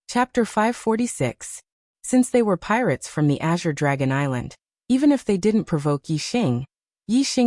Chapter 546. Since they were pirates from the Azure Dragon Island, even if they didn't provoke Yixing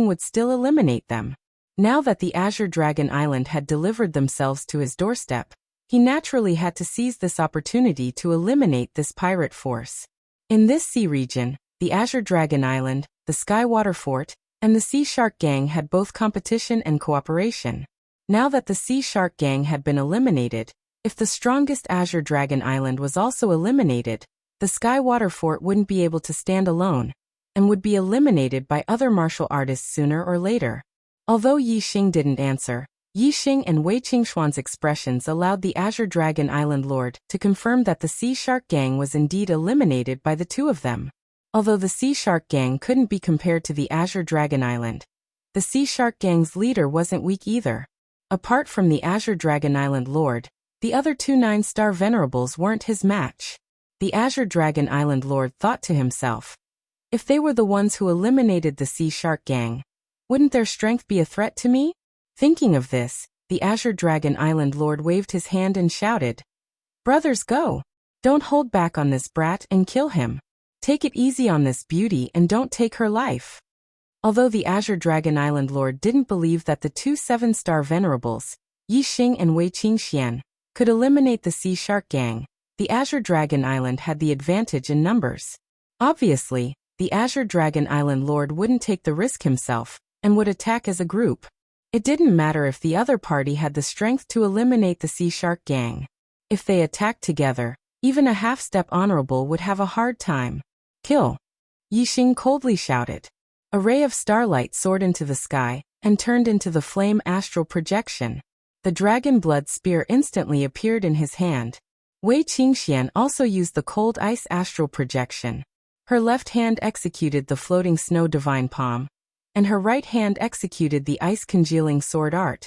would still eliminate them. Now that the Azure Dragon Island had delivered themselves to his doorstep, he naturally had to seize this opportunity to eliminate this pirate force. In this sea region, the Azure Dragon Island, the Skywater Fort, and the Sea Shark Gang had both competition and cooperation. Now that the Sea Shark Gang had been eliminated, if the strongest Azure Dragon Island was also eliminated, the Skywater Fort wouldn't be able to stand alone, and would be eliminated by other martial artists sooner or later. Although Yixing didn't answer, Yixing and Wei Qingxuan's expressions allowed the Azure Dragon Island Lord to confirm that the Sea Shark Gang was indeed eliminated by the two of them. Although the Sea Shark Gang couldn't be compared to the Azure Dragon Island, the Sea Shark Gang's leader wasn't weak either. Apart from the Azure Dragon Island Lord, the other two 9-star venerables weren't his match. The Azure Dragon Island Lord thought to himself, if they were the ones who eliminated the Sea Shark Gang, wouldn't their strength be a threat to me? Thinking of this, the Azure Dragon Island Lord waved his hand and shouted, "Brothers, go! Don't hold back on this brat and kill him. Take it easy on this beauty and don't take her life." Although the Azure Dragon Island Lord didn't believe that the two 7-star venerables, Yixing and Wei Qingxian, could eliminate the Sea Shark Gang, the Azure Dragon Island had the advantage in numbers. Obviously, the Azure Dragon Island Lord wouldn't take the risk himself, and would attack as a group. It didn't matter if the other party had the strength to eliminate the Sea Shark Gang. If they attacked together, even a half-step honorable would have a hard time. "Kill!" Yixing coldly shouted. A ray of starlight soared into the sky, and turned into the flame astral projection. The dragon blood spear instantly appeared in his hand. Wei Qingxian also used the cold ice astral projection. Her left hand executed the floating snow divine palm, and her right hand executed the ice congealing sword art,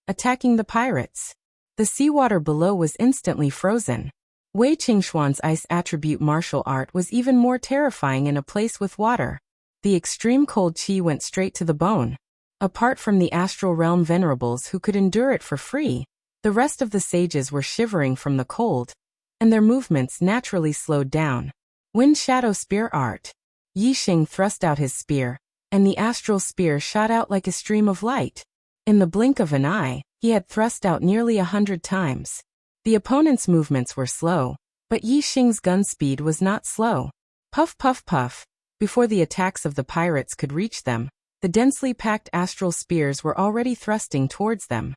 attacking the pirates. The seawater below was instantly frozen. Wei Qingxuan's ice attribute martial art was even more terrifying in a place with water. The extreme cold qi went straight to the bone. Apart from the astral realm venerables who could endure it for free, the rest of the sages were shivering from the cold, and their movements naturally slowed down. Wind Shadow Spear Art. Yixing thrust out his spear, and the astral spear shot out like a stream of light. In the blink of an eye, he had thrust out nearly 100 times. The opponent's movements were slow, but Yixing's gun speed was not slow. Puff puff puff. Before the attacks of the pirates could reach them, the densely packed astral spears were already thrusting towards them.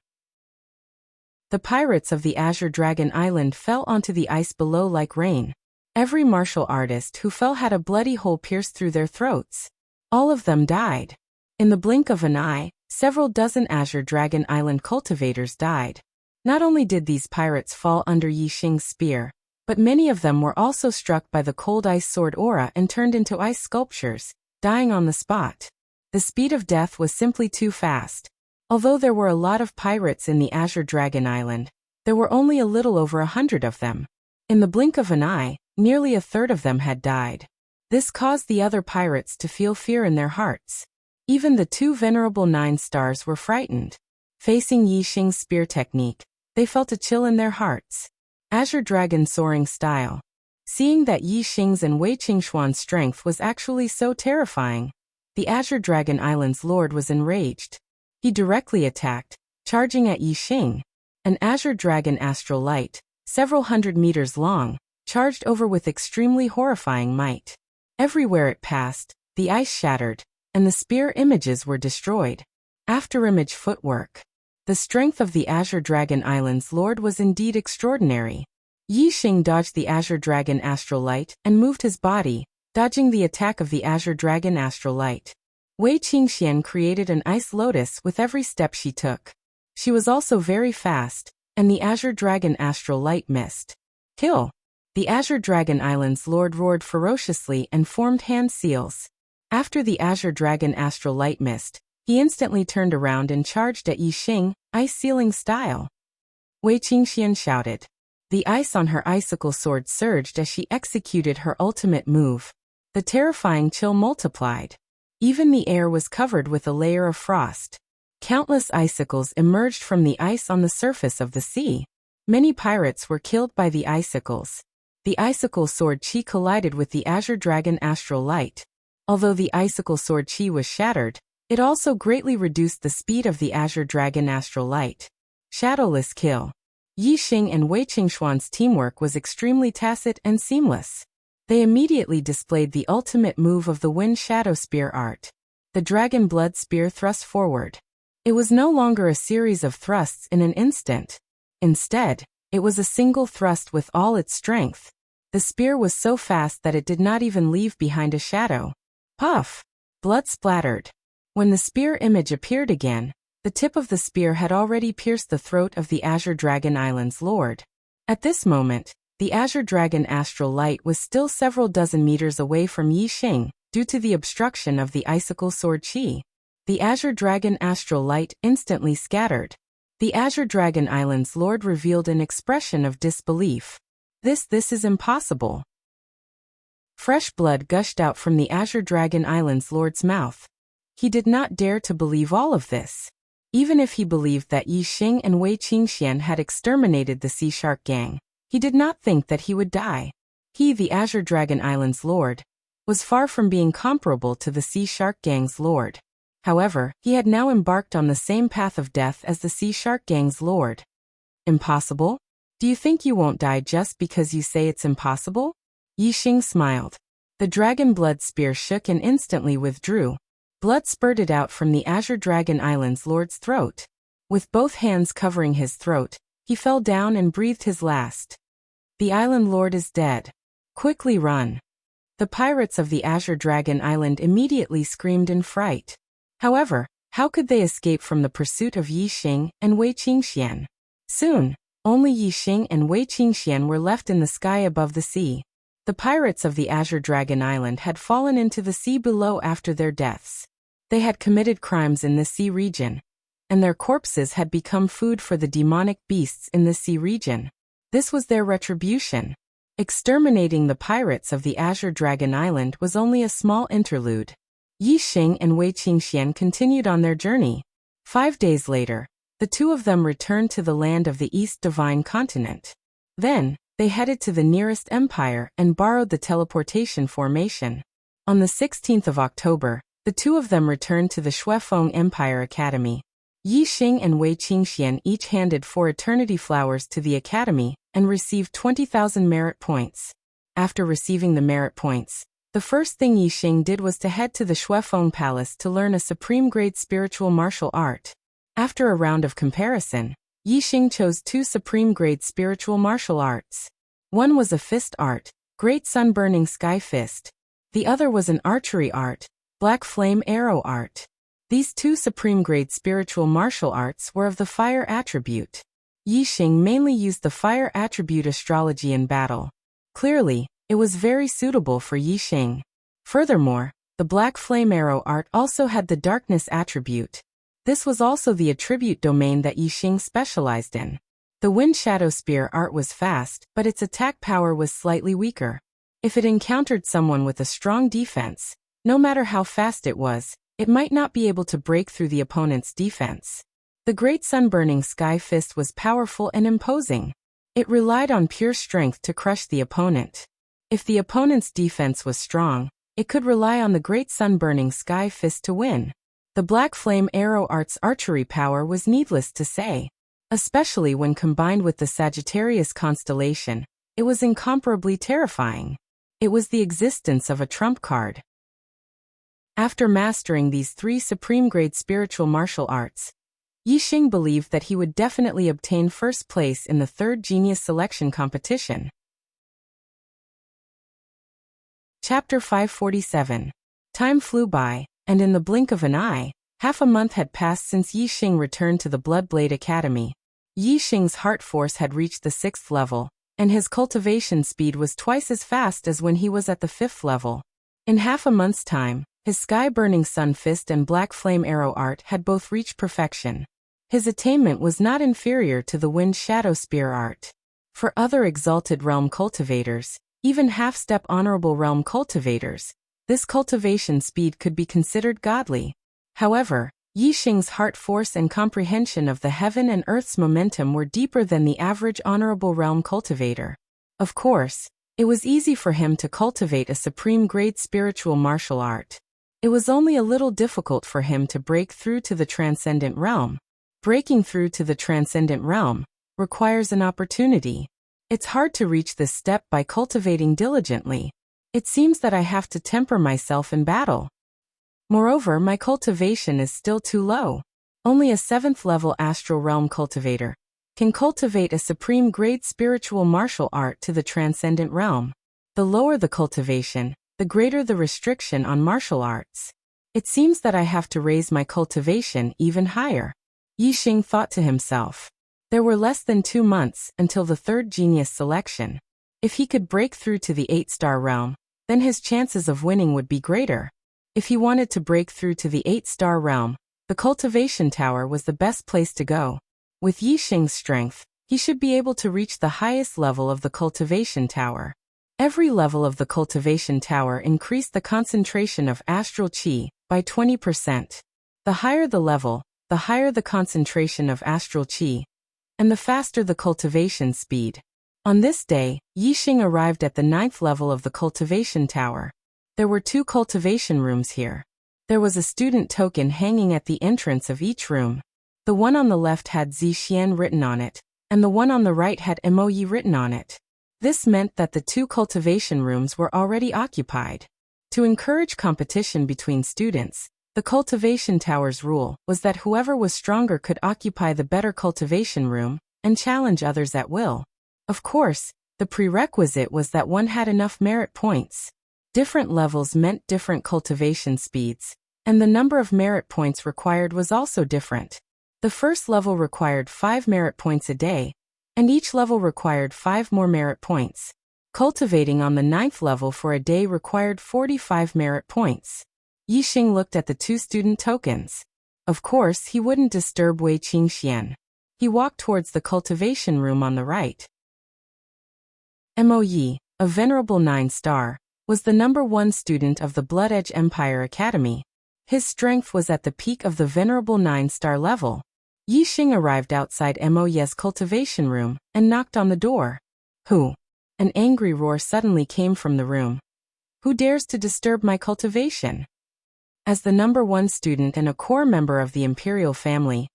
The pirates of the Azure Dragon Island fell onto the ice below like rain. Every martial artist who fell had a bloody hole pierced through their throats. All of them died. In the blink of an eye, several dozen Azure Dragon Island cultivators died. Not only did these pirates fall under Yixing's spear, but many of them were also struck by the cold ice sword aura and turned into ice sculptures, dying on the spot. The speed of death was simply too fast. Although there were a lot of pirates in the Azure Dragon Island, there were only a little over 100 of them. In the blink of an eye, nearly a third of them had died. This caused the other pirates to feel fear in their hearts. Even the two venerable 9-stars were frightened. Facing Yixing's spear technique, they felt a chill in their hearts. Azure Dragon Soaring Style. Seeing that Yixing's and Wei Qingxuan's strength was actually so terrifying, the Azure Dragon Island's lord was enraged. He directly attacked, charging at Yixing. An Azure Dragon Astral Light, several hundred meters long, charged over with extremely horrifying might. Everywhere it passed, the ice shattered, and the spear images were destroyed. Afterimage footwork. The strength of the Azure Dragon Island's lord was indeed extraordinary. Yixing dodged the Azure Dragon Astral Light and moved his body, dodging the attack of the Azure Dragon Astral Light. Wei Qingxian created an ice lotus with every step she took. She was also very fast, and the Azure Dragon Astral Light missed. "Kill!" The Azure Dragon Island's lord roared ferociously and formed hand seals. After the Azure Dragon Astral Light missed, he instantly turned around and charged at Yixing, ice sealing style. Wei Qingxian shouted. The ice on her icicle sword surged as she executed her ultimate move. The terrifying chill multiplied. Even the air was covered with a layer of frost. Countless icicles emerged from the ice on the surface of the sea. Many pirates were killed by the icicles. The icicle sword chi collided with the azure dragon astral light. Although the icicle sword chi was shattered, it also greatly reduced the speed of the azure dragon astral light. Shadowless kill. Yi Xing and Wei Qingxuan's teamwork was extremely tacit and seamless. They immediately displayed the ultimate move of the Wind Shadow Spear art. The Dragon Blood Spear thrust forward. It was no longer a series of thrusts in an instant. Instead, it was a single thrust with all its strength. The spear was so fast that it did not even leave behind a shadow. Puff! Blood splattered. When the spear image appeared again, the tip of the spear had already pierced the throat of the Azure Dragon Island's lord. At this moment, the Azure Dragon astral light was still several dozen meters away from Yi Xing, due to the obstruction of the icicle sword chi. The Azure Dragon astral light instantly scattered. The Azure Dragon Island's lord revealed an expression of disbelief. This is impossible. Fresh blood gushed out from the Azure Dragon Island's lord's mouth. He did not dare to believe all of this. Even if he believed that Yi Xing and Wei Qingxian had exterminated the Sea Shark Gang, he did not think that he would die. He, the Azure Dragon Island's lord, was far from being comparable to the Sea Shark Gang's lord. However, he had now embarked on the same path of death as the Sea Shark Gang's lord. Impossible? Do you think you won't die just because you say it's impossible? Yi Xing smiled. The dragon blood spear shook and instantly withdrew. Blood spurted out from the Azure Dragon Island's lord's throat. With both hands covering his throat, he fell down and breathed his last. The island lord is dead. Quickly run. The pirates of the Azure Dragon Island immediately screamed in fright. However, how could they escape from the pursuit of Yi Xing and Wei Qingxian? Soon, only Yi Xing and Wei Qingxian were left in the sky above the sea. The pirates of the Azure Dragon Island had fallen into the sea below after their deaths. They had committed crimes in the sea region, and their corpses had become food for the demonic beasts in the sea region. This was their retribution. Exterminating the pirates of the Azure Dragon Island was only a small interlude. Yi Xing and Wei Qingxian continued on their journey. 5 days later, the two of them returned to the land of the East Divine Continent. Then, they headed to the nearest empire and borrowed the teleportation formation. On the 16th of October, the two of them returned to the Shuefeng Empire Academy. Yi Xing and Wei Qingxian each handed 4 eternity flowers to the academy and received 20,000 merit points. After receiving the merit points, the first thing Yi Xing did was to head to the Shuefeng Palace to learn a supreme-grade spiritual martial art. After a round of comparison, Yi Xing chose 2 supreme-grade spiritual martial arts. One was a fist art, Great Sun-Burning Sky Fist. The other was an archery art, Black Flame Arrow art. These 2 supreme-grade spiritual martial arts were of the fire attribute. Yi Xing mainly used the fire attribute astrology in battle. Clearly, it was very suitable for Yi Xing. Furthermore, the Black Flame Arrow art also had the darkness attribute. This was also the attribute domain that Yi Xing specialized in. The Wind Shadow Spear art was fast, but its attack power was slightly weaker. If it encountered someone with a strong defense, no matter how fast it was, it might not be able to break through the opponent's defense. The Great Sun-Burning Sky Fist was powerful and imposing. It relied on pure strength to crush the opponent. If the opponent's defense was strong, it could rely on the Great Sun-Burning Sky Fist to win. The Black Flame Arrow art's archery power was needless to say. Especially when combined with the Sagittarius constellation, it was incomparably terrifying. It was the existence of a trump card. After mastering these 3 supreme-grade spiritual martial arts, Yi Xing believed that he would definitely obtain first place in the 3rd Genius Selection Competition. Chapter 547. Time flew by, and in the blink of an eye, half a month had passed since Yi Xing returned to the Bloodblade Academy. Yi Xing's heart force had reached the 6th level, and his cultivation speed was twice as fast as when he was at the 5th level. In half a month's time, his sky-burning sun fist and black flame arrow art had both reached perfection. His attainment was not inferior to the Wind Shadow Spear art. For other exalted realm cultivators, even half-step honorable realm cultivators, this cultivation speed could be considered godly. However, Yi Xing's heart force and comprehension of the heaven and earth's momentum were deeper than the average honorable realm cultivator. Of course, it was easy for him to cultivate a supreme-grade spiritual martial art. It was only a little difficult for him to break through to the transcendent realm. Breaking through to the transcendent realm requires an opportunity. It's hard to reach this step by cultivating diligently. It seems that I have to temper myself in battle. Moreover, my cultivation is still too low. Only a 7th-level astral realm cultivator can cultivate a supreme-grade spiritual martial art to the transcendent realm. The lower the cultivation, the greater the restriction on martial arts. It seems that I have to raise my cultivation even higher. Yi Xing thought to himself. There were less than 2 months until the 3rd genius selection. If he could break through to the 8-star realm, then his chances of winning would be greater. If he wanted to break through to the 8-star realm, the cultivation tower was the best place to go. With Yi Xing's strength, he should be able to reach the highest level of the cultivation tower. Every level of the cultivation tower increased the concentration of astral qi by 20%. The higher the level, the higher the concentration of astral qi, and the faster the cultivation speed. On this day, Yi Xing arrived at the 9th level of the cultivation tower. There were 2 cultivation rooms here. There was a student token hanging at the entrance of each room. The one on the left had Zixian written on it, and the one on the right had Moyi written on it. This meant that the 2 cultivation rooms were already occupied. To encourage competition between students, the cultivation tower's rule was that whoever was stronger could occupy the better cultivation room and challenge others at will. Of course, the prerequisite was that one had enough merit points. Different levels meant different cultivation speeds, and the number of merit points required was also different. The first level required 5 merit points a day, and each level required 5 more merit points. Cultivating on the 9th level for a day required 45 merit points. Yi Xing looked at the 2 student tokens. Of course, he wouldn't disturb Wei Qingxian. He walked towards the cultivation room on the right. Mo Yi, a venerable 9-star, was the number 1 student of the Blood Edge Empire Academy. His strength was at the peak of the venerable 9-star level. Yi Xing arrived outside Mo Yi's cultivation room and knocked on the door. Who? An angry roar suddenly came from the room. Who dares to disturb my cultivation? As the number 1 student and a core member of the imperial family,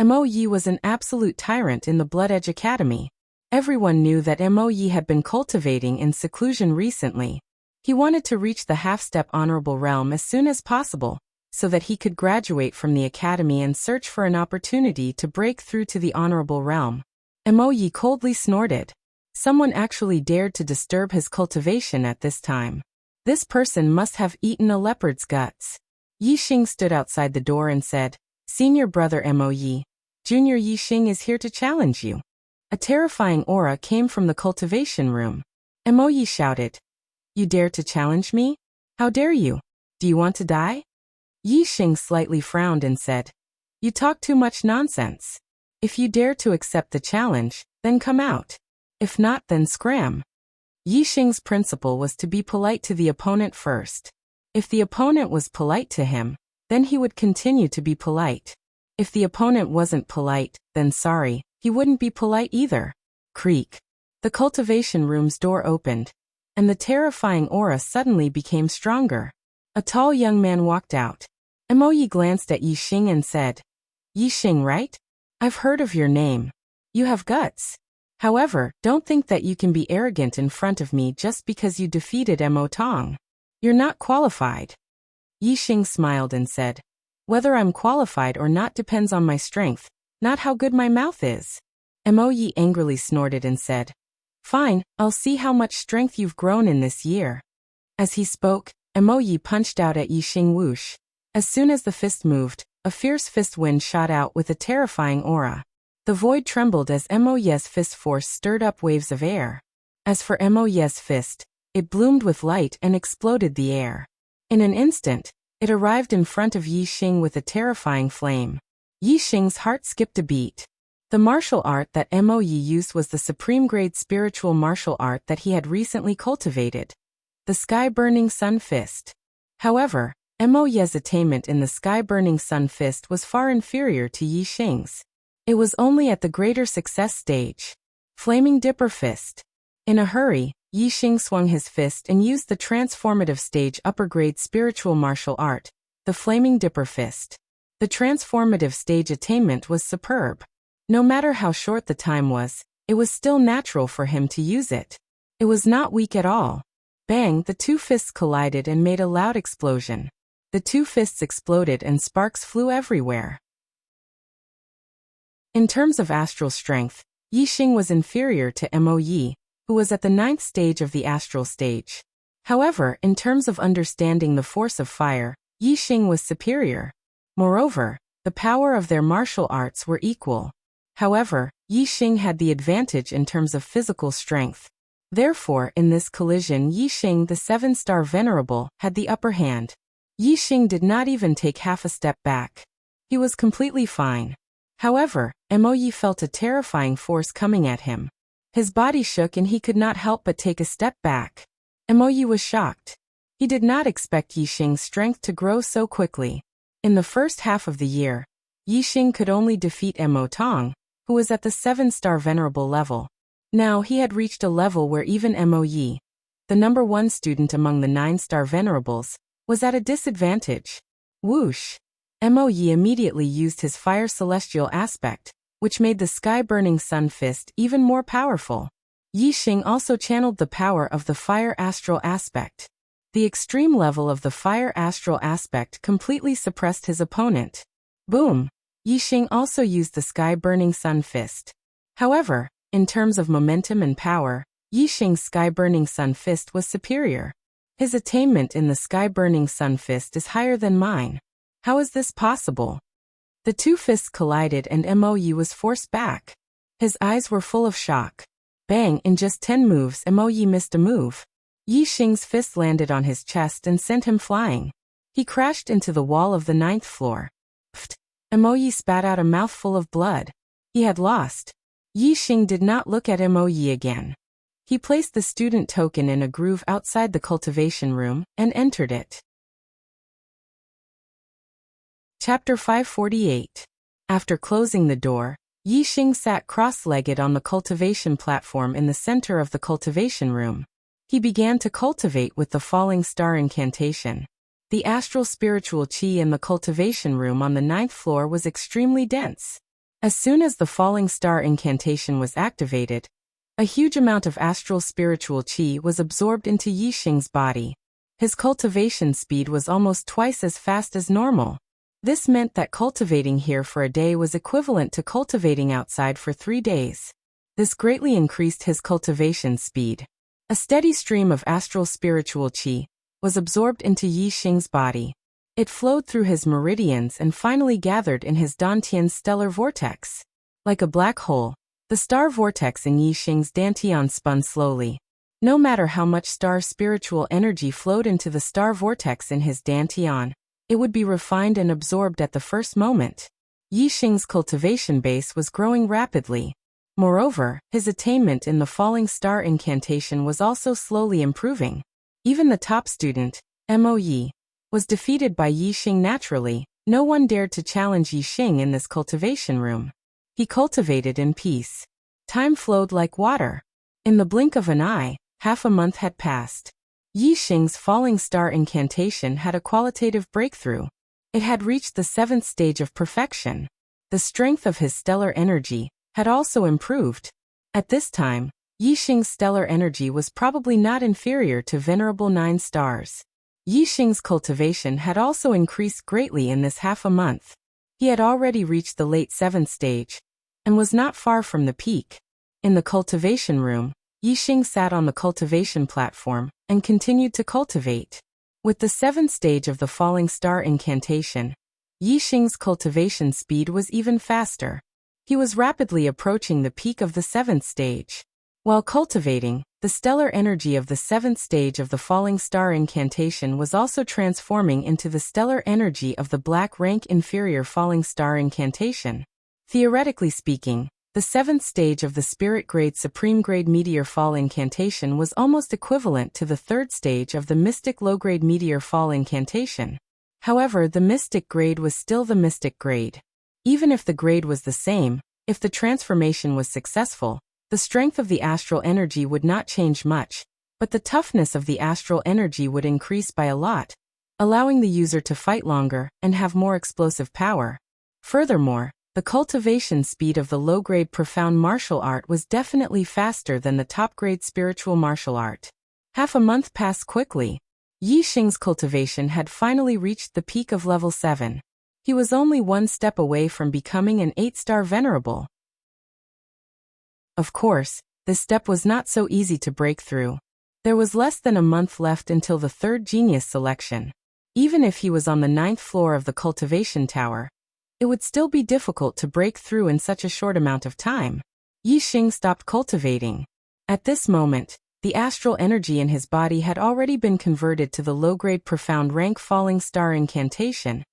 Mo Yi was an absolute tyrant in the Blood Edge Academy. Everyone knew that Mo Yi had been cultivating in seclusion recently. He wanted to reach the half-step honorable realm as soon as possible, so that he could graduate from the academy and search for an opportunity to break through to the honorable realm. Mo Yi coldly snorted. Someone actually dared to disturb his cultivation at this time. This person must have eaten a leopard's guts. Yi Xing stood outside the door and said, "Senior brother Mo Yi, Junior Yi Xing is here to challenge you." A terrifying aura came from the cultivation room. Mo Yi shouted, "You dare to challenge me? How dare you? Do you want to die?" Yi Xing slightly frowned and said, "You talk too much nonsense. If you dare to accept the challenge, then come out. If not, then scram." Yi Xing's principle was to be polite to the opponent first. If the opponent was polite to him, then he would continue to be polite. If the opponent wasn't polite, then sorry, he wouldn't be polite either. Creak. The cultivation room's door opened, and the terrifying aura suddenly became stronger. A tall young man walked out. Mo Yi glanced at Yi Xing and said, "Yi Xing, right? I've heard of your name. You have guts. However, don't think that you can be arrogant in front of me just because you defeated Mo Tong. You're not qualified." Yi Xing smiled and said, "Whether I'm qualified or not depends on my strength, not how good my mouth is." Mo Yi angrily snorted and said, "Fine, I'll see how much strength you've grown in this year." As he spoke, Mo Yi punched out at Yi Xing whoosh. As soon as the fist moved, a fierce fist wind shot out with a terrifying aura. The void trembled as Mo Yi's fist force stirred up waves of air. As for Mo Yi's fist, it bloomed with light and exploded the air. In an instant, it arrived in front of Yi Xing with a terrifying flame. Yi Xing's heart skipped a beat. The martial art that Mo Yi used was the supreme-grade spiritual martial art that he had recently cultivated, the sky-burning sun fist. However, Mo Ye's attainment in the sky-burning sun fist was far inferior to Yi Xing's. It was only at the greater success stage. Flaming Dipper Fist. In a hurry, Yi Xing swung his fist and used the transformative stage upper-grade spiritual martial art, the Flaming Dipper Fist. The transformative stage attainment was superb. No matter how short the time was, it was still natural for him to use it. It was not weak at all. Bang, the two fists collided and made a loud explosion. The two fists exploded and sparks flew everywhere. In terms of astral strength, Yi Xing was inferior to Mo Yi, who was at the 9th stage of the astral stage. However, in terms of understanding the force of fire, Yi Xing was superior. Moreover, the power of their martial arts were equal. However, Yi Xing had the advantage in terms of physical strength. Therefore, in this collision, Yi Xing, the 7-star venerable, had the upper hand. Yi Xing did not even take half a step back. He was completely fine. However, Mo Yi felt a terrifying force coming at him. His body shook and he could not help but take a step back. Mo Yi was shocked. He did not expect Yi Xing's strength to grow so quickly. In the first half of the year, Yi Xing could only defeat Mo Tong, who was at the 7-star venerable level. Now he had reached a level where even Mo Yi, the number 1 student among the 9-star venerables, was at a disadvantage. Whoosh! Mo Yi immediately used his fire celestial aspect, which made the sky-burning sun fist even more powerful. Yi Xing also channeled the power of the fire astral aspect. The extreme level of the fire astral aspect completely suppressed his opponent. Boom! Yi Xing also used the sky-burning sun fist. However, in terms of momentum and power, Yi Xing's sky-burning sun fist was superior. His attainment in the sky-burning sun fist is higher than mine. How is this possible? The two fists collided and Mo Yi was forced back. His eyes were full of shock. Bang, in just 10 moves Mo Yi missed a move. Yi Xing's fist landed on his chest and sent him flying. He crashed into the wall of the 9th floor. Pfft! Mo Yi spat out a mouthful of blood. He had lost. Yi Xing did not look at Mo Yi again. He placed the student token in a groove outside the cultivation room and entered it. Chapter 548. After closing the door, Yi Xing sat cross-legged on the cultivation platform in the center of the cultivation room. He began to cultivate with the falling star incantation. The astral spiritual qi in the cultivation room on the 9th floor was extremely dense. As soon as the falling star incantation was activated, a huge amount of astral spiritual qi was absorbed into Yi Xing's body. His cultivation speed was almost twice as fast as normal. This meant that cultivating here for a day was equivalent to cultivating outside for 3 days. This greatly increased his cultivation speed. A steady stream of astral spiritual qi was absorbed into Yi Xing's body. It flowed through his meridians and finally gathered in his Dantian's stellar vortex. Like a black hole, the star vortex in Yi Xing's Dantian spun slowly. No matter how much star spiritual energy flowed into the star vortex in his Dantian, it would be refined and absorbed at the first moment. Yi Xing's cultivation base was growing rapidly. Moreover, his attainment in the falling star incantation was also slowly improving. Even the top student, Mo Yi, was defeated by Yi Xing naturally. No one dared to challenge Yi Xing in this cultivation room. He cultivated in peace. Time flowed like water. In the blink of an eye, half a month had passed. Yi Xing's falling star incantation had a qualitative breakthrough. It had reached the 7th stage of perfection. The strength of his stellar energy had also improved. At this time, Yi Xing's stellar energy was probably not inferior to venerable 9 stars. Yi Xing's cultivation had also increased greatly in this half a month. He had already reached the late 7th stage, and was not far from the peak. In the cultivation room, Yi Xing sat on the cultivation platform, and continued to cultivate. With the 7th stage of the falling star incantation, Yi Xing's cultivation speed was even faster. He was rapidly approaching the peak of the 7th stage. While cultivating, the stellar energy of the 7th stage of the falling star incantation was also transforming into the stellar energy of the black rank inferior falling star incantation. Theoretically speaking, the 7th stage of the spirit grade supreme grade meteor fall incantation was almost equivalent to the 3rd stage of the mystic low grade meteor fall incantation. However, the mystic grade was still the mystic grade. Even if the grade was the same, if the transformation was successful, the strength of the astral energy would not change much, but the toughness of the astral energy would increase by a lot, allowing the user to fight longer and have more explosive power. Furthermore, the cultivation speed of the low-grade profound martial art was definitely faster than the top-grade spiritual martial art. Half a month passed quickly. Yi Xing's cultivation had finally reached the peak of level 7. He was only one step away from becoming an 8-star venerable. Of course, this step was not so easy to break through. There was less than a month left until the third genius selection. Even if he was on the 9th floor of the cultivation tower, it would still be difficult to break through in such a short amount of time. Yi Xing stopped cultivating. At this moment, the astral energy in his body had already been converted to the low-grade profound rank falling star incantation,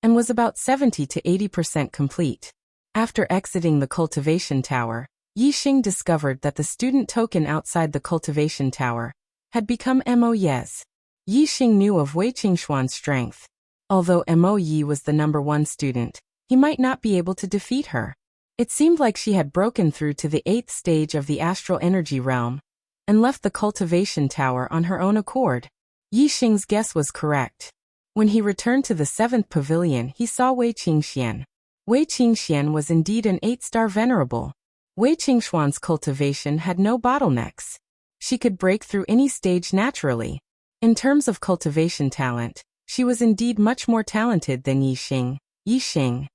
and was about 70 to 80% complete. After exiting the cultivation tower, Yi Xing discovered that the student token outside the cultivation tower had become Mo Ye's. Yi Xing knew of Wei Qingxuan's strength. Although Mo Yi was the number 1 student, he might not be able to defeat her. It seemed like she had broken through to the 8th stage of the astral energy realm and left the cultivation tower on her own accord. Yi Xing's guess was correct. When he returned to the 7th pavilion, he saw Wei Qingxian. Wei Qingxian was indeed an 8-star venerable. Wei Qingxuan's cultivation had no bottlenecks. She could break through any stage naturally. In terms of cultivation talent, she was indeed much more talented than Yi Xing. Yi Xing.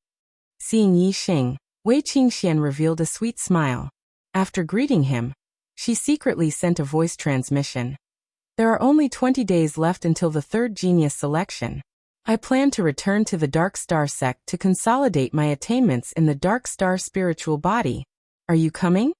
Seeing Yi Xing, Wei Qingxian revealed a sweet smile. After greeting him, she secretly sent a voice transmission. There are only 20 days left until the third genius selection. I plan to return to the Dark Star sect to consolidate my attainments in the Dark Star spiritual body. Are you coming?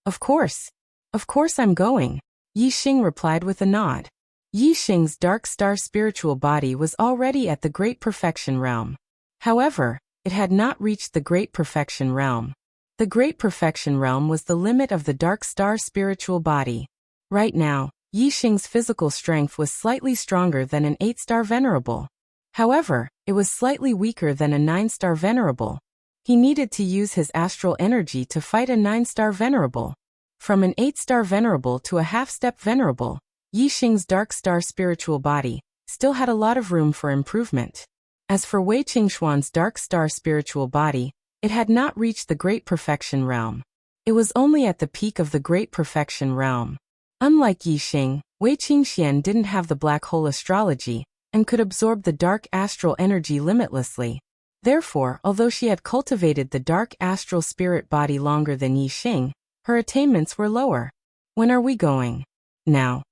Of course. Of course I'm going, Yi Xing replied with a nod. Yi Xing's Dark Star spiritual body was already at the Great Perfection realm. However, it had not reached the Great Perfection realm. The Great Perfection realm was the limit of the Dark Star spiritual body. Right now, Yi Xing's physical strength was slightly stronger than an 8-star venerable. However, it was slightly weaker than a 9-star venerable. He needed to use his astral energy to fight a 9-star venerable. From an 8-star venerable to a half-step venerable, Yi Xing's Dark Star spiritual body still had a lot of room for improvement. As for Wei Qingxuan's Dark Star spiritual body, it had not reached the Great Perfection realm. It was only at the peak of the Great Perfection realm. Unlike Yi Xing, Wei Qingxian didn't have the black hole astrology and could absorb the dark astral energy limitlessly. Therefore, although she had cultivated the dark astral spirit body longer than Yi Xing, her attainments were lower. When are we going? Now.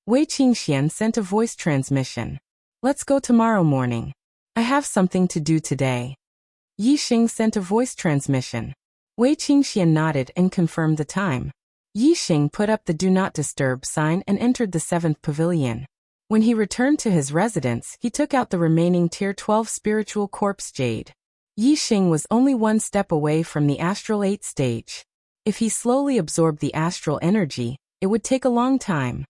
Wei Qingxian sent a voice transmission. Let's go tomorrow morning. I have something to do today. Yi Xing sent a voice transmission. Wei Qingxian nodded and confirmed the time. Yi Xing put up the Do Not Disturb sign and entered the 7th pavilion. When he returned to his residence, he took out the remaining Tier 12 spiritual corpse jade. Yi Xing was only one step away from the astral 8 stage. If he slowly absorbed the astral energy, it would take a long time.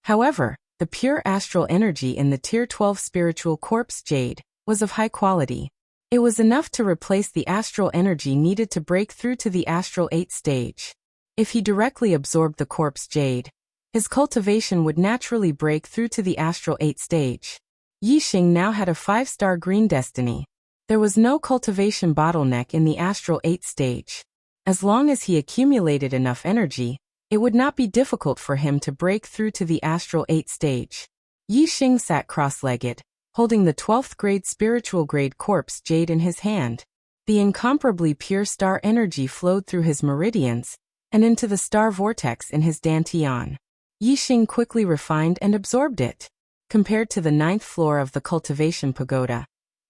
However, the pure astral energy in the Tier 12 spiritual corpse jade was of high quality. It was enough to replace the astral energy needed to break through to the astral 8 stage. If he directly absorbed the corpse jade, his cultivation would naturally break through to the astral 8 stage. Yi Xing now had a 5-star green destiny. There was no cultivation bottleneck in the astral 8 stage. As long as he accumulated enough energy, it would not be difficult for him to break through to the astral 8 stage. Yi Xing sat cross-legged, holding the 12th grade spiritual grade corpse jade in his hand. The incomparably pure star energy flowed through his meridians and into the star vortex in his dantian. Yi Xing quickly refined and absorbed it. Compared to the 9th floor of the cultivation pagoda,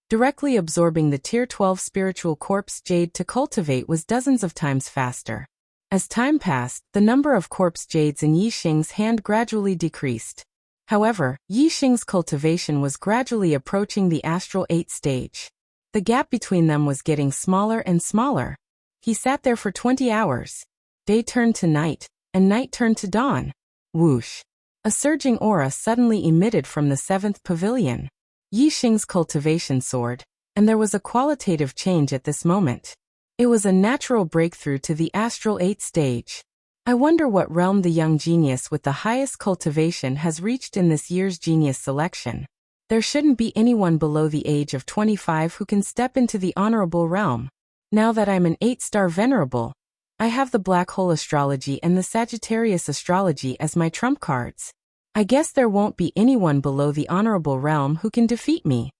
directly absorbing the Tier 12 spiritual corpse jade to cultivate was dozens of times faster. As time passed, the number of corpse jades in Yi Xing's hand gradually decreased. However, Yi Xing's cultivation was gradually approaching the astral 8 stage. The gap between them was getting smaller and smaller. He sat there for 20 hours. Day turned to night, and night turned to dawn. Whoosh. A surging aura suddenly emitted from the seventh pavilion. Yi Xing's cultivation soared, and there was a qualitative change at this moment. It was a natural breakthrough to the astral 8th stage. I wonder what realm the young genius with the highest cultivation has reached in this year's genius selection. There shouldn't be anyone below the age of 25 who can step into the honorable realm. Now that I'm an 8-star venerable, I have the black hole astrology and the Sagittarius astrology as my trump cards. I guess there won't be anyone below the honorable realm who can defeat me.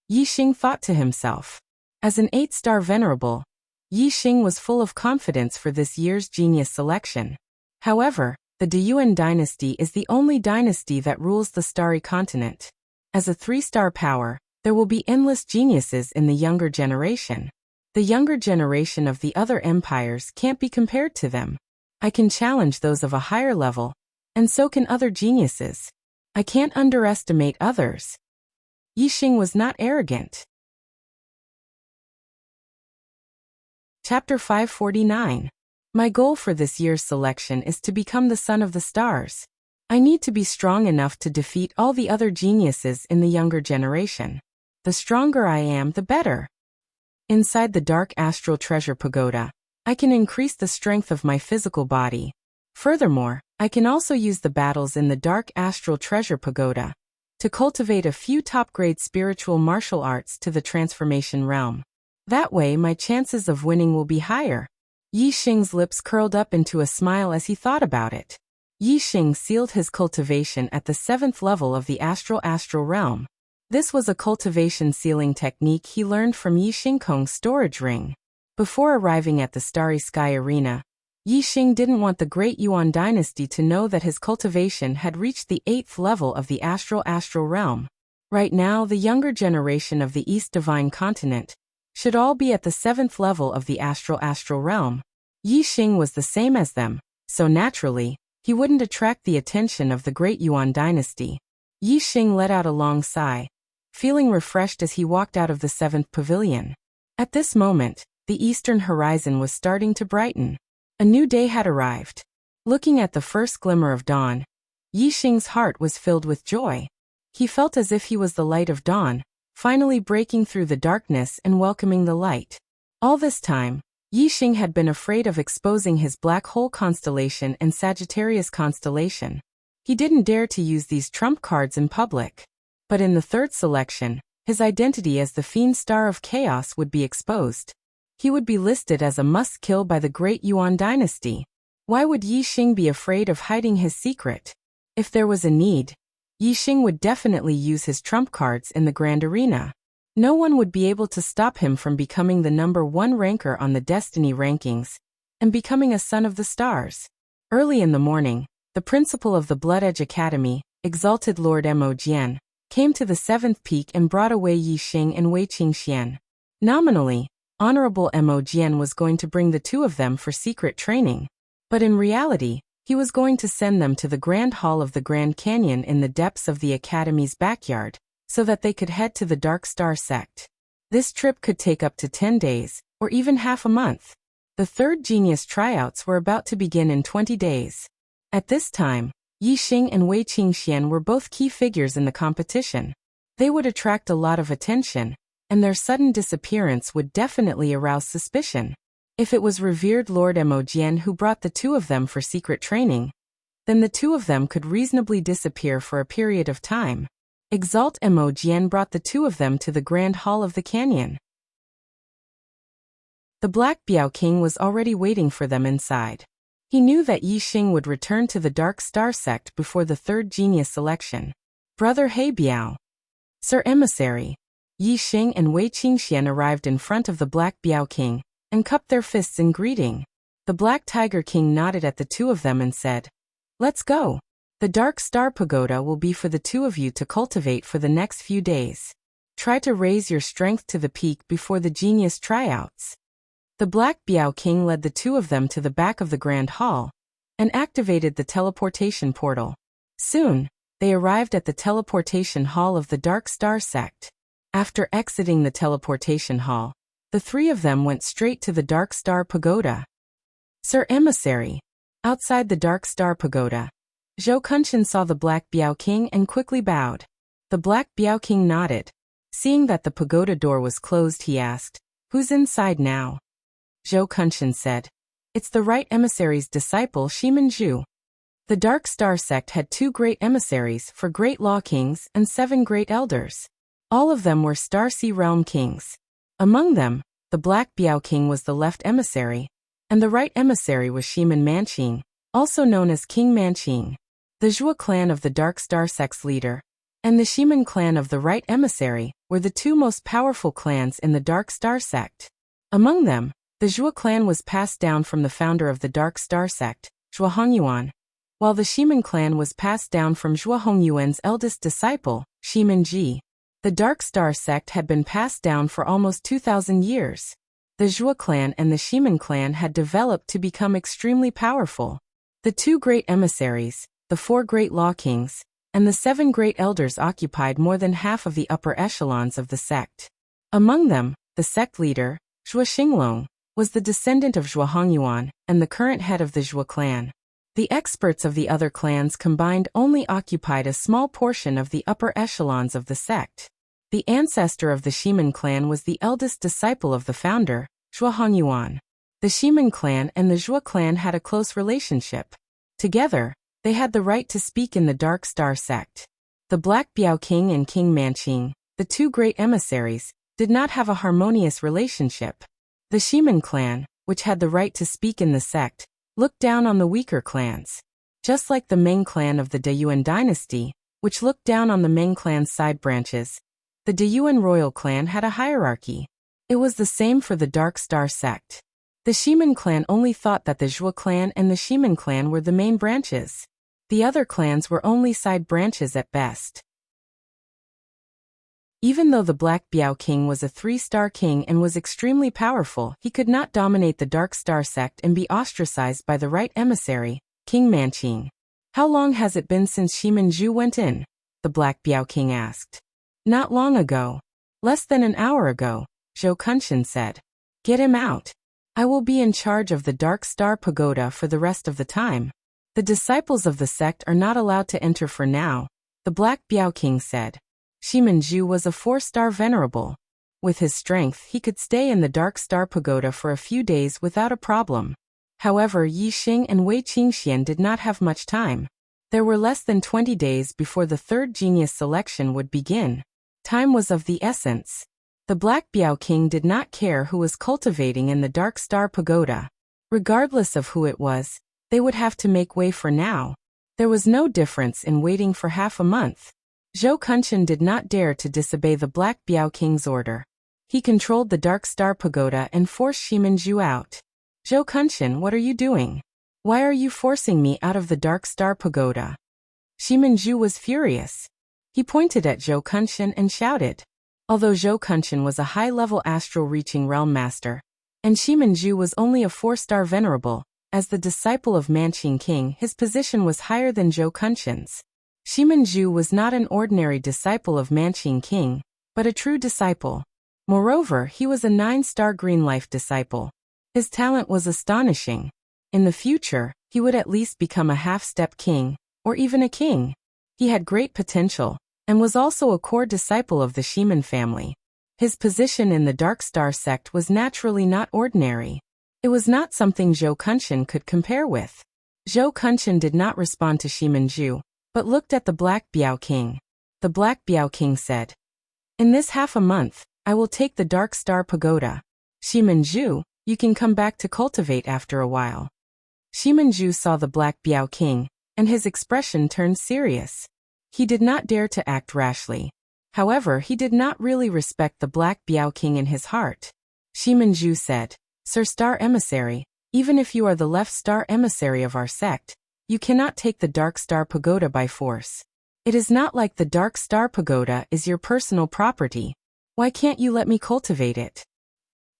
Yi Xing thought to himself. As an 8-star venerable, Yi Xing was full of confidence for this year's genius selection. However, the Deyuan dynasty is the only dynasty that rules the starry continent. As a 3-star power, there will be endless geniuses in the younger generation. The younger generation of the other empires can't be compared to them. I can challenge those of a higher level, and so can other geniuses. I can't underestimate others. Yi Xing was not arrogant. Chapter 549. My goal for this year's selection is to become the son of the stars. I need to be strong enough to defeat all the other geniuses in the younger generation. The stronger I am, the better. Inside the dark astral treasure pagoda, I can increase the strength of my physical body. Furthermore, I can also use the battles in the dark astral treasure pagoda to cultivate a few top-grade spiritual martial arts to the transformation realm. That way my chances of winning will be higher. Yi Xing's lips curled up into a smile as he thought about it. Yi Xing sealed his cultivation at the 7th level of the astral realm. This was a cultivation sealing technique he learned from Yi Xingkong's storage ring. Before arriving at the Starry Sky Arena, Yi Xing didn't want the Great Yuan dynasty to know that his cultivation had reached the 8th level of the astral realm. Right now, the younger generation of the East Divine Continent should all be at the 7th level of the astral realm. Yi Xing was the same as them, so naturally, he wouldn't attract the attention of the Great Yuan dynasty. Yi Xing let out a long sigh, feeling refreshed as he walked out of the 7th pavilion. At this moment, the eastern horizon was starting to brighten. A new day had arrived. Looking at the first glimmer of dawn, Yi Xing's heart was filled with joy. He felt as if he was the light of dawn, finally breaking through the darkness and welcoming the light. All this time, Yi Xing had been afraid of exposing his black hole constellation and Sagittarius constellation. He didn't dare to use these trump cards in public. But in the 3rd selection, his identity as the Fiend Star of Chaos would be exposed. He would be listed as a must-kill by the Great Yuan dynasty. Why would Yi Xing be afraid of hiding his secret? If there was a need, Yi Xing would definitely use his trump cards in the Grand Arena. No one would be able to stop him from becoming the #1 ranker on the Destiny rankings and becoming a son of the stars. Early in the morning, the principal of the Blood Edge Academy, Exalted Lord Mo Jian, came to the 7th peak and brought away Yi Xing and Wei Qingxian. Nominally, Honorable Mo Jian was going to bring the two of them for secret training, but in reality, he was going to send them to the Grand Hall of the Grand Canyon in the depths of the Academy's backyard, so that they could head to the Dark Star sect. This trip could take up to 10 days, or even half a month. The 3rd genius tryouts were about to begin in 20 days. At this time, Yi Xing and Wei Qingxian were both key figures in the competition. They would attract a lot of attention, and their sudden disappearance would definitely arouse suspicion. If it was revered Lord Mo Jian who brought the two of them for secret training, then the two of them could reasonably disappear for a period of time. Exalt Mo Jian brought the two of them to the Grand Hall of the Canyon. The Black Biao King was already waiting for them inside. He knew that Yi Xing would return to the Dark Star sect before the 3rd genius selection. Brother He Biao. Sir Emissary. Yi Xing and Wei Qingxian arrived in front of the Black Biao King and cupped their fists in greeting. The Black Tiger King nodded at the two of them and said, "Let's go. The Dark Star Pagoda will be for the two of you to cultivate for the next few days. Try to raise your strength to the peak before the genius tryouts." The Black Biao King led the two of them to the back of the Grand Hall and activated the teleportation portal. Soon, they arrived at the teleportation hall of the Dark Star sect. After exiting the teleportation hall, the three of them went straight to the Dark Star Pagoda. Sir Emissary. Outside the Dark Star Pagoda, Zhou Kunshan saw the Black Biao King and quickly bowed. The Black Biao King nodded. Seeing that the pagoda door was closed, he asked, "Who's inside now?" Zhou Kunshan said, "It's the right emissary's disciple Shimen Zhu." The Dark Star sect had 2 great emissaries for great law kings and 7 great elders. All of them were Star Sea Realm kings. Among them, the Black Biao King was the left emissary, and the right emissary was Shimen Manqing, also known as King Manqing. The Zhua clan of the Dark Star sect's leader, and the Shimen clan of the right emissary, were the 2 most powerful clans in the Dark Star sect. Among them, the Zhua clan was passed down from the founder of the Dark Star sect, Zhua Hongyuan, while the Shimen clan was passed down from Zhua Hongyuan's eldest disciple, Shimen Ji. The Dark Star sect had been passed down for almost 2,000 years. The Zhua clan and the Shimen clan had developed to become extremely powerful. The 2 great emissaries, the 4 great law kings, and the 7 great elders occupied more than half of the upper echelons of the sect. Among them, the sect leader, Zhua Xinglong, was the descendant of Zhua Hongyuan and the current head of the Zhua clan. The experts of the other clans combined only occupied a small portion of the upper echelons of the sect. The ancestor of the Shimen clan was the eldest disciple of the founder, Zhua Hongyuan. The Shimen clan and the Zhua clan had a close relationship. Together, they had the right to speak in the Dark Star sect. The Black Biao King and King Manqing, the 2 great emissaries, did not have a harmonious relationship. The Shimen clan, which had the right to speak in the sect, looked down on the weaker clans. Just like the Meng clan of the Deyuan dynasty, which looked down on the Meng clan's side branches, the Deyuan royal clan had a hierarchy. It was the same for the Dark Star sect. The Shimen clan only thought that the Zhua clan and the Shimen clan were the main branches. The other clans were only side branches at best. Even though the Black Biao King was a 3-star king and was extremely powerful, he could not dominate the Dark Star sect and be ostracized by the right emissary, King Manqing. "How long has it been since Shimen Zhu went in?" the Black Biao King asked. "Not long ago. Less than an hour ago," Zhou Kunshan said. "Get him out. I will be in charge of the Dark Star Pagoda for the rest of the time. The disciples of the sect are not allowed to enter for now," the Black Biao King said. Shimen Zhu was a 4-star venerable. With his strength, he could stay in the Dark Star Pagoda for a few days without a problem. However, Yi Xing and Wei Qingxian did not have much time. There were less than 20 days before the 3rd genius selection would begin. Time was of the essence. The Black Biao King did not care who was cultivating in the Dark Star Pagoda. Regardless of who it was, they would have to make way for now. There was no difference in waiting for half a month. Zhou Kunshan did not dare to disobey the Black Biao King's order. He controlled the Dark Star Pagoda and forced Shimen Zhu out. "Zhou Kunshan, what are you doing? Why are you forcing me out of the Dark Star Pagoda?" Shimen Zhu was furious. He pointed at Zhou Kunshan and shouted. Although Zhou Kunshan was a high-level astral-reaching realm master, and Shimen Zhu was only a 4-star venerable, as the disciple of Manqing King, his position was higher than Zhou Kunshan's. Shimen Zhu was not an ordinary disciple of Manqing King, but a true disciple. Moreover, he was a 9-star green life disciple. His talent was astonishing. In the future, he would at least become a half-step king, or even a king. He had great potential, and was also a core disciple of the Shimen family. His position in the Dark Star sect was naturally not ordinary. It was not something Zhou Kunshan could compare with. Zhou Kunshan did not respond to Shimen Zhu, but looked at the Black Biao King. The Black Biao King said, "In this half a month, I will take the Dark Star Pagoda. Shimen Zhu, you can come back to cultivate after a while." Shimen Zhu saw the Black Biao King, and his expression turned serious. He did not dare to act rashly. However, he did not really respect the Black Biao King in his heart. Shimen Zhu said, "Sir Star Emissary, even if you are the left star emissary of our sect, you cannot take the Dark Star Pagoda by force. It is not like the Dark Star Pagoda is your personal property. Why can't you let me cultivate it?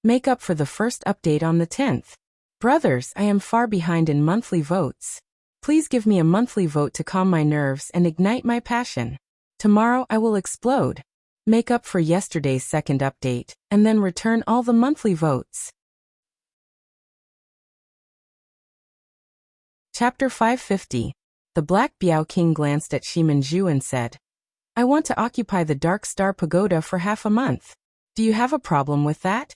Make up for the first update on the 10th. Brothers, I am far behind in monthly votes. Please give me a monthly vote to calm my nerves and ignite my passion. Tomorrow I will explode. Make up for yesterday's second update, and then return all the monthly votes." Chapter 550. The Black Biao King glanced at Shimanju and said, I want to occupy the Dark Star Pagoda for half a month. Do you have a problem with that?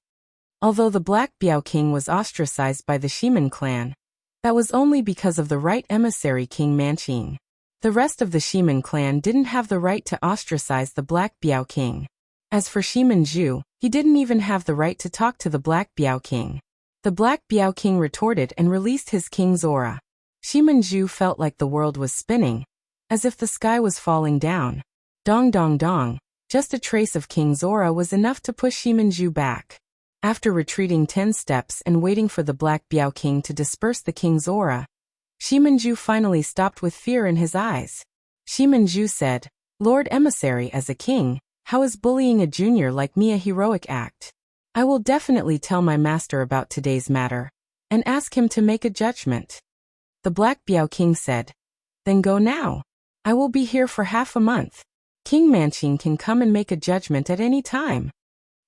Although the Black Biao King was ostracized by the Shiman clan, that was only because of the right emissary King Manqing. The rest of the Shiman clan didn't have the right to ostracize the Black Biao King. As for Shimanju, he didn't even have the right to talk to the Black Biao King. The Black Biao King retorted and released his king's aura. Shimanju felt like the world was spinning, as if the sky was falling down. Dong dong dong, just a trace of king's aura was enough to push Shimanju back. After retreating 10 steps and waiting for the Black Biao King to disperse the king's aura, Shimanju finally stopped with fear in his eyes. Shimanju said, Lord Emissary, as a king, how is bullying a junior like me a heroic act? I will definitely tell my master about today's matter, and ask him to make a judgment. The Black Biao King said, Then go now. I will be here for half a month. King Manqing can come and make a judgment at any time.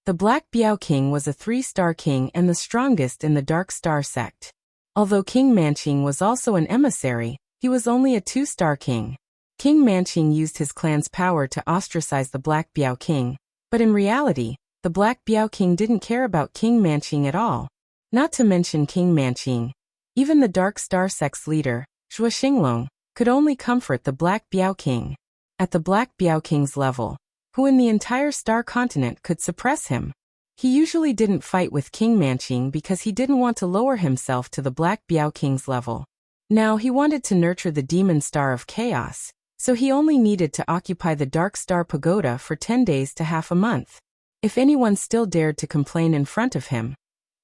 The Black Biao King was a 3-star king and the strongest in the Dark Star sect. Although King Manqing was also an emissary, he was only a 2-star king. King Manqing used his clan's power to ostracize the Black Biao King, but in reality, the Black Biao King didn't care about King Manqing at all. Not to mention King Manqing, even the Dark Star sect's leader, Zhuo Xinglong, could only comfort the Black Biao King. At the Black Biao King's level, who in the entire star continent could suppress him? He usually didn't fight with King Manqing because he didn't want to lower himself to the Black Biao King's level. Now he wanted to nurture the Demon Star of Chaos, so he only needed to occupy the Dark Star Pagoda for 10 days to half a month. If anyone still dared to complain in front of him,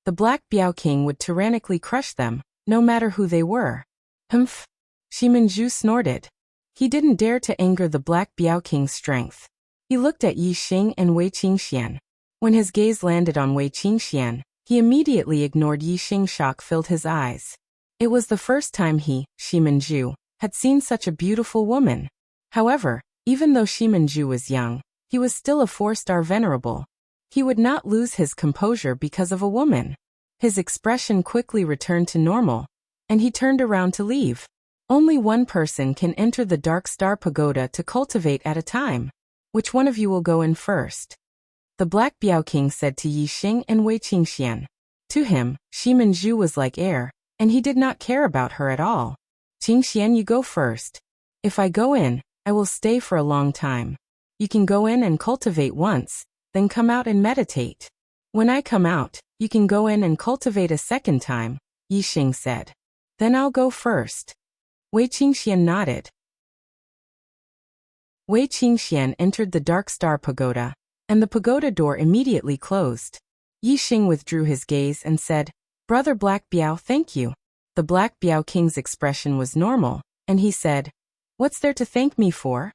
the Black Biao King would tyrannically crush them, no matter who they were. Humph! Shimanju snorted. He didn't dare to anger the Black Biao King's strength. He looked at Yi Xing and Wei Qingxian. When his gaze landed on Wei Qingxian, he immediately ignored Yi Xing. Shock filled his eyes. It was the first time he, Shimanju, had seen such a beautiful woman. However, even though Shimanju was young, he was still a 4-star venerable. He would not lose his composure because of a woman. His expression quickly returned to normal, and he turned around to leave. Only one person can enter the Dark Star Pagoda to cultivate at a time. Which one of you will go in first? The Black Biao King said to Yi Xing and Wei Qingxian. To him, Shimanju was like air, and he did not care about her at all. Qingxian, you go first. If I go in, I will stay for a long time. You can go in and cultivate once, then come out and meditate. When I come out, you can go in and cultivate a second time, Yi Xing said. Then I'll go first. Wei Qingxian nodded. Wei Qingxian entered the Dark Star Pagoda, and the pagoda door immediately closed. Yi Xing withdrew his gaze and said, Brother Black Biao, thank you. The Black Biao King's expression was normal, and he said, What's there to thank me for?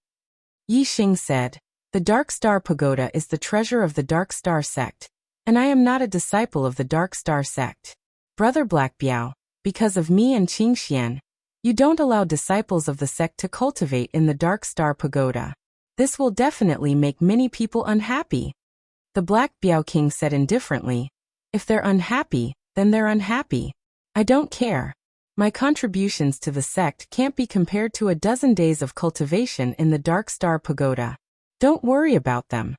Yi Xing said, The Dark Star Pagoda is the treasure of the Dark Star sect, and I am not a disciple of the Dark Star sect. Brother Black Biao, because of me and Qingxian, you don't allow disciples of the sect to cultivate in the Dark Star Pagoda. This will definitely make many people unhappy. The Black Biao King said indifferently, If they're unhappy, then they're unhappy. I don't care. My contributions to the sect can't be compared to a dozen days of cultivation in the Dark Star Pagoda. Don't worry about them.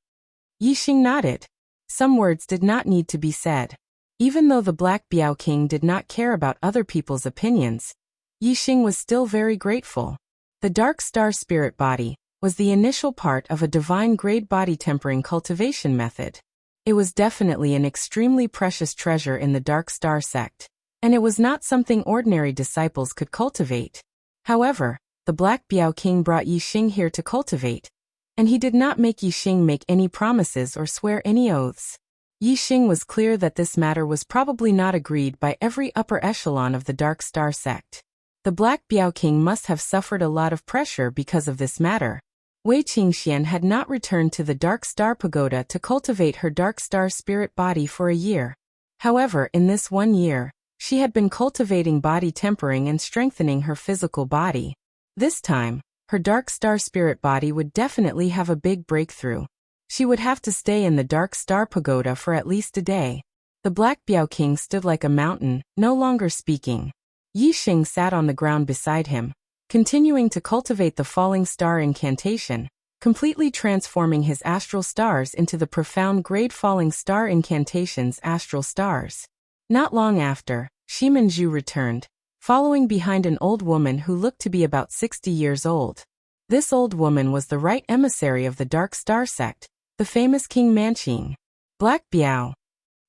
Yi Xing nodded. Some words did not need to be said. Even though the Black Biao King did not care about other people's opinions, Yi Xing was still very grateful. The Dark Star Spirit Body was the initial part of a divine grade body tempering cultivation method. It was definitely an extremely precious treasure in the Dark Star sect, and it was not something ordinary disciples could cultivate. However, the Black Biao King brought Yi Xing here to cultivate, and he did not make Yi Xing make any promises or swear any oaths. Yi Xing was clear that this matter was probably not agreed by every upper echelon of the Dark Star sect. The Black Biao King must have suffered a lot of pressure because of this matter. Wei Qingxian had not returned to the Dark Star Pagoda to cultivate her Dark Star Spirit Body for a year. However, in this 1 year, she had been cultivating body tempering and strengthening her physical body. This time, her Dark Star Spirit Body would definitely have a big breakthrough. She would have to stay in the Dark Star Pagoda for at least a day. The Black Biao King stood like a mountain, no longer speaking. Yi Xing sat on the ground beside him, continuing to cultivate the falling star incantation, completely transforming his astral stars into the profound grade falling star incantation's astral stars. Not long after, Shimanju returned, following behind an old woman who looked to be about 60 years old. This old woman was the right emissary of the Dark Star sect, the famous King Manqing. Black Biao.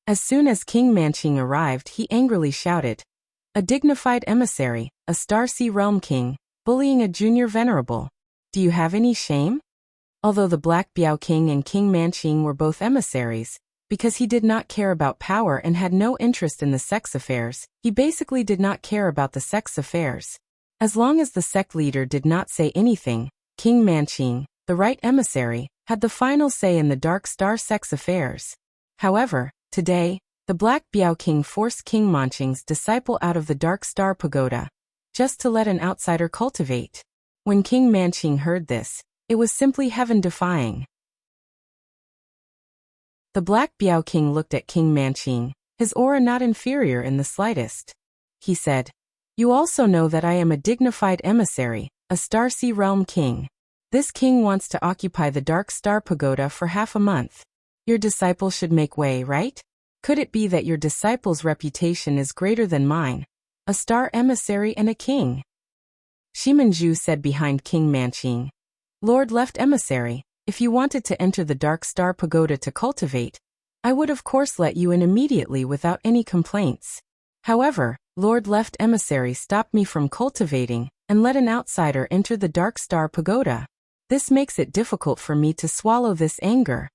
As soon as King Manqing arrived, he angrily shouted, "A dignified emissary, a Star Sea Realm King, bullying a junior venerable. Do you have any shame?" Although the Black Biao King and King Manqing were both emissaries, because he did not care about power and had no interest in the sex affairs, he basically did not care about the sex affairs. As long as the sect leader did not say anything, King Manqing, the right emissary, had the final say in the Dark Star sex affairs. However, today, the Black Biao King forced King Manqing's disciple out of the Dark Star Pagoda, just to let an outsider cultivate. When King Manqing heard this, it was simply heaven-defying. The Black Biao King looked at King Manqing, his aura not inferior in the slightest. He said, "You also know that I am a dignified emissary, a Star Sea Realm King. This king wants to occupy the Dark Star Pagoda for half a month. Your disciple should make way, right? Could it be that your disciple's reputation is greater than mine, a star emissary and a king?" Shimanju said behind King Manqing, "Lord Left Emissary, if you wanted to enter the Dark Star Pagoda to cultivate, I would of course let you in immediately without any complaints. However, Lord Left Emissary stopped me from cultivating and let an outsider enter the Dark Star Pagoda. This makes it difficult for me to swallow this anger."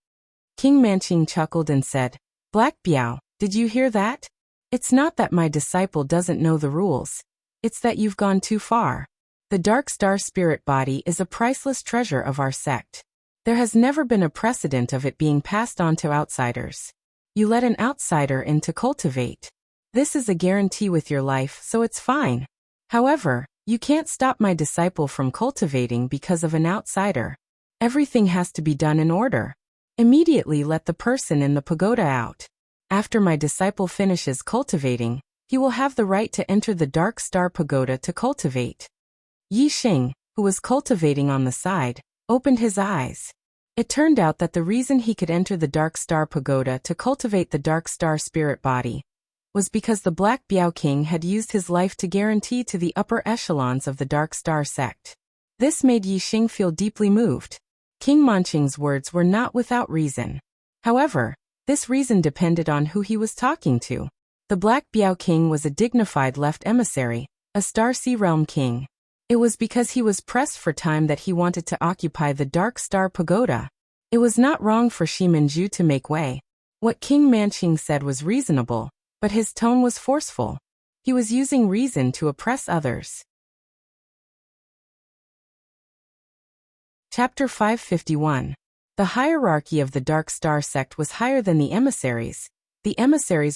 King Manqing chuckled and said, "Black Biao, did you hear that? It's not that my disciple doesn't know the rules. It's that you've gone too far. The Dark Star spirit body is a priceless treasure of our sect. There has never been a precedent of it being passed on to outsiders. You let an outsider in to cultivate. This is a guarantee with your life, so it's fine. However, you can't stop my disciple from cultivating because of an outsider. Everything has to be done in order. Immediately let the person in the pagoda out. After my disciple finishes cultivating, he will have the right to enter the Dark Star Pagoda to cultivate." Yi Xing, who was cultivating on the side, opened his eyes. It turned out that the reason he could enter the Dark Star Pagoda to cultivate the Dark Star spirit body was because the Black Biao King had used his life to guarantee to the upper echelons of the Dark Star sect. This made Yi Xing feel deeply moved. King Manqing's words were not without reason. However, this reason depended on who he was talking to. The Black Biao King was a dignified left emissary, a Star Sea Realm King. It was because he was pressed for time that he wanted to occupy the Dark Star Pagoda. It was not wrong for Shimanju to make way. What King Manqing said was reasonable, but his tone was forceful. He was using reason to oppress others. Chapter 551. The hierarchy of the Dark Star sect was higher than the emissaries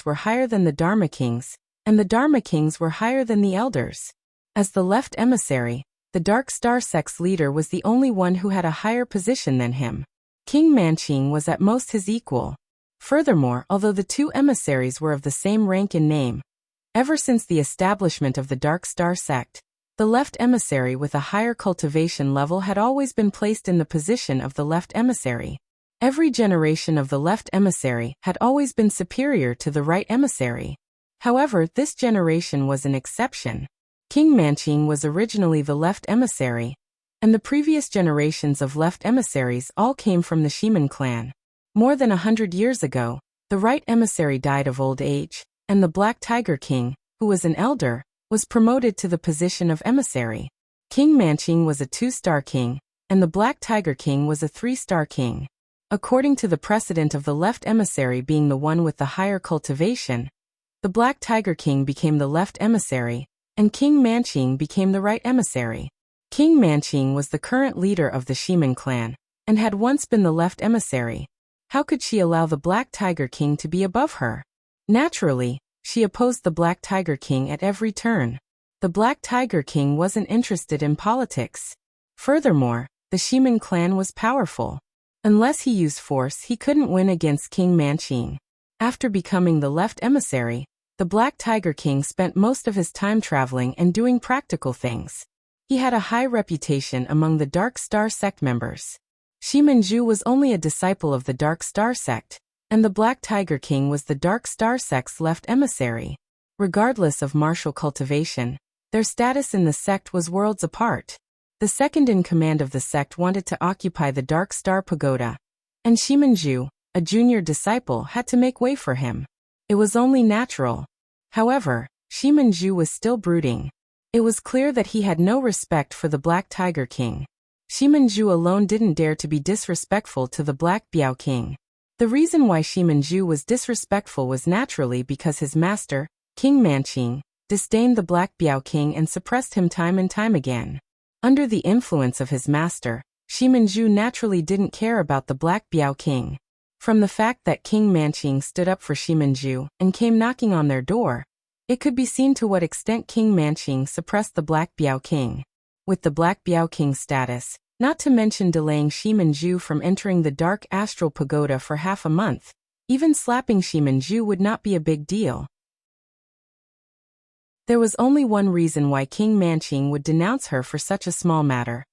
were higher than the Dharma Kings, and the Dharma Kings were higher than the elders. As the left emissary, the Dark Star sect's leader was the only one who had a higher position than him. King Manqing was at most his equal. Furthermore, although the two emissaries were of the same rank and name, ever since the establishment of the Dark Star sect, the left emissary with a higher cultivation level had always been placed in the position of the left emissary. Every generation of the left emissary had always been superior to the right emissary. However, this generation was an exception. King Manqing was originally the left emissary, and the previous generations of left emissaries all came from the Shiman clan. More than 100 years ago, the right emissary died of old age, and the Black Tiger King, who was an elder, was promoted to the position of emissary. King Manqing was a 2-star king, and the Black Tiger King was a 3-star king. According to the precedent of the left emissary being the one with the higher cultivation, the Black Tiger King became the left emissary, and King Manqing became the right emissary. King Manqing was the current leader of the Shiman clan, and had once been the left emissary. How could she allow the Black Tiger King to be above her? Naturally, she opposed the Black Tiger King at every turn. The Black Tiger King wasn't interested in politics. Furthermore, the Shiman clan was powerful. Unless he used force, he couldn't win against King Manqing. After becoming the left emissary, the Black Tiger King spent most of his time traveling and doing practical things. He had a high reputation among the Dark Star sect members. Shimanju was only a disciple of the Dark Star sect, and the Black Tiger King was the Dark Star sect's left emissary. Regardless of martial cultivation, their status in the sect was worlds apart. The second in command of the sect wanted to occupy the Dark Star Pagoda, and Shimanju, a junior disciple, had to make way for him. It was only natural. However, Shimanju was still brooding. It was clear that he had no respect for the Black Tiger King. Shimanju alone didn't dare to be disrespectful to the Black Biao King. The reason why Shimanju was disrespectful was naturally because his master, King Manqing, disdained the Black Biao King and suppressed him time and time again. Under the influence of his master, Shimanju naturally didn't care about the Black Biao King. From the fact that King Manqing stood up for Shimanju and came knocking on their door, it could be seen to what extent King Manqing suppressed the Black Biao King. With the Black Biao King's status, not to mention delaying Shimanju from entering the Dark Astral Pagoda for half a month, even slapping Shimanju would not be a big deal. There was only one reason why King Manqing would denounce her for such a small matter.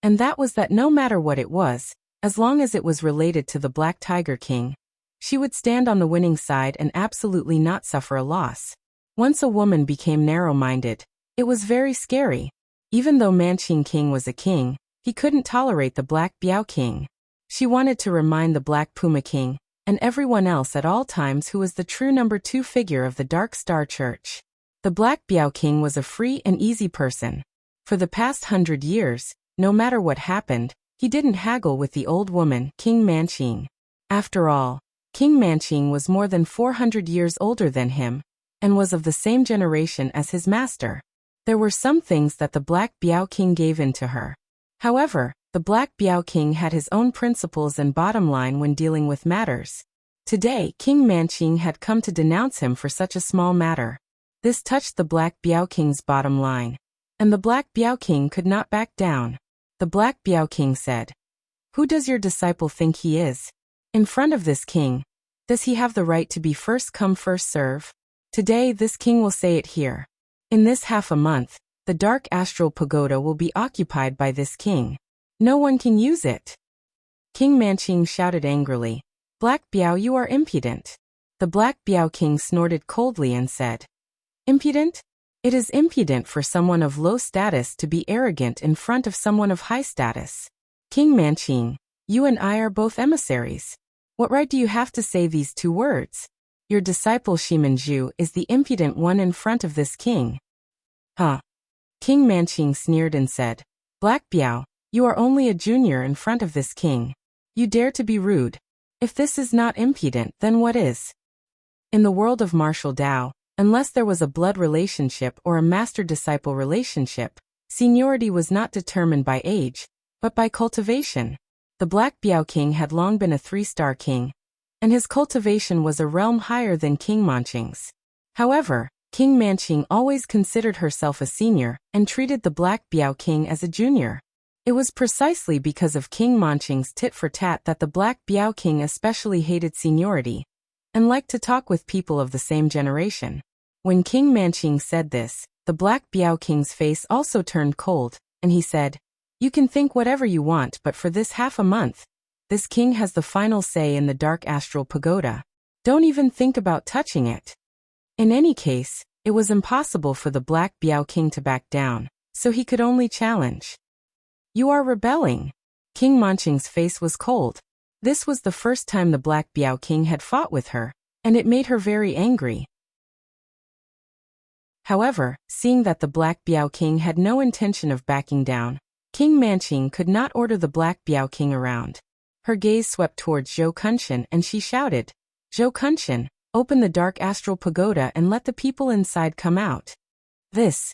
And that was that no matter what it was, as long as it was related to the Black Tiger King, she would stand on the winning side and absolutely not suffer a loss. Once a woman became narrow-minded, it was very scary. Even though Manqing King was a king, he couldn't tolerate the Black Biao King. She wanted to remind the Black Puma King, and everyone else at all times, who was the true number 2 figure of the Dark Star Church. The Black Biao King was a free and easy person. For the past 100 years, no matter what happened, he didn't haggle with the old woman, King Manqing. After all, King Manqing was more than 400 years older than him, and was of the same generation as his master. There were some things that the Black Biao King gave in to her. However, the Black Biao King had his own principles and bottom line when dealing with matters. Today, King Manqing had come to denounce him for such a small matter. This touched the Black Biao King's bottom line, and the Black Biao King could not back down. The Black Biao King said, "Who does your disciple think he is? In front of this king, does he have the right to be first come first serve? Today this king will say it here. In this half a month, the Dark Astral Pagoda will be occupied by this king. No one can use it." King Manqing shouted angrily, "Black Biao, you are impudent." The Black Biao King snorted coldly and said, "Impudent? It is impudent for someone of low status to be arrogant in front of someone of high status. King Manqing, you and I are both emissaries. What right do you have to say these 2 words? Your disciple Shimanju is the impudent one in front of this king." "Huh?" King Manqing sneered and said, "Black Biao, you are only a junior in front of this king. You dare to be rude. If this is not impudent, then what is?" In the world of martial Dao, unless there was a blood relationship or a master-disciple relationship, seniority was not determined by age, but by cultivation. The Black Biao King had long been a 3-star king, and his cultivation was a realm higher than King Manqing's. However, King Manqing always considered herself a senior and treated the Black Biao King as a junior. It was precisely because of King Manqing's tit-for-tat that the Black Biao King especially hated seniority, and liked to talk with people of the same generation. When King Manqing said this, the Black Biao King's face also turned cold, and he said, "You can think whatever you want, but for this half a month, this king has the final say in the Dark Astral Pagoda. Don't even think about touching it." In any case, it was impossible for the Black Biao King to back down, so he could only challenge. "You are rebelling." King Manqing's face was cold. This was the first time the Black Biao King had fought with her, and it made her very angry. However, seeing that the Black Biao King had no intention of backing down, King Manqing could not order the Black Biao King around. Her gaze swept towards Zhou Kunshan and she shouted, "Zhou Kunshan, open the Dark Astral Pagoda and let the people inside come out." This.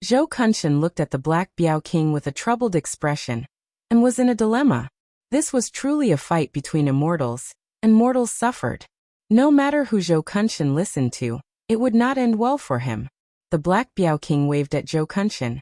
Zhou Kunshan looked at the Black Biao King with a troubled expression, and was in a dilemma. This was truly a fight between immortals, and mortals suffered. No matter who Zhou Kunshan listened to, it would not end well for him. The Black Biao King waved at Zhou Kunshan.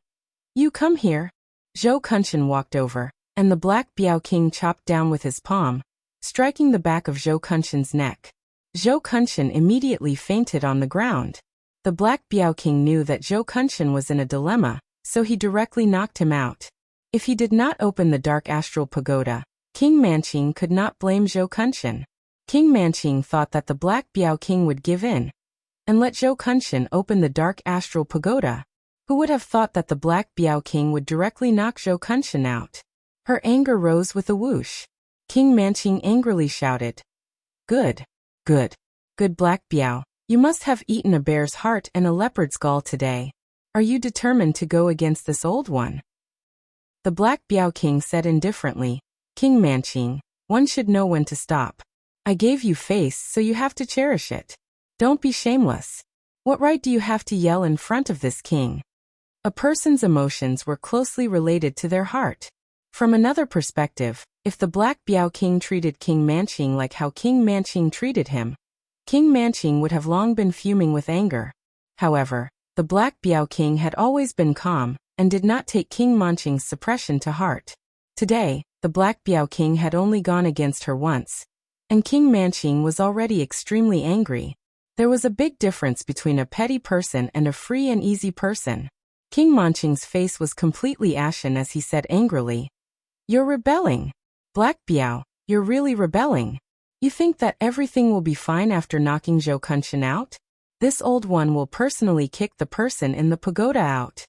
"You come here." Zhou Kunshan walked over, and the Black Biao King chopped down with his palm, striking the back of Zhou Kunshan's neck. Zhou Kunshan immediately fainted on the ground. The Black Biao King knew that Zhou Kunshan was in a dilemma, so he directly knocked him out. If he did not open the dark astral pagoda, King Manching could not blame Zhou Kunshan. King Manching thought that the Black Biao King would give in and let Zhou Kunshan open the dark astral pagoda. Who would have thought that the Black Biao King would directly knock Zhou Kunshan out? Her anger rose with a whoosh. King Manching angrily shouted, "Good, good, good Black Biao, you must have eaten a bear's heart and a leopard's gall today. Are you determined to go against this old one?" The Black Biao King said indifferently, "King Manching, one should know when to stop. I gave you face, so you have to cherish it. Don't be shameless. What right do you have to yell in front of this king?" A person's emotions were closely related to their heart. From another perspective, if the Black Biao King treated King Manching like how King Manching treated him, King Manching would have long been fuming with anger. However, the Black Biao King had always been calm and did not take King Manching's suppression to heart. Today, the Black Biao King had only gone against her once, and King Manching was already extremely angry. There was a big difference between a petty person and a free and easy person. King Manching's face was completely ashen as he said angrily, "You're rebelling. Black Biao, you're really rebelling. You think that everything will be fine after knocking Zhou Kunshan out? This old one will personally kick the person in the pagoda out."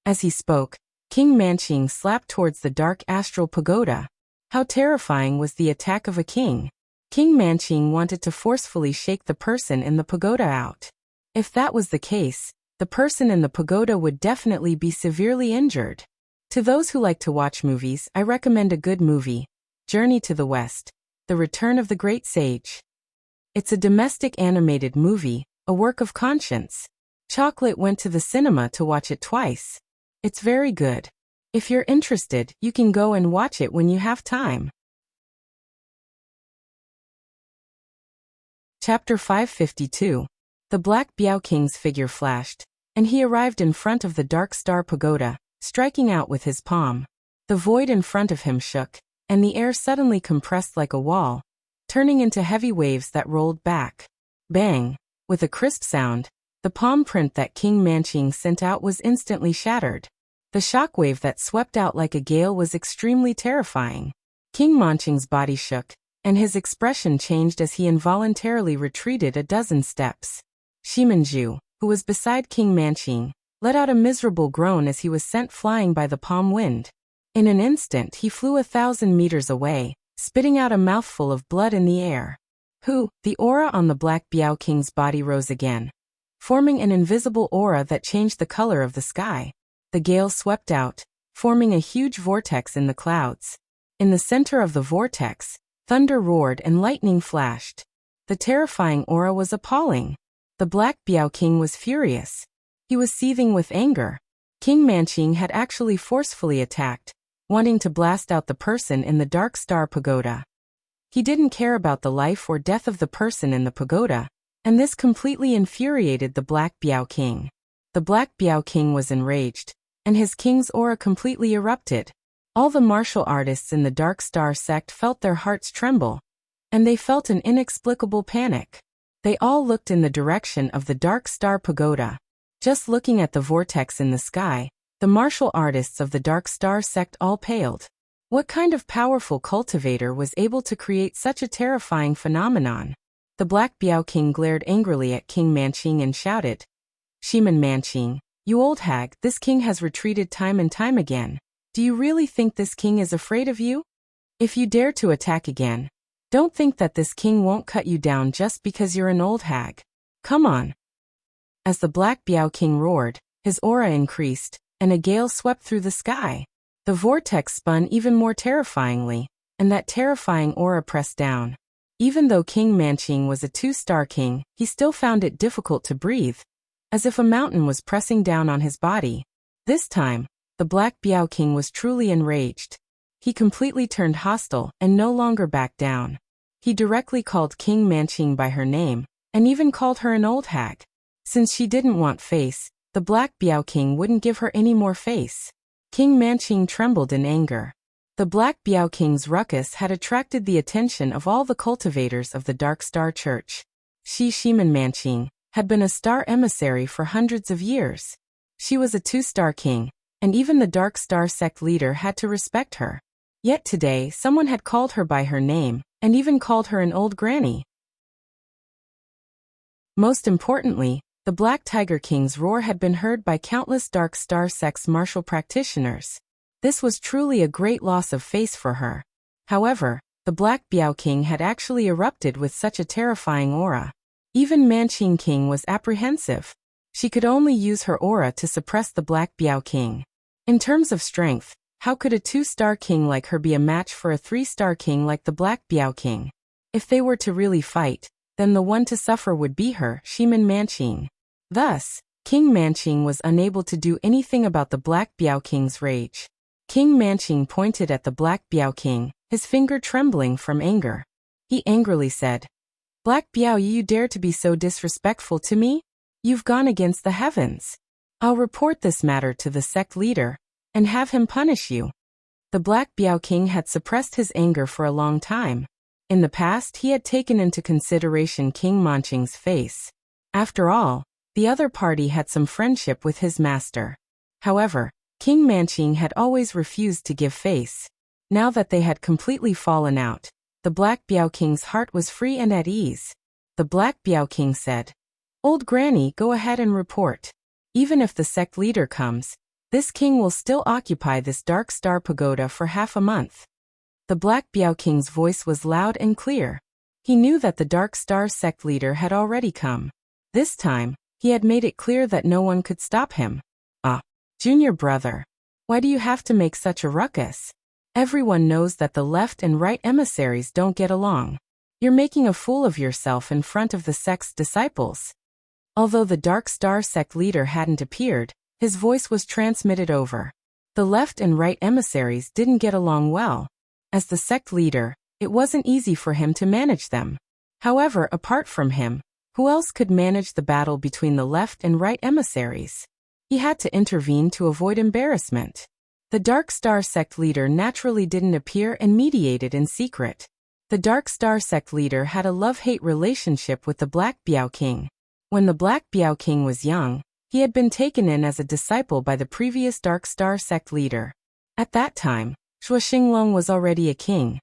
As he spoke, King Manching slapped towards the dark astral pagoda. How terrifying was the attack of a king! King Manching wanted to forcefully shake the person in the pagoda out. If that was the case, the person in the pagoda would definitely be severely injured. To those who like to watch movies, I recommend a good movie, Journey to the West, The Return of the Great Sage. It's a domestic animated movie, a work of conscience. Chocolate went to the cinema to watch it twice. It's very good. If you're interested, you can go and watch it when you have time. Chapter 552. The Black Biao King's figure flashed, and he arrived in front of the Dark Star Pagoda, striking out with his palm. The void in front of him shook, and the air suddenly compressed like a wall, turning into heavy waves that rolled back. Bang! With a crisp sound, the palm print that King Manching sent out was instantly shattered. The shockwave that swept out like a gale was extremely terrifying. King Manching's body shook, and his expression changed as he involuntarily retreated a dozen steps. Shimanju, who was beside King Manching, let out a miserable groan as he was sent flying by the palm wind. In an instant he flew 1,000 meters away, spitting out a mouthful of blood in the air. The aura on the Black Biao King's body rose again, forming an invisible aura that changed the color of the sky. The gale swept out, forming a huge vortex in the clouds. In the center of the vortex, thunder roared and lightning flashed. The terrifying aura was appalling. The Black Biao King was furious. He was seething with anger. King Manching had actually forcefully attacked, wanting to blast out the person in the Dark Star Pagoda. He didn't care about the life or death of the person in the pagoda, and this completely infuriated the Black Biao King. The Black Biao King was enraged, and his king's aura completely erupted. All the martial artists in the Dark Star sect felt their hearts tremble, and they felt an inexplicable panic. They all looked in the direction of the Dark Star Pagoda. Just looking at the vortex in the sky, the martial artists of the Dark Star sect all paled. What kind of powerful cultivator was able to create such a terrifying phenomenon? The Black Biao King glared angrily at King Manching and shouted, "Shiman Manching, you old hag, this king has retreated time and time again. Do you really think this king is afraid of you? If you dare to attack again, don't think that this king won't cut you down just because you're an old hag. Come on." As the Black Biao King roared, his aura increased, and a gale swept through the sky. The vortex spun even more terrifyingly, and that terrifying aura pressed down. Even though King Manching was a 2-star king, he still found it difficult to breathe, as if a mountain was pressing down on his body. This time, the Black Biao King was truly enraged. He completely turned hostile and no longer backed down. He directly called King Manching by her name, and even called her an old hag. Since she didn't want face, the Black Biao King wouldn't give her any more face. King Manching trembled in anger. The Black Biao King's ruckus had attracted the attention of all the cultivators of the Dark Star Church. Shiman Manching had been a star emissary for hundreds of years. She was a 2-star king, and even the Dark Star sect leader had to respect her. Yet today, someone had called her by her name, and even called her an old granny. Most importantly, the Black Tiger King's roar had been heard by countless Dark Star sect's martial practitioners. This was truly a great loss of face for her. However, the Black Biao King had actually erupted with such a terrifying aura. Even Manqing King was apprehensive. She could only use her aura to suppress the Black Biao King. In terms of strength, how could a 2-star king like her be a match for a 3-star king like the Black Biao King? If they were to really fight, then the one to suffer would be her, Shiman Manqing. Thus, King Manqing was unable to do anything about the Black Biao King's rage. King Manqing pointed at the Black Biao King, his finger trembling from anger. He angrily said, "Black Biao, you dare to be so disrespectful to me? You've gone against the heavens. I'll report this matter to the sect leader, and have him punish you." The Black Biao King had suppressed his anger for a long time. In the past, he had taken into consideration King Manqing's face. After all, the other party had some friendship with his master. However, King Manqing had always refused to give face. Now that they had completely fallen out, the Black Biao King's heart was free and at ease. The Black Biao King said, "Old Granny, go ahead and report. Even if the sect leader comes, this king will still occupy this Dark Star Pagoda for half a month." The Black Biao King's voice was loud and clear. He knew that the Dark Star sect leader had already come. This time, he had made it clear that no one could stop him. Junior brother, why do you have to make such a ruckus? Everyone knows that the left and right emissaries don't get along. You're making a fool of yourself in front of the sect's disciples." Although the Dark Star sect leader hadn't appeared, his voice was transmitted over. The left and right emissaries didn't get along well. As the sect leader, it wasn't easy for him to manage them. However, apart from him, who else could manage the battle between the left and right emissaries? He had to intervene to avoid embarrassment. The Dark Star sect leader naturally didn't appear and mediated in secret. The Dark Star sect leader had a love-hate relationship with the Black Biao King. When the Black Biao King was young, he had been taken in as a disciple by the previous Dark Star sect leader. At that time, Zhuo Xinglong was already a king.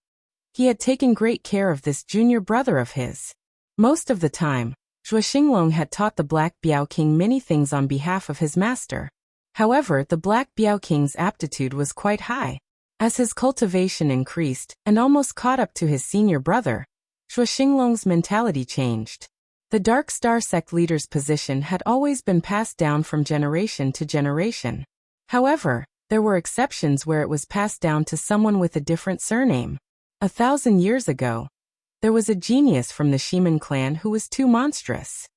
He had taken great care of this junior brother of his. Most of the time, Zhuo Xinglong had taught the Black Biao King many things on behalf of his master. However, the Black Biao King's aptitude was quite high. As his cultivation increased and almost caught up to his senior brother, Zhuo Xinglong's mentality changed. The Dark Star sect leader's position had always been passed down from generation to generation. However, there were exceptions where it was passed down to someone with a different surname. 1,000 years ago, there was a genius from the Shiman clan who was too monstrous.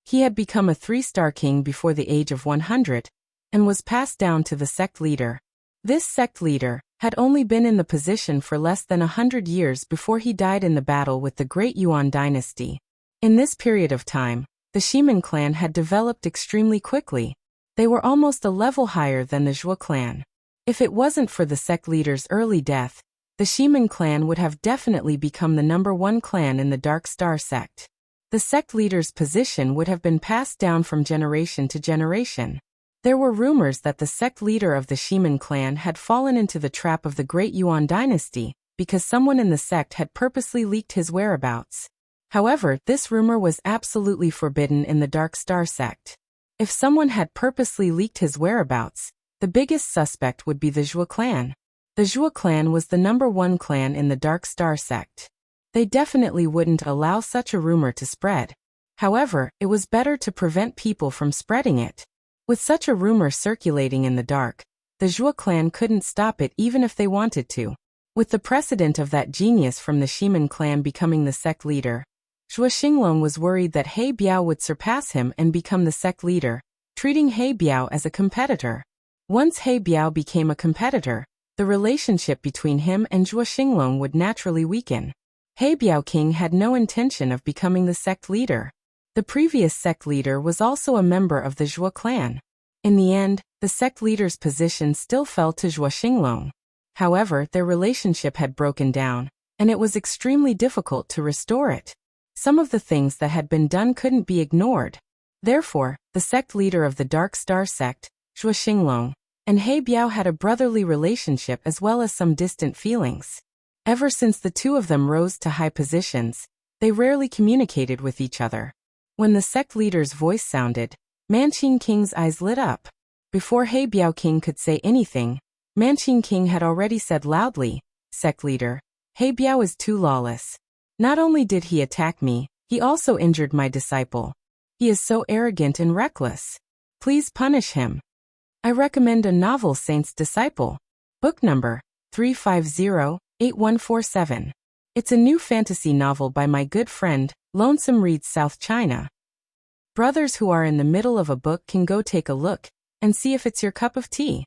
He had become a 3-star king before the age of 100, and was passed down to the sect leader. This sect leader had only been in the position for less than 100 years before he died in the battle with the Great Yuan dynasty. In this period of time, the Shiman clan had developed extremely quickly. They were almost a level higher than the Zhuo clan. If it wasn't for the sect leader's early death, the Shiman clan would have definitely become the #1 clan in the Dark Star sect. The sect leader's position would have been passed down from generation to generation. There were rumors that the sect leader of the Shiman clan had fallen into the trap of the Great Yuan dynasty because someone in the sect had purposely leaked his whereabouts. However, this rumor was absolutely forbidden in the Dark Star sect. If someone had purposely leaked his whereabouts, the biggest suspect would be the Zhuo clan. The Zhuo clan was the #1 clan in the Dark Star sect. They definitely wouldn't allow such a rumor to spread. However, it was better to prevent people from spreading it. With such a rumor circulating in the dark, the Zhuo clan couldn't stop it even if they wanted to. With the precedent of that genius from the Shiman clan becoming the sect leader, Zhuo Xinglong was worried that He Biao would surpass him and become the sect leader, treating He Biao as a competitor. Once He Biao became a competitor, the relationship between him and Zhuo Xinglong would naturally weaken. He Biao King had no intention of becoming the sect leader. The previous sect leader was also a member of the Zhuo clan. In the end, the sect leader's position still fell to Zhuo Xinglong. However, their relationship had broken down, and it was extremely difficult to restore it. Some of the things that had been done couldn't be ignored. Therefore, the sect leader of the Dark Star sect, Zhuo Xinglong, and He Biao had a brotherly relationship as well as some distant feelings. Ever since the two of them rose to high positions, they rarely communicated with each other. When the sect leader's voice sounded, Manqing King's eyes lit up. Before He Biao King could say anything, Manqing King had already said loudly, "Sect leader, He Biao is too lawless. Not only did he attack me, he also injured my disciple. He is so arrogant and reckless. Please punish him." I recommend a novel Saint's Disciple. Book number 350-8147. It's a new fantasy novel by my good friend, Lonesome Reads South China. Brothers who are in the middle of a book can go take a look and see if it's your cup of tea.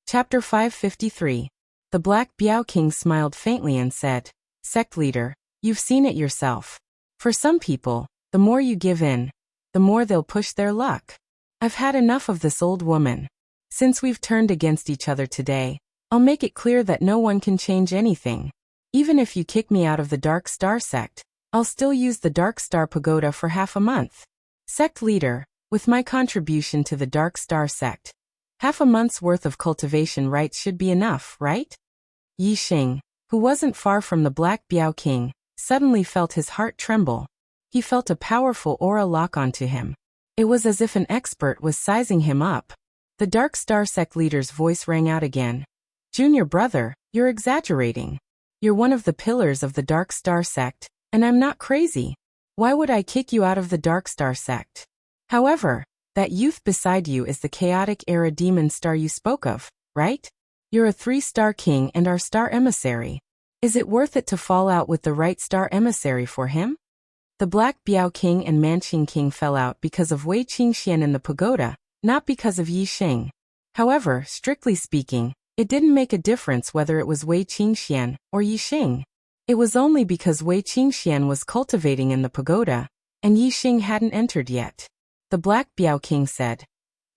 Chapter 553. The Black Biao King smiled faintly and said, "Sect leader, you've seen it yourself. For some people, the more you give in, the more they'll push their luck. I've had enough of this old woman. Since we've turned against each other today, I'll make it clear that no one can change anything. Even if you kick me out of the Dark Star sect, I'll still use the Dark Star Pagoda for half a month. Sect leader, with my contribution to the Dark Star sect, half a month's worth of cultivation rights should be enough, right?" Yi Xing, who wasn't far from the Black Biao King, suddenly felt his heart tremble. He felt a powerful aura lock onto him. It was as if an expert was sizing him up. The Dark Star sect leader's voice rang out again. "Junior brother, you're exaggerating. You're one of the pillars of the Dark Star sect, and I'm not crazy. Why would I kick you out of the Dark Star sect? However, that youth beside you is the chaotic era demon star you spoke of, right? You're a 3-star king and our star emissary. Is it worth it to fall out with the right star emissary for him?" The Black Biao King and Manqing King fell out because of Wei Qingxian in the pagoda, not because of Yi Xing. However, strictly speaking, it didn't make a difference whether it was Wei Qingxian or Yi Xing. It was only because Wei Qingxian was cultivating in the pagoda, and Yi Xing hadn't entered yet. The Black Biao King said,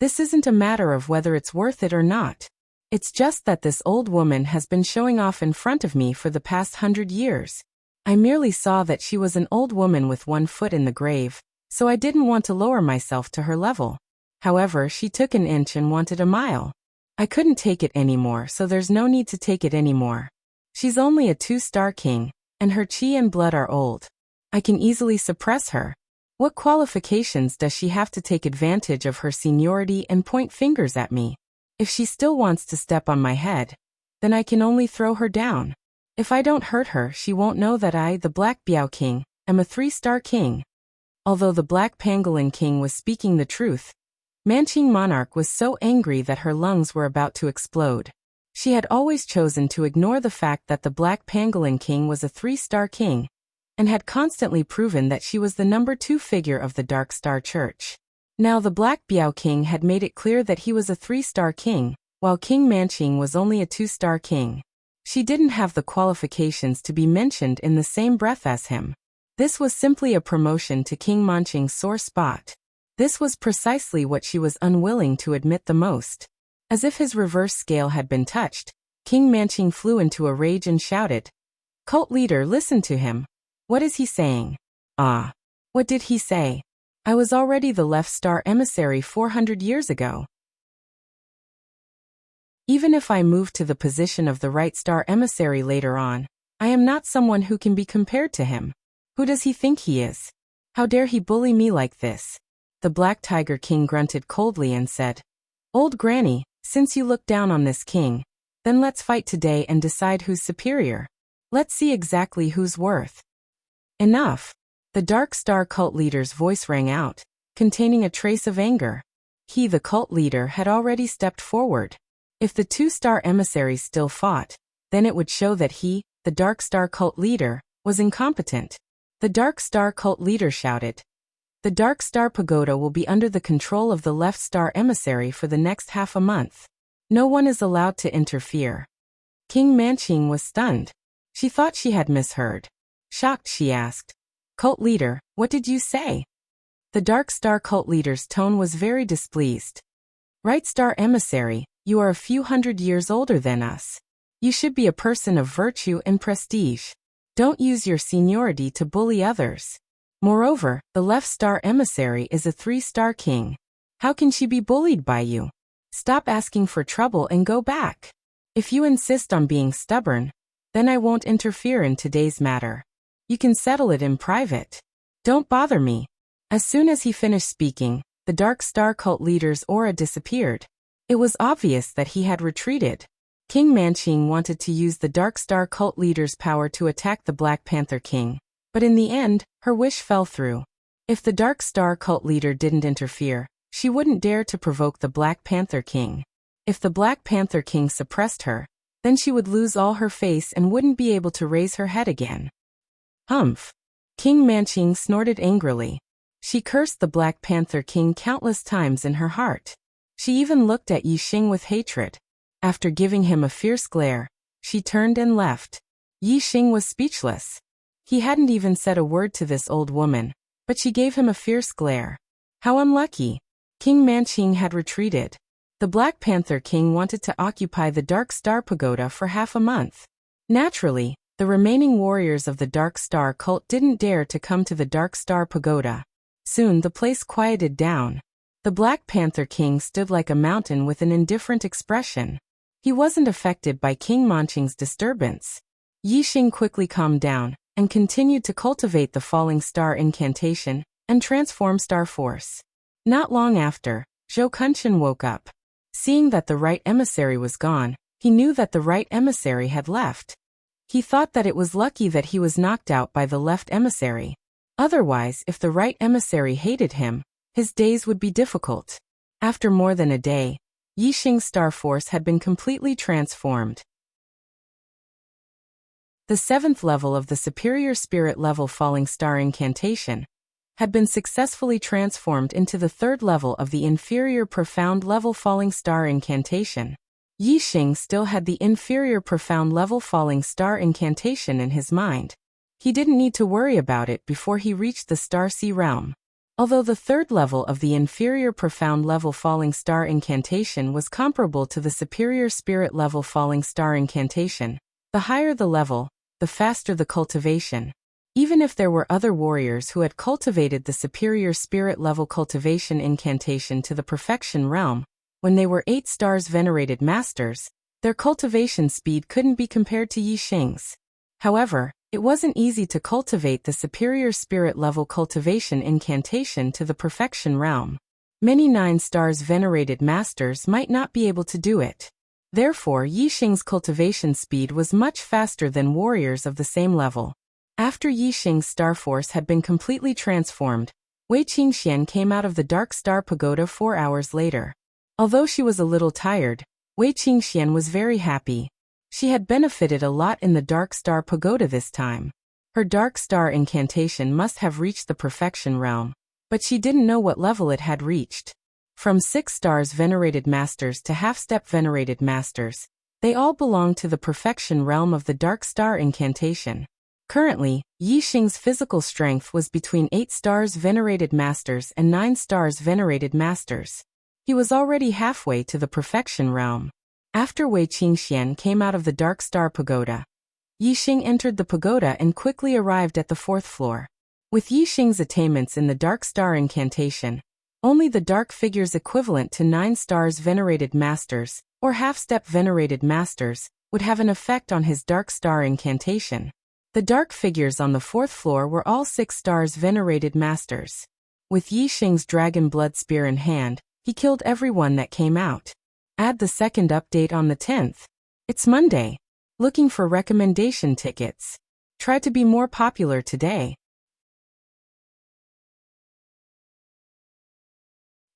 "This isn't a matter of whether it's worth it or not. It's just that this old woman has been showing off in front of me for the past 100 years. I merely saw that she was an old woman with one foot in the grave, so I didn't want to lower myself to her level. However, she took an inch and wanted a mile. I couldn't take it anymore, so there's no need to take it anymore. She's only a 2-star king, and her chi and blood are old. I can easily suppress her. What qualifications does she have to take advantage of her seniority and point fingers at me? If she still wants to step on my head, then I can only throw her down. If I don't hurt her, she won't know that I, the Black Biao King, am a 3-star king." Although the Black Pangolin King was speaking the truth, Manqing Monarch was so angry that her lungs were about to explode. She had always chosen to ignore the fact that the Black Pangolin King was a 3-star king, and had constantly proven that she was the number 2 figure of the Dark Star Church. Now the Black Biao King had made it clear that he was a 3-star king, while King Manqing was only a 2-star king. She didn't have the qualifications to be mentioned in the same breath as him. This was simply a promotion to King Manqing's sore spot. This was precisely what she was unwilling to admit the most. As if his reverse scale had been touched, King Manqing flew into a rage and shouted, "Cult leader, listen to him. What is he saying?" "Ah. What did he say? I was already the left star emissary 400 years ago. Even if I move to the position of the right star emissary later on, I am not someone who can be compared to him. Who does he think he is? How dare he bully me like this?" The Black Tiger King grunted coldly and said, "Old Granny, since you look down on this king, then let's fight today and decide who's superior. Let's see exactly who's worth." "Enough." The Dark Star cult leader's voice rang out, containing a trace of anger. He, the cult leader, had already stepped forward. If the 2-star emissaries still fought, then it would show that he, the Dark Star cult leader, was incompetent. The Dark Star cult leader shouted, "The Dark Star Pagoda will be under the control of the left star emissary for the next half a month. No one is allowed to interfere." King Manqing was stunned. She thought she had misheard. Shocked, she asked, "Cult leader, what did you say?" The Dark Star cult leader's tone was very displeased. "Right star emissary, you are a few hundred years older than us. You should be a person of virtue and prestige. Don't use your seniority to bully others. Moreover, the left star emissary is a 3-star king. How can she be bullied by you? Stop asking for trouble and go back. If you insist on being stubborn, then I won't interfere in today's matter. You can settle it in private. Don't bother me. As soon as he finished speaking, the Dark Star cult leader's aura disappeared. It was obvious that he had retreated. King Manching wanted to use the Dark Star cult leader's power to attack the Black Panther King, but in the end, her wish fell through. If the Dark Star cult leader didn't interfere, she wouldn't dare to provoke the Black Panther King. If the Black Panther King suppressed her, then she would lose all her face and wouldn't be able to raise her head again. Humph! King Manching snorted angrily. She cursed the Black Panther King countless times in her heart. She even looked at Yi Xing with hatred. After giving him a fierce glare, she turned and left. Yi Xing was speechless. He hadn't even said a word to this old woman, but she gave him a fierce glare. How unlucky! King Manching had retreated. The Black Panther King wanted to occupy the Dark Star Pagoda for half a month. Naturally, the remaining warriors of the Dark Star cult didn't dare to come to the Dark Star Pagoda. Soon the place quieted down. The Black Panther King stood like a mountain with an indifferent expression. He wasn't affected by King Manching's disturbance. Yi Xing quickly calmed down and continued to cultivate the Falling Star incantation and transform Star Force. Not long after, Zhou Kunshan woke up. Seeing that the right emissary was gone, he knew that the right emissary had left. He thought that it was lucky that he was knocked out by the left emissary. Otherwise, if the right emissary hated him, his days would be difficult. After more than a day, Yi Xing's Star Force had been completely transformed. The 7th level of the Superior Spirit level Falling Star incantation had been successfully transformed into the 3rd level of the Inferior Profound level Falling Star incantation. Yi Xing still had the Inferior Profound level Falling Star incantation in his mind. He didn't need to worry about it before he reached the Star Sea realm. Although the 3rd level of the Inferior Profound level Falling Star incantation was comparable to the Superior Spirit level Falling Star incantation, the higher the level, the faster the cultivation. Even if there were other warriors who had cultivated the Superior Spirit level cultivation incantation to the Perfection realm, when they were 8 stars venerated masters, their cultivation speed couldn't be compared to Yi Xing's. However, it wasn't easy to cultivate the Superior Spirit level cultivation incantation to the Perfection realm. Many 9 stars venerated masters might not be able to do it. Therefore, Yi Xing's cultivation speed was much faster than warriors of the same level. After Yi Xing's Star Force had been completely transformed, Wei Qingxian came out of the Dark Star Pagoda 4 hours later. Although she was a little tired, Wei Qingxian was very happy. She had benefited a lot in the Dark Star Pagoda this time. Her Dark Star incantation must have reached the Perfection realm, but she didn't know what level it had reached. From 6 stars venerated masters to half-step venerated masters, they all belonged to the Perfection realm of the Dark Star incantation. Currently, Yi Xing's physical strength was between 8 stars venerated masters and 9 stars venerated masters. He was already halfway to the Perfection realm. After Wei Qingxian came out of the Dark Star Pagoda, Yi Xing entered the pagoda and quickly arrived at the 4th floor. With Yi Xing's attainments in the Dark Star incantation, only the dark figures equivalent to 9 stars venerated masters, or half-step venerated masters, would have an effect on his Dark Star incantation. The dark figures on the 4th floor were all 6 stars venerated masters. With Yi Xing's dragon blood spear in hand, he killed everyone that came out. Add the second update on the 10th. It's Monday. Looking for recommendation tickets. Try to be more popular today.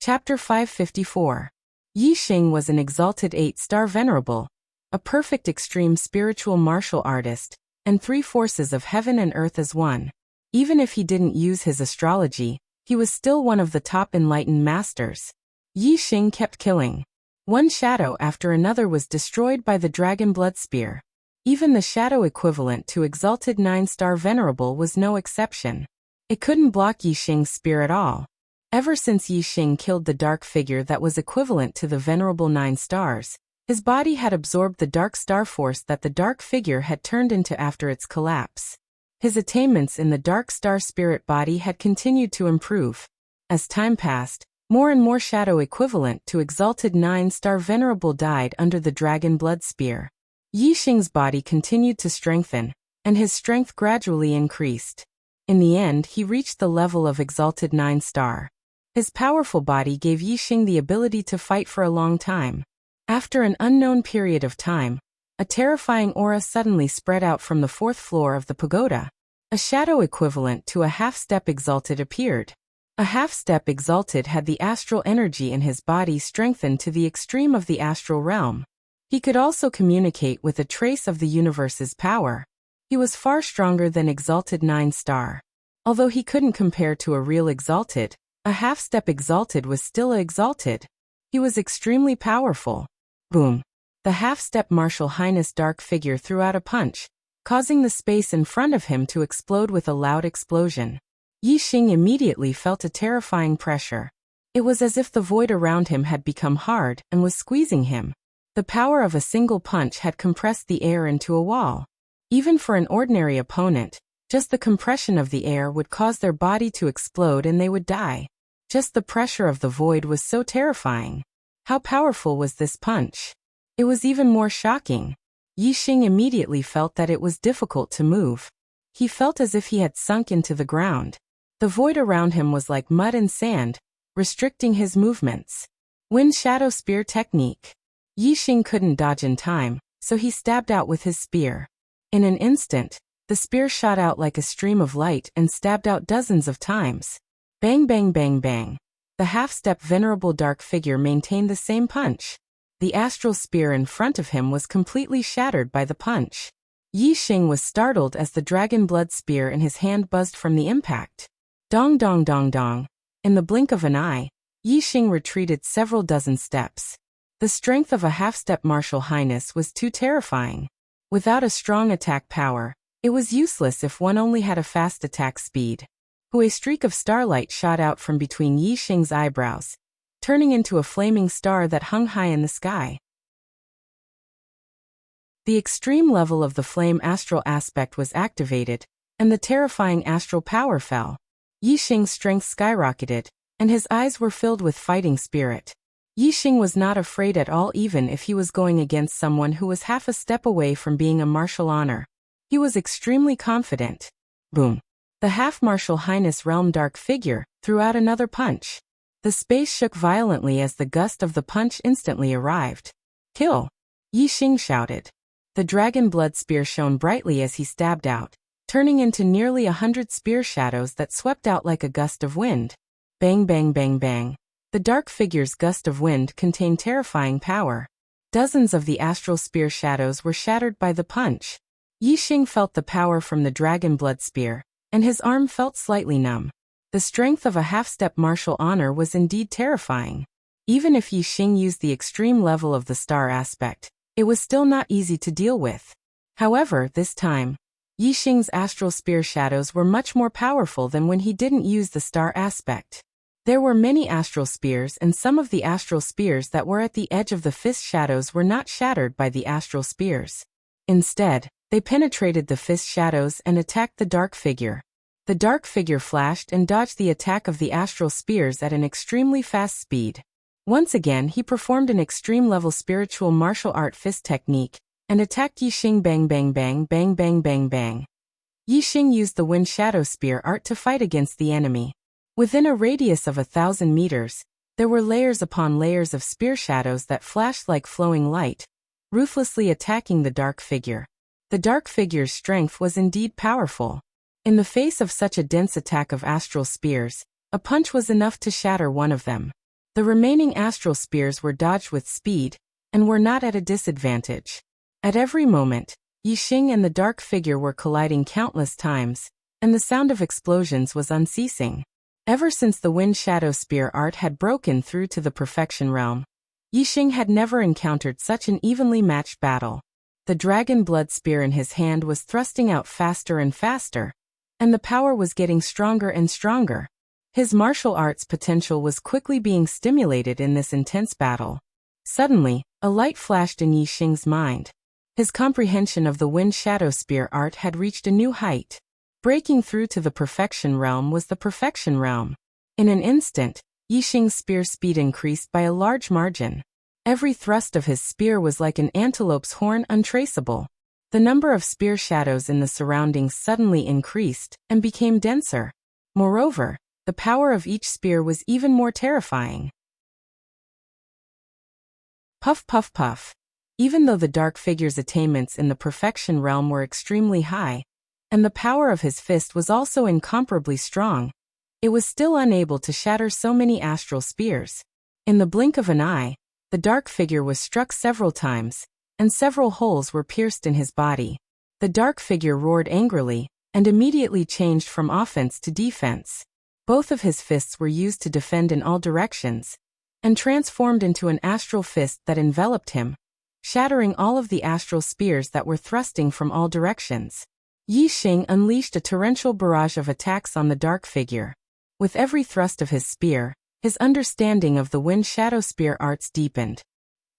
Chapter 554. Yi Xing was an exalted 8-star venerable, a perfect extreme spiritual martial artist, and 3 forces of heaven and earth as one. Even if he didn't use his astrology, he was still one of the top enlightened masters. Yi Xing kept killing. One shadow after another was destroyed by the dragon blood spear. Even the shadow equivalent to exalted 9-star venerable was no exception. It couldn't block Yi Xing's spear at all. Ever since Yi Xing killed the dark figure that was equivalent to the venerable 9 stars, his body had absorbed the dark star force that the dark figure had turned into after its collapse. His attainments in the dark star spirit body had continued to improve. As time passed, more and more shadow equivalent to exalted 9-star venerable died under the dragon blood spear. Yi Xing's body continued to strengthen, and his strength gradually increased. In the end, he reached the level of exalted 9-star. His powerful body gave Yi Xing the ability to fight for a long time. After an unknown period of time, a terrifying aura suddenly spread out from the 4th floor of the pagoda. A shadow equivalent to a half-step exalted appeared. A half-step exalted had the astral energy in his body strengthened to the extreme of the astral realm. He could also communicate with a trace of the universe's power. He was far stronger than exalted 9-star. Although he couldn't compare to a real exalted, a half-step exalted was still a exalted. He was extremely powerful. Boom! The half-step Martial Highness dark figure threw out a punch, causing the space in front of him to explode with a loud explosion. Yi Xing immediately felt a terrifying pressure. It was as if the void around him had become hard and was squeezing him. The power of a single punch had compressed the air into a wall. Even for an ordinary opponent, just the compression of the air would cause their body to explode and they would die. Just the pressure of the void was so terrifying. How powerful was this punch? It was even more shocking. Yi Xing immediately felt that it was difficult to move. He felt as if he had sunk into the ground. The void around him was like mud and sand, restricting his movements. Wind Shadow Spear Technique. Yi Xing couldn't dodge in time, so he stabbed out with his spear. In an instant, the spear shot out like a stream of light and stabbed out dozens of times. Bang bang bang bang. The half-step venerable dark figure maintained the same punch. The astral spear in front of him was completely shattered by the punch. Yi Xing was startled as the dragon blood spear in his hand buzzed from the impact. Dong dong dong dong. In the blink of an eye, Yi Xing retreated several dozen steps. The strength of a half-step Martial Highness was too terrifying. Without a strong attack power, it was useless if one only had a fast attack speed. A streak of starlight shot out from between Yi Xing's eyebrows, turning into a flaming star that hung high in the sky. The extreme level of the flame astral aspect was activated, and the terrifying astral power fell. Yi Xing's strength skyrocketed, and his eyes were filled with fighting spirit. Yi Xing was not afraid at all even if he was going against someone who was half a step away from being a martial honor. He was extremely confident. Boom! The half-Martial Highness realm dark figure threw out another punch. The space shook violently as the gust of the punch instantly arrived. Kill! Yi Xing shouted. The dragon blood spear shone brightly as he stabbed out, turning into nearly 100 spear shadows that swept out like a gust of wind. Bang bang bang bang. The dark figure's gust of wind contained terrifying power. Dozens of the astral spear shadows were shattered by the punch. Yi Xing felt the power from the dragon blood spear, and his arm felt slightly numb. The strength of a half-step martial honor was indeed terrifying. Even if Yi Xing used the extreme level of the star aspect, it was still not easy to deal with. However, this time, Yi Xing's astral spear shadows were much more powerful than when he didn't use the star aspect. There were many astral spears, and some of the astral spears that were at the edge of the fist shadows were not shattered by the astral spears. Instead, they penetrated the fist shadows and attacked the dark figure. The dark figure flashed and dodged the attack of the astral spears at an extremely fast speed. Once again, he performed an extreme-level spiritual martial art fist technique and attacked Yi Xing. Bang bang bang bang bang bang bang. Yi Xing used the Wind Shadow Spear art to fight against the enemy. Within a radius of 1,000 meters, there were layers upon layers of spear shadows that flashed like flowing light, ruthlessly attacking the dark figure. The dark figure's strength was indeed powerful. In the face of such a dense attack of astral spears, a punch was enough to shatter one of them. The remaining astral spears were dodged with speed, and were not at a disadvantage. At every moment, Yi Xing and the dark figure were colliding countless times, and the sound of explosions was unceasing. Ever since the Wind Shadow Spear art had broken through to the perfection realm, Yi Xing had never encountered such an evenly matched battle. The dragon blood spear in his hand was thrusting out faster and faster, and the power was getting stronger and stronger. His martial arts potential was quickly being stimulated in this intense battle. Suddenly, a light flashed in Yi Xing's mind. His comprehension of the Wind Shadow Spear art had reached a new height. Breaking through to the perfection realm was the perfection realm. In an instant, Yixing's spear speed increased by a large margin. Every thrust of his spear was like an antelope's horn, untraceable. The number of spear shadows in the surroundings suddenly increased and became denser. Moreover, the power of each spear was even more terrifying. Puff puff puff. Even though the dark figure's attainments in the perfection realm were extremely high, and the power of his fist was also incomparably strong, it was still unable to shatter so many astral spears. In the blink of an eye, the dark figure was struck several times, and several holes were pierced in his body. The dark figure roared angrily, and immediately changed from offense to defense. Both of his fists were used to defend in all directions, and transformed into an astral fist that enveloped him, shattering all of the astral spears that were thrusting from all directions. Yixing unleashed a torrential barrage of attacks on the dark figure. With every thrust of his spear, his understanding of the wind shadow spear arts deepened.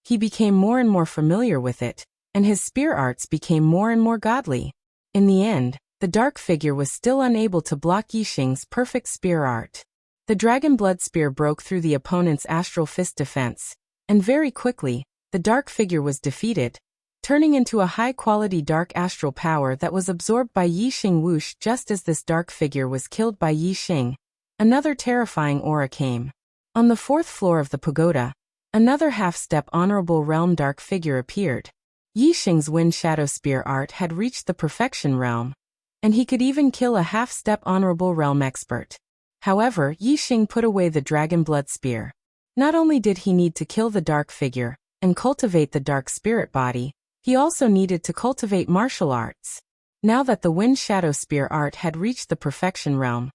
He became more and more familiar with it, and his spear arts became more and more godly. In the end, the dark figure was still unable to block Yixing's perfect spear art. The dragon blood spear broke through the opponent's astral fist defense, and very quickly, the dark figure was defeated, turning into a high-quality dark astral power that was absorbed by Yixing whoosh. Just as this dark figure was killed by Yixing, another terrifying aura came. On the 4th floor of the pagoda, another half-step honorable realm dark figure appeared. Yixing's wind shadow spear art had reached the perfection realm, and he could even kill a half-step honorable realm expert. However, Yixing put away the dragon blood spear. Not only did he need to kill the dark figure and cultivate the dark spirit body, he also needed to cultivate martial arts. Now that the wind shadow spear art had reached the perfection realm,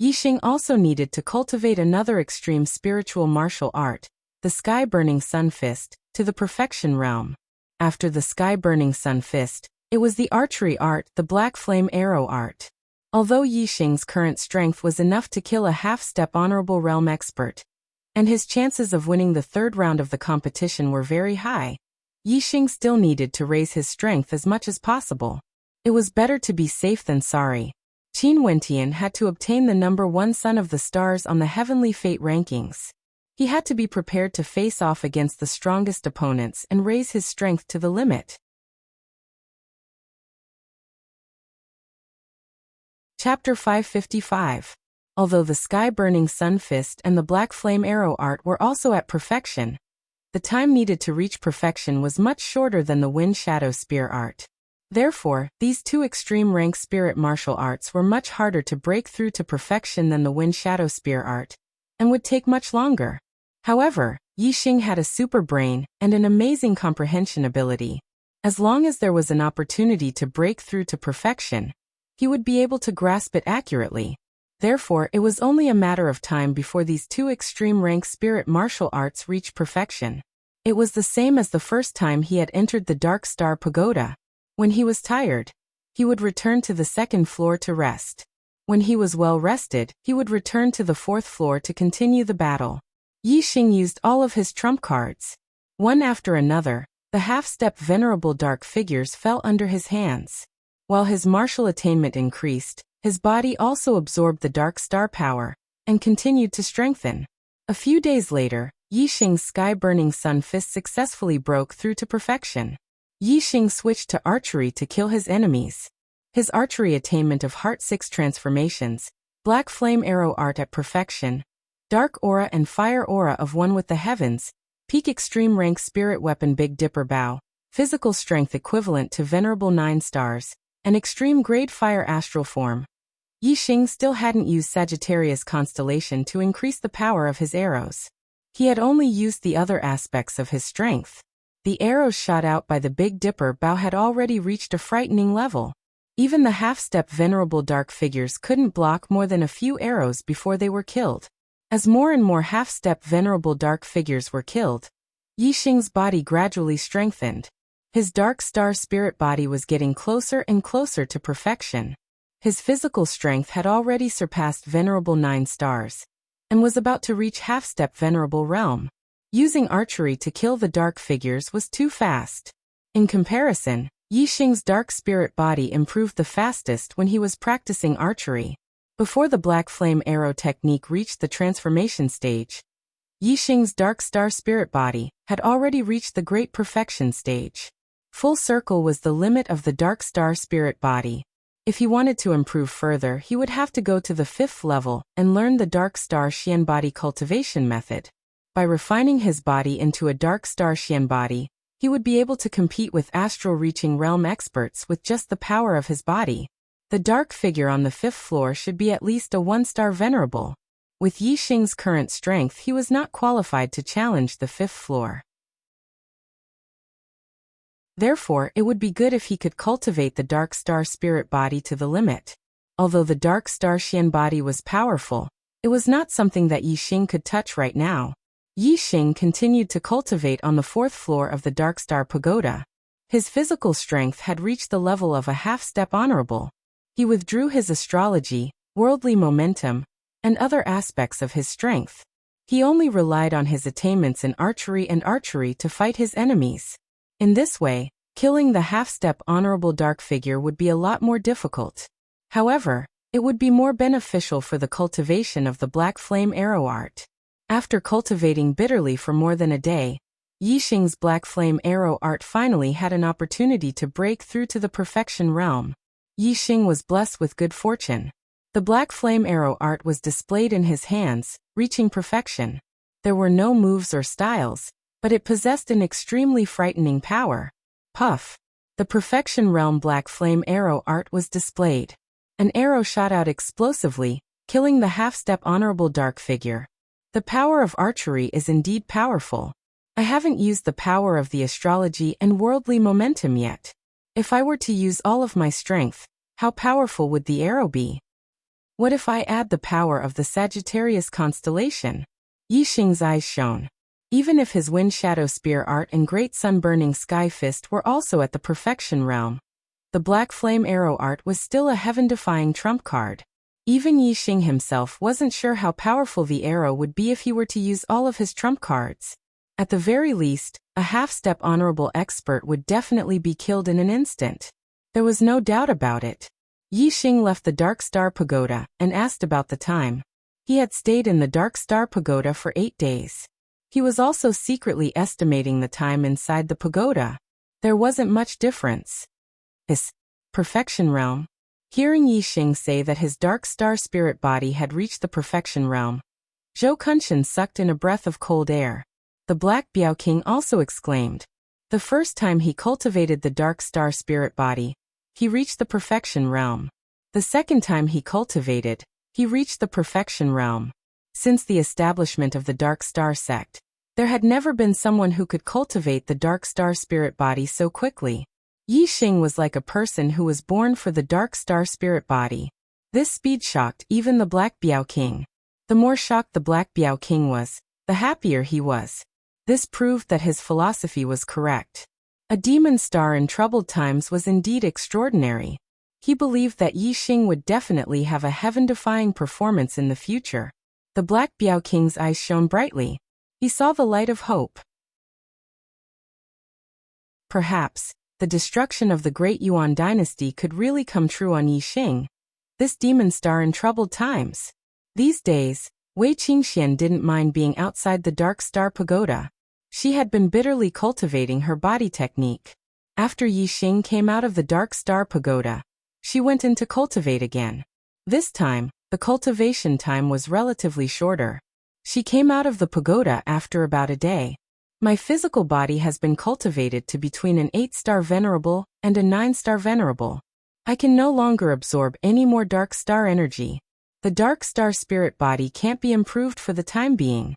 Yixing also needed to cultivate another extreme spiritual martial art, the sky-burning sun fist, to the perfection realm. After the sky-burning sun fist, it was the archery art, the black flame arrow art. Although Yixing's current strength was enough to kill a half-step honorable realm expert, and his chances of winning the 3rd round of the competition were very high, Yixing still needed to raise his strength as much as possible. It was better to be safe than sorry. Qin Wentian had to obtain the number 1 Son of the Stars on the Heavenly Fate rankings. He had to be prepared to face off against the strongest opponents and raise his strength to the limit. Chapter 555. Although the sky-burning sun fist and the black flame arrow art were also at perfection, the time needed to reach perfection was much shorter than the wind shadow spear art. Therefore, these two extreme rank spirit martial arts were much harder to break through to perfection than the wind shadow spear art, and would take much longer. However, Yixing had a super brain and an amazing comprehension ability. As long as there was an opportunity to break through to perfection, he would be able to grasp it accurately. Therefore, it was only a matter of time before these two extreme rank spirit martial arts reached perfection. It was the same as the first time he had entered the Dark Star Pagoda. When he was tired, he would return to the 2nd floor to rest. When he was well rested, he would return to the 4th floor to continue the battle. Yixing used all of his trump cards. One after another, the half-step venerable dark figures fell under his hands. While his martial attainment increased, his body also absorbed the dark star power, and continued to strengthen. A few days later, Yixing's sky-burning sun fist successfully broke through to perfection. Yixing switched to archery to kill his enemies. His archery attainment of Heart 6 transformations, black flame arrow art at perfection, dark aura and fire aura of one with the heavens, peak extreme rank spirit weapon Big Dipper bow, physical strength equivalent to venerable 9 stars, and extreme grade fire astral form. Yixing still hadn't used Sagittarius constellation to increase the power of his arrows. He had only used the other aspects of his strength. The arrows shot out by the Big Dipper bow had already reached a frightening level. Even the half-step venerable dark figures couldn't block more than a few arrows before they were killed. As more and more half-step venerable dark figures were killed, Yixing's body gradually strengthened. His dark star spirit body was getting closer and closer to perfection. His physical strength had already surpassed venerable 9 stars, and was about to reach half-step venerable realm. Using archery to kill the dark figures was too fast. In comparison, Yixing's dark spirit body improved the fastest when he was practicing archery. Before the black flame arrow technique reached the transformation stage, Yixing's dark star spirit body had already reached the great perfection stage. Full circle was the limit of the dark star spirit body. If he wanted to improve further, he would have to go to the 5th level and learn the dark star Xian body cultivation method. By refining his body into a dark star Xian body, he would be able to compete with astral-reaching realm experts with just the power of his body. The dark figure on the 5th floor should be at least a 1-star venerable. With Yixing's current strength, he was not qualified to challenge the 5th floor. Therefore, it would be good if he could cultivate the dark star spirit body to the limit. Although the dark star Xian body was powerful, it was not something that Yixing could touch right now. Yixing continued to cultivate on the 4th floor of the Dark Star Pagoda. His physical strength had reached the level of a half-step honorable. He withdrew his astrology, worldly momentum, and other aspects of his strength. He only relied on his attainments in archery to fight his enemies. In this way, killing the half-step honorable dark figure would be a lot more difficult. However, it would be more beneficial for the cultivation of the black flame arrow art. After cultivating bitterly for more than a day, Yixing's black flame arrow art finally had an opportunity to break through to the perfection realm. Yixing was blessed with good fortune. The black flame arrow art was displayed in his hands, reaching perfection. There were no moves or styles, but it possessed an extremely frightening power. Puff! The perfection realm black flame arrow art was displayed. An arrow shot out explosively, killing the half-step honorable dark figure. The power of archery is indeed powerful. I haven't used the power of the astrology and worldly momentum yet. If I were to use all of my strength, how powerful would the arrow be? What if I add the power of the Sagittarius constellation? Yixing's eyes shone. Even if his wind shadow spear art and great sun-burning sky fist were also at the perfection realm, the black flame arrow art was still a heaven-defying trump card. Even Yixing himself wasn't sure how powerful the arrow would be if he were to use all of his trump cards. At the very least, a half-step honorable expert would definitely be killed in an instant. There was no doubt about it. Yixing left the Dark Star Pagoda and asked about the time. He had stayed in the Dark Star Pagoda for 8 days. He was also secretly estimating the time inside the pagoda. There wasn't much difference. His perfection realm. Hearing Yixing say that his dark star spirit body had reached the perfection realm, Zhou Kunshan sucked in a breath of cold air. The Black Biao King also exclaimed. The first time he cultivated the dark star spirit body, he reached the perfection realm. The second time he cultivated, he reached the perfection realm. Since the establishment of the Dark Star sect, there had never been someone who could cultivate the dark star spirit body so quickly. Yixing was like a person who was born for the dark star spirit body. This speed shocked even the Black Biao King. The more shocked the Black Biao King was, the happier he was. This proved that his philosophy was correct. A demon star in troubled times was indeed extraordinary. He believed that Yixing would definitely have a heaven-defying performance in the future. The Black Biao King's eyes shone brightly. He saw the light of hope. Perhaps the destruction of the Great Yuan dynasty could really come true on Yixing, this demon star in troubled times. These days, Wei Qingxian didn't mind being outside the Dark Star Pagoda. She had been bitterly cultivating her body technique. After Yixing came out of the Dark Star Pagoda, she went in to cultivate again. This time, the cultivation time was relatively shorter. She came out of the pagoda after about a day. My physical body has been cultivated to between an 8-star venerable and a 9-star venerable. I can no longer absorb any more dark star energy. The dark star spirit body can't be improved for the time being.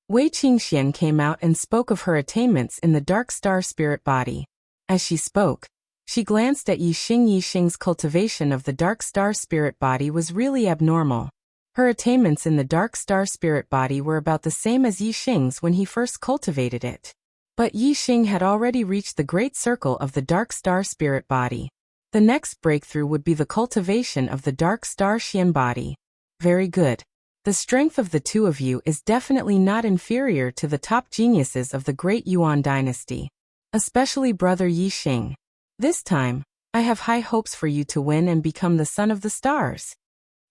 Wei Qingxian came out and spoke of her attainments in the dark star spirit body. As she spoke, she glanced at Yixing. Yixing's cultivation of the dark star spirit body was really abnormal. Her attainments in the dark star spirit body were about the same as Yixing's when he first cultivated it. But Yixing had already reached the great circle of the dark star spirit body. The next breakthrough would be the cultivation of the dark star Xian body. Very good. The strength of the two of you is definitely not inferior to the top geniuses of the Great Yuan dynasty. Especially brother Yixing. This time, I have high hopes for you to win and become the son of the stars."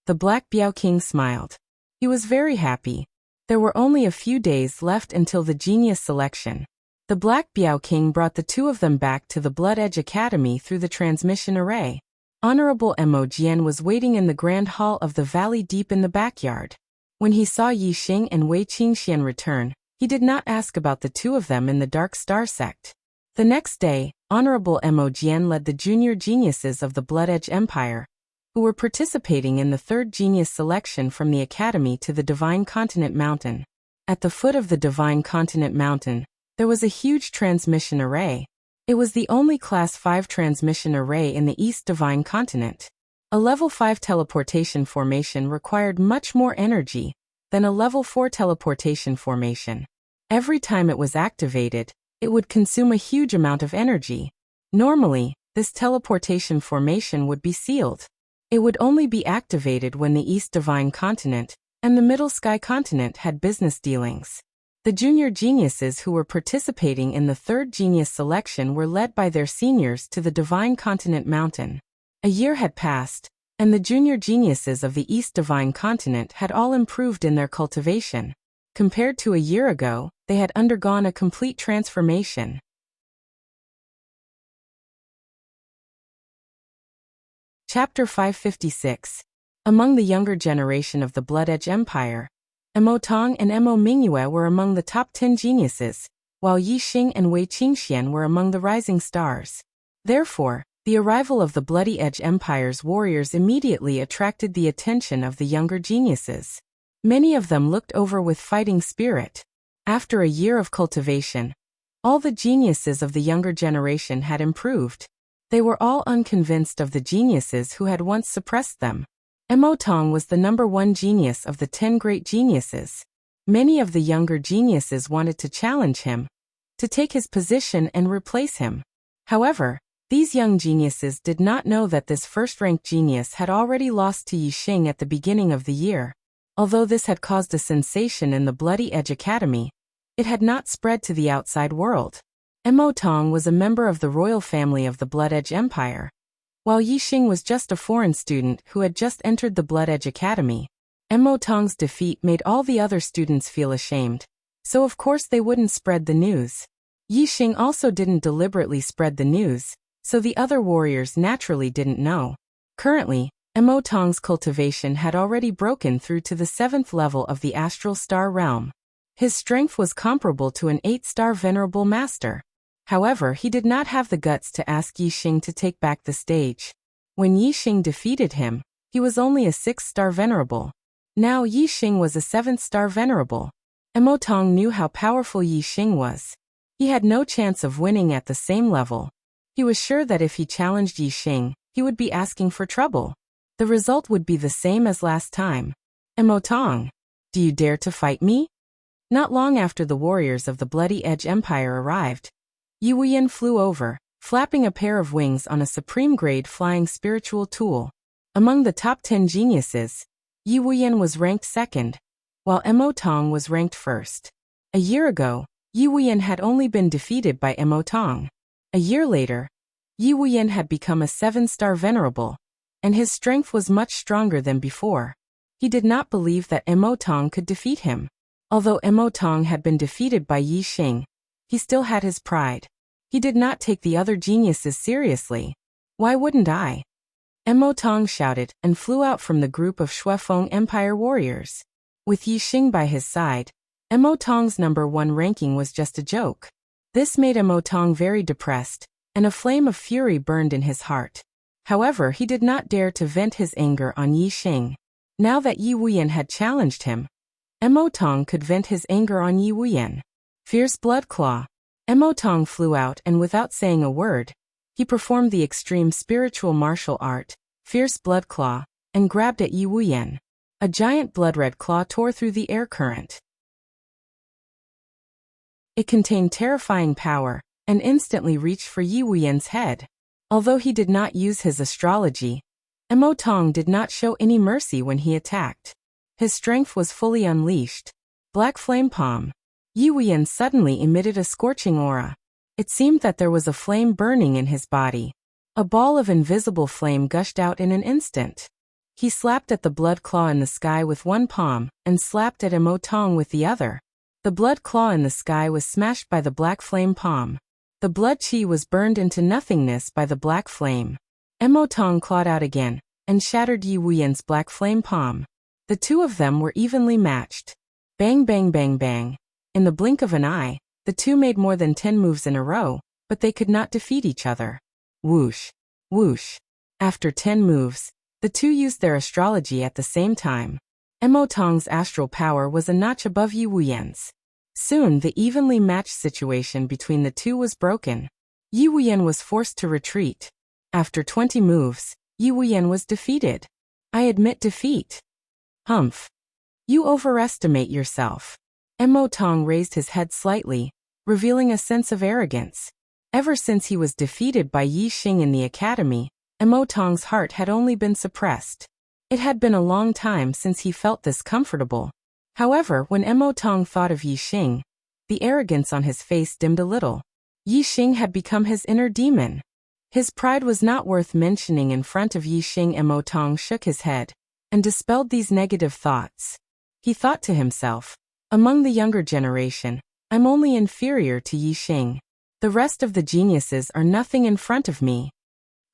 The Black Biao King smiled. He was very happy. There were only a few days left until the genius selection. The Black Biao King brought the two of them back to the Blood Edge Academy through the transmission array. Honorable Mo Jian was waiting in the grand hall of the valley deep in the backyard. When he saw Yi Xing and Wei Qingxian return, he did not ask about the two of them in the Dark Star sect. The next day, Honorable Mo Jian led the junior geniuses of the Blood Edge Empire, who were participating in the third genius selection from the Academy to the Divine Continent Mountain. At the foot of the Divine Continent Mountain, there was a huge transmission array. It was the only Class 5 transmission array in the East Divine Continent. A Level 5 teleportation formation required much more energy than a Level 4 teleportation formation. Every time it was activated, it would consume a huge amount of energy. Normally, this teleportation formation would be sealed. It would only be activated when the East Divine Continent and the Middle Sky Continent had business dealings. The junior geniuses who were participating in the third genius selection were led by their seniors to the Divine Continent Mountain. A year had passed, and the junior geniuses of the East Divine Continent had all improved in their cultivation. Compared to a year ago, they had undergone a complete transformation. Chapter 556. Among the younger generation of the Blood Edge Empire, Mo Tong and Mo Mingyue were among the top 10 geniuses, while Yi Xing and Wei Qingxian were among the rising stars. Therefore, the arrival of the Bloody Edge Empire's warriors immediately attracted the attention of the younger geniuses. Many of them looked over with fighting spirit. After a year of cultivation, all the geniuses of the younger generation had improved. They were all unconvinced of the geniuses who had once suppressed them. Mo Tong was the number 1 genius of the 10 great geniuses. Many of the younger geniuses wanted to challenge him, to take his position and replace him. However, these young geniuses did not know that this first-ranked genius had already lost to Yi Xing at the beginning of the year. Although this had caused a sensation in the Bloody Edge Academy, it had not spread to the outside world. Mo Tong was a member of the royal family of the Blood Edge Empire, while Yi Xing was just a foreign student who had just entered the Blood Edge Academy. Mo Tong's defeat made all the other students feel ashamed, so of course they wouldn't spread the news. Yi Xing also didn't deliberately spread the news, so the other warriors naturally didn't know. Currently, Mo Tong's cultivation had already broken through to the 7th level of the Astral Star Realm. His strength was comparable to an 8-star Venerable Master. However, he did not have the guts to ask Yi Xing to take back the stage. When Yi Xing defeated him, he was only a 6-star Venerable. Now Yi Xing was a 7-star Venerable. Mo Tong knew how powerful Yi Xing was. He had no chance of winning at the same level. He was sure that if he challenged Yi Xing, he would be asking for trouble. The result would be the same as last time. Mo Tong, do you dare to fight me? Not long after the warriors of the Bloody Edge Empire arrived, Yi Wuyan flew over, flapping a pair of wings on a supreme-grade flying spiritual tool. Among the top 10 geniuses, Yi Wuyan was ranked 2nd, while Mo Tong was ranked 1st. A year ago, Yi Wuyan had only been defeated by Mo Tong. A year later, Yi Wuyan had become a 7-star Venerable, and his strength was much stronger than before. He did not believe that Mo Tong could defeat him. Although Mo Tong had been defeated by Yi Xing, he still had his pride. He did not take the other geniuses seriously. Why wouldn't I? Mo Tong shouted and flew out from the group of Shuefeng Empire warriors. With Yi Xing by his side, Mo Tong's number 1 ranking was just a joke. This made Mo Tong very depressed, and a flame of fury burned in his heart. However, he did not dare to vent his anger on Yi Xing. Now that Yi Wuyan had challenged him, Mo Tong could vent his anger on Yi Wuyan. Fierce Blood Claw. Mo Tong flew out and without saying a word, he performed the extreme spiritual martial art, Fierce Blood Claw, and grabbed at Yi Wuyan. A giant blood-red claw tore through the air current. It contained terrifying power, and instantly reached for Yi Wuyan's head. Although he did not use his astrology, Mo Tong did not show any mercy when he attacked. His strength was fully unleashed. Black Flame Palm. Yi Wuyan suddenly emitted a scorching aura. It seemed that there was a flame burning in his body. A ball of invisible flame gushed out in an instant. He slapped at the blood claw in the sky with one palm, and slapped at Emotong with the other. The blood claw in the sky was smashed by the black flame palm. The blood chi was burned into nothingness by the black flame. Emotong clawed out again, and shattered Yi Wuyan's black flame palm. The two of them were evenly matched. Bang bang bang bang. In the blink of an eye, the two made more than 10 moves in a row, but they could not defeat each other. Whoosh. Whoosh. After 10 moves, the two used their astrology at the same time. Emotong's astral power was a notch above Yi Wuyan's. Soon the evenly matched situation between the two was broken. Yi Wuyan was forced to retreat. After 20 moves, Yi Wuyan was defeated. I admit defeat. Humph. You overestimate yourself. Emotong raised his head slightly, revealing a sense of arrogance. Ever since he was defeated by Yi Xing in the academy, Emotong's heart had only been suppressed. It had been a long time since he felt this comfortable. However, when Emotong thought of Yi Xing, the arrogance on his face dimmed a little. Yi Xing had become his inner demon. His pride was not worth mentioning in front of Yi Xing. Emotong shook his head and dispelled these negative thoughts. He thought to himself, among the younger generation, I'm only inferior to Yi Xing. The rest of the geniuses are nothing in front of me.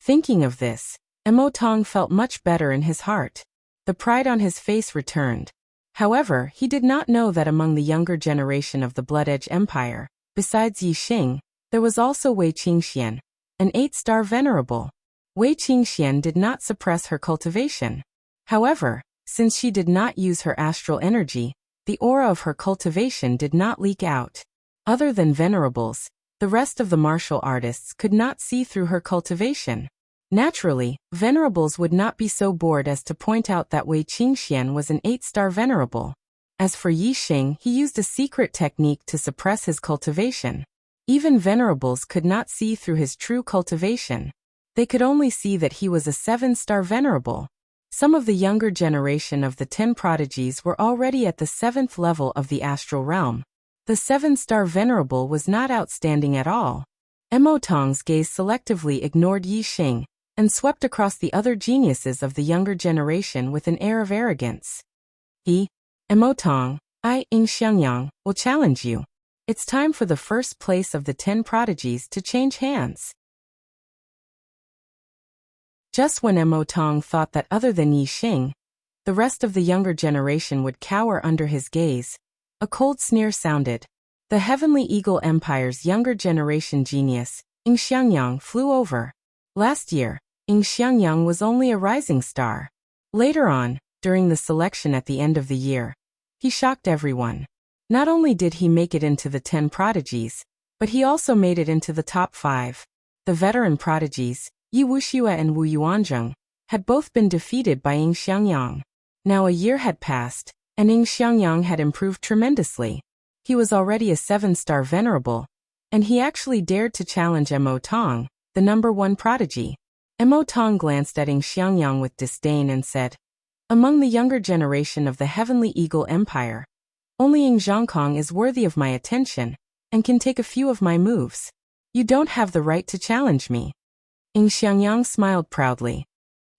Thinking of this, Emotong felt much better in his heart. The pride on his face returned. However, he did not know that among the younger generation of the Blood Edge Empire, besides Yi Xing, there was also Wei Qingxian, an 8-star venerable. Wei Qingxian did not suppress her cultivation. However, since she did not use her astral energy, the aura of her cultivation did not leak out. Other than venerables, the rest of the martial artists could not see through her cultivation. Naturally, venerables would not be so bored as to point out that Wei Qingxian was an 8-star venerable. As for Yi Xing, he used a secret technique to suppress his cultivation. Even venerables could not see through his true cultivation. They could only see that he was a 7-star venerable. Some of the younger generation of the 10 prodigies were already at the 7th level of the astral realm. The 7-star venerable was not outstanding at all. Emotong's gaze selectively ignored Yi Xing and swept across the other geniuses of the younger generation with an air of arrogance. Emotong, I, Xiangyang, will challenge you. It's time for the first place of the 10 prodigies to change hands. Just when Emotong thought that other than Yi Xing, the rest of the younger generation would cower under his gaze, a cold sneer sounded. The Heavenly Eagle Empire's younger generation genius, Xiangyang, flew over. Last year, Xiangyang was only a rising star. Later on, during the selection at the end of the year, he shocked everyone. Not only did he make it into the 10 prodigies, but he also made it into the top 5. The veteran prodigies, Yi Wuxue and Wu Yuanzheng, had both been defeated by Xiangyang. Now a year had passed, and Xiangyang had improved tremendously. He was already a 7-star venerable, and he actually dared to challenge Emotong, the number 1 prodigy. Emotong glanced at Xiangyang with disdain and said, among the younger generation of the Heavenly Eagle Empire, only Zhangkong is worthy of my attention, and can take a few of my moves. You don't have the right to challenge me. Xiangyang smiled proudly.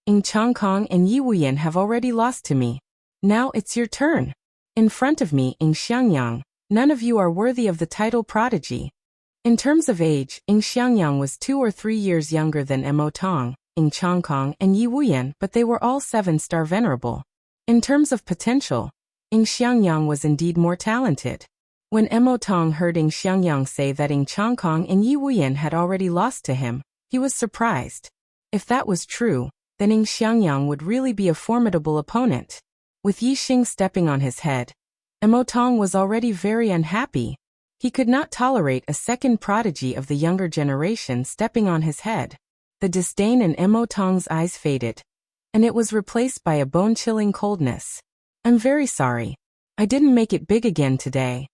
Changkong and Yi Wuyan have already lost to me. Now it's your turn. In front of me, Xiangyang, none of you are worthy of the title prodigy. In terms of age, Xiangyang was 2 or 3 years younger than Emotong, Changkong and Yi Wuyan, but they were all 7-star venerable. In terms of potential, Xiangyang was indeed more talented. When Emotong heard Xiangyang say that Changkong and Yi Wuyan had already lost to him, he was surprised. If that was true, then Xiangyang would really be a formidable opponent. With Yi Xing stepping on his head, Emotong was already very unhappy. He could not tolerate a second prodigy of the younger generation stepping on his head. The disdain in Emotong's eyes faded, and it was replaced by a bone-chilling coldness. I'm very sorry. I didn't make it big again today.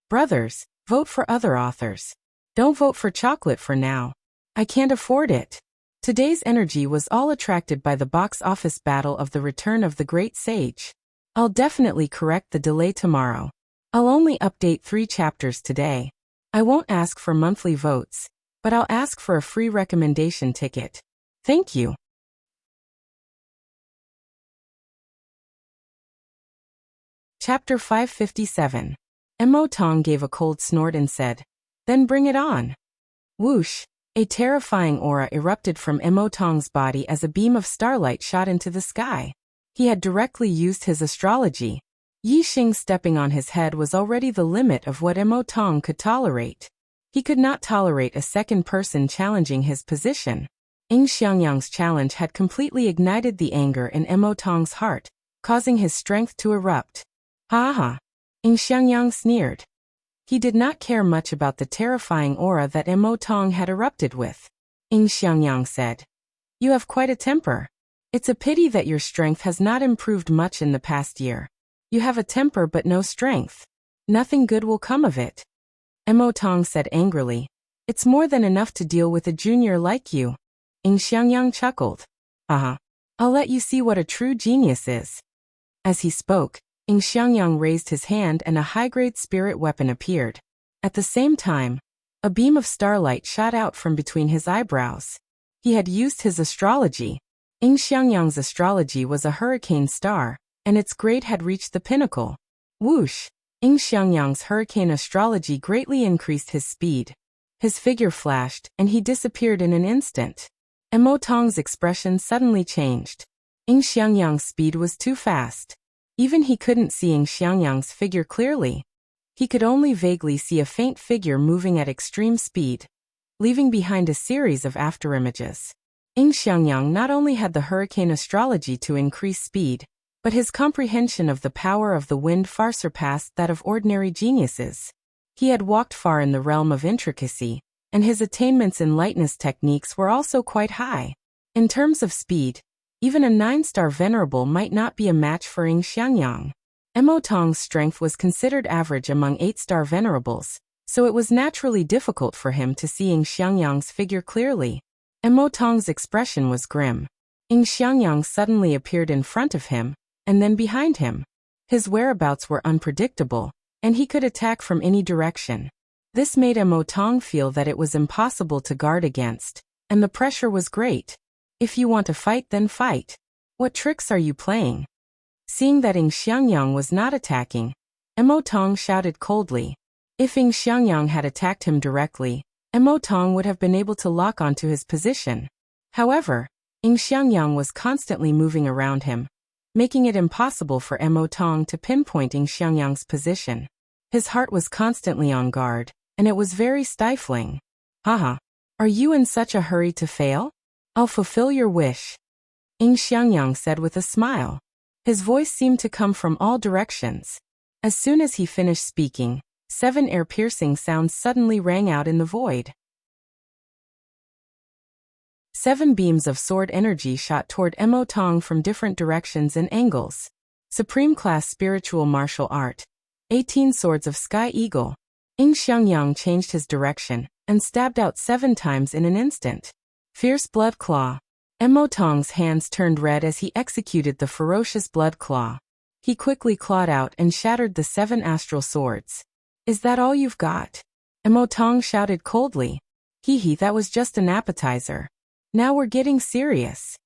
Brothers, vote for other authors. Don't vote for chocolate for now. I can't afford it. Today's energy was all attracted by the box office battle of the Return of the Great Sage. I'll definitely correct the delay tomorrow. I'll only update 3 chapters today. I won't ask for monthly votes, but I'll ask for a free recommendation ticket. Thank you. Chapter 557. Mo Tong gave a cold snort and said, "Then bring it on." Whoosh! A terrifying aura erupted from Mo Tong's body as a beam of starlight shot into the sky. He had directly used his astrology. Yi Xing stepping on his head was already the limit of what Mo Tong could tolerate. He could not tolerate a second person challenging his position. Ying Xiangyang's challenge had completely ignited the anger in Mo Tong's heart, causing his strength to erupt. Ha ha! Ying Xiangyang sneered. He did not care much about the terrifying aura that Mo Tong had erupted with. Ying Xiangyang said, "You have quite a temper. It's a pity that your strength has not improved much in the past year. You have a temper but no strength. Nothing good will come of it." Mo Tong said angrily, "It's more than enough to deal with a junior like you." Ying Xiangyang chuckled. "Uh-huh. I'll let you see what a true genius is." As he spoke, Ying Xiangyang raised his hand and a high-grade spirit weapon appeared. At the same time, a beam of starlight shot out from between his eyebrows. He had used his astrology. Ying Xiangyang's astrology was a hurricane star, and its grade had reached the pinnacle. Whoosh! Ying Xiangyang's hurricane astrology greatly increased his speed. His figure flashed, and he disappeared in an instant. Mo Tong's expression suddenly changed. Ying Xiangyang's speed was too fast. Even he couldn't see Ying Xiangyang's figure clearly. He could only vaguely see a faint figure moving at extreme speed, leaving behind a series of afterimages. Ying Xiangyang not only had the hurricane astrology to increase speed, but his comprehension of the power of the wind far surpassed that of ordinary geniuses. He had walked far in the realm of intricacy, and his attainments in lightness techniques were also quite high. In terms of speed, even a 9-star venerable might not be a match for Ying Xiangyang. Mo Tong's strength was considered average among 8-star venerables, so it was naturally difficult for him to see Ying Xiangyang's figure clearly. Mo Tong's expression was grim. Ying Xiangyang suddenly appeared in front of him, and then behind him. His whereabouts were unpredictable, and he could attack from any direction. This made Mo Tong feel that it was impossible to guard against, and the pressure was great. If you want to fight, then fight. What tricks are you playing? Seeing that Ying Xiangyang was not attacking, Mo Tong shouted coldly. If Ying Xiangyang had attacked him directly, Mo Tong would have been able to lock onto his position. However, Ying Xiangyang was constantly moving around him, making it impossible for Mo Tong to pinpoint Ying Xiangyang's position. His heart was constantly on guard, and it was very stifling. "Haha, are you in such a hurry to fail? I'll fulfill your wish," Ying Xiangyang said with a smile. His voice seemed to come from all directions. As soon as he finished speaking, 7 ear-piercing sounds suddenly rang out in the void. 7 beams of sword energy shot toward Mo Tong from different directions and angles. Supreme Class Spiritual Martial Art. 18 Swords of Sky Eagle. Ying Xiangyang changed his direction and stabbed out 7 times in an instant. Fierce Blood Claw. Mo Tong's hands turned red as he executed the ferocious Blood Claw. He quickly clawed out and shattered the 7 astral swords. "Is that all you've got?" Mo Tong shouted coldly. "Hee, that was just an appetizer. Now we're getting serious."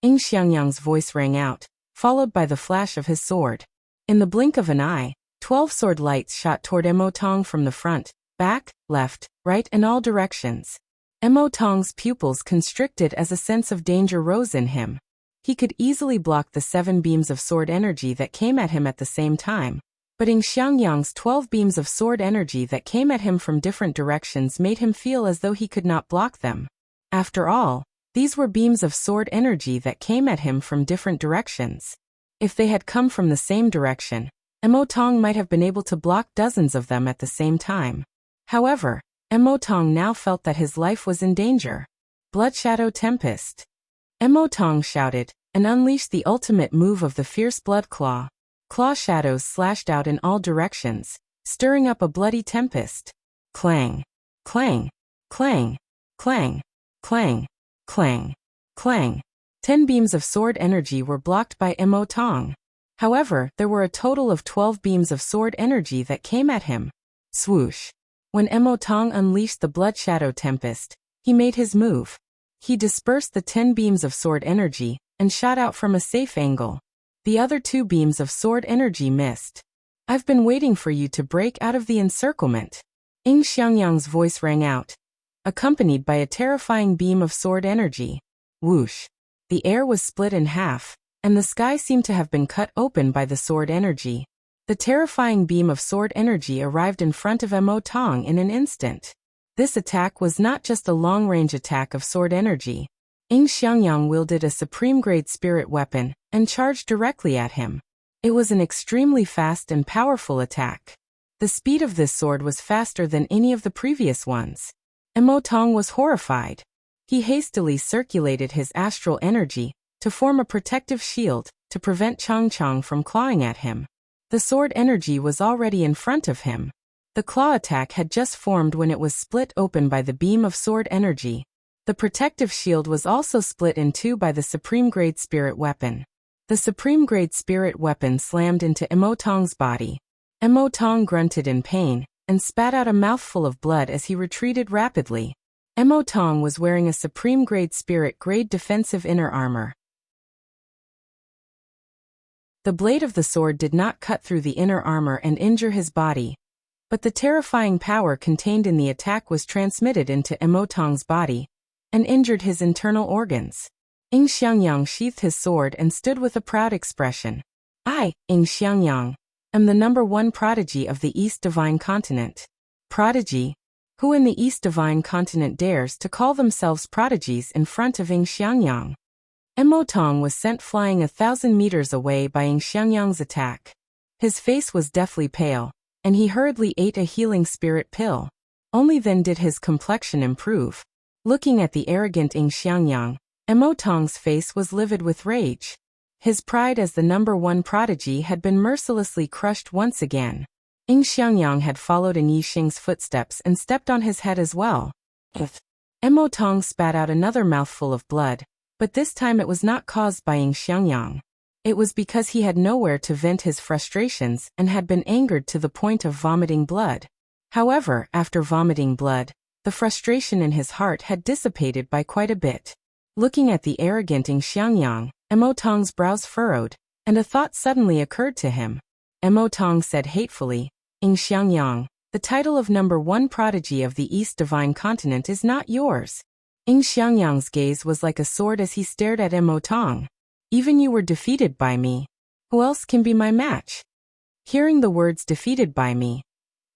Ying Xiangyang's voice rang out, followed by the flash of his sword. In the blink of an eye, 12 sword lights shot toward Mo Tong from the front, back, left, right, and all directions. Mo Tong's pupils constricted as a sense of danger rose in him. He could easily block the 7 beams of sword energy that came at him at the same time, but Ying Xiangyang's 12 beams of sword energy that came at him from different directions made him feel as though he could not block them. After all, these were beams of sword energy that came at him from different directions. If they had come from the same direction, Mo Tong might have been able to block dozens of them at the same time. However, Mo Tong now felt that his life was in danger. Blood Shadow Tempest. Mo Tong shouted, and unleashed the ultimate move of the fierce Blood Claw. Claw shadows slashed out in all directions, stirring up a bloody tempest. Clang! Clang! Clang! Clang! Clang! Clang! Clang! 10 beams of sword energy were blocked by Mo Tong. However, there were a total of 12 beams of sword energy that came at him. Swoosh! When Emotong unleashed the Blood Shadow Tempest, he made his move. He dispersed the 10 beams of sword energy and shot out from a safe angle. The other 2 beams of sword energy missed. I've been waiting for you to break out of the encirclement. Ying Xiangyang's voice rang out, accompanied by a terrifying beam of sword energy. Whoosh! The air was split in half, and the sky seemed to have been cut open by the sword energy. The terrifying beam of sword energy arrived in front of Emotong in an instant. This attack was not just a long-range attack of sword energy. Ying Xiangyang wielded a supreme-grade spirit weapon and charged directly at him. It was an extremely fast and powerful attack. The speed of this sword was faster than any of the previous ones. Emotong was horrified. He hastily circulated his astral energy to form a protective shield to prevent Changchang from clawing at him. The sword energy was already in front of him. The claw attack had just formed when it was split open by the beam of sword energy. The protective shield was also split in 2 by the supreme-grade spirit weapon. The supreme-grade spirit weapon slammed into Emotong's body. Emotong grunted in pain and spat out a mouthful of blood as he retreated rapidly. Emotong was wearing a supreme-grade spirit-grade defensive inner armor. The blade of the sword did not cut through the inner armor and injure his body, but the terrifying power contained in the attack was transmitted into Emotong's body and injured his internal organs. Ying Xiangyang sheathed his sword and stood with a proud expression. I, Ying Xiangyang, am the #1 prodigy of the East Divine Continent. Prodigy? Who in the East Divine Continent dares to call themselves prodigies in front of Ying Xiangyang? Emotong was sent flying 1,000 meters away by Ying Xiangyang's attack. His face was deathly pale, and he hurriedly ate a healing spirit pill. Only then did his complexion improve. Looking at the arrogant Ying Xiangyang, Emotong's face was livid with rage. His pride as the #1 prodigy had been mercilessly crushed once again. Ying Xiangyang had followed in Yixing's footsteps and stepped on his head as well. Emotong spat out another mouthful of blood, but this time it was not caused by Ying Xiangyang. It was because he had nowhere to vent his frustrations and had been angered to the point of vomiting blood. However, after vomiting blood, the frustration in his heart had dissipated by quite a bit. Looking at the arrogant Ying Xiangyang, Emotong's brows furrowed, and a thought suddenly occurred to him. Emotong said hatefully, Ying Xiangyang, the title of #1 prodigy of the East Divine Continent is not yours. Ying Xiangyang's gaze was like a sword as he stared at Emotong. Even you were defeated by me. Who else can be my match? Hearing the words defeated by me,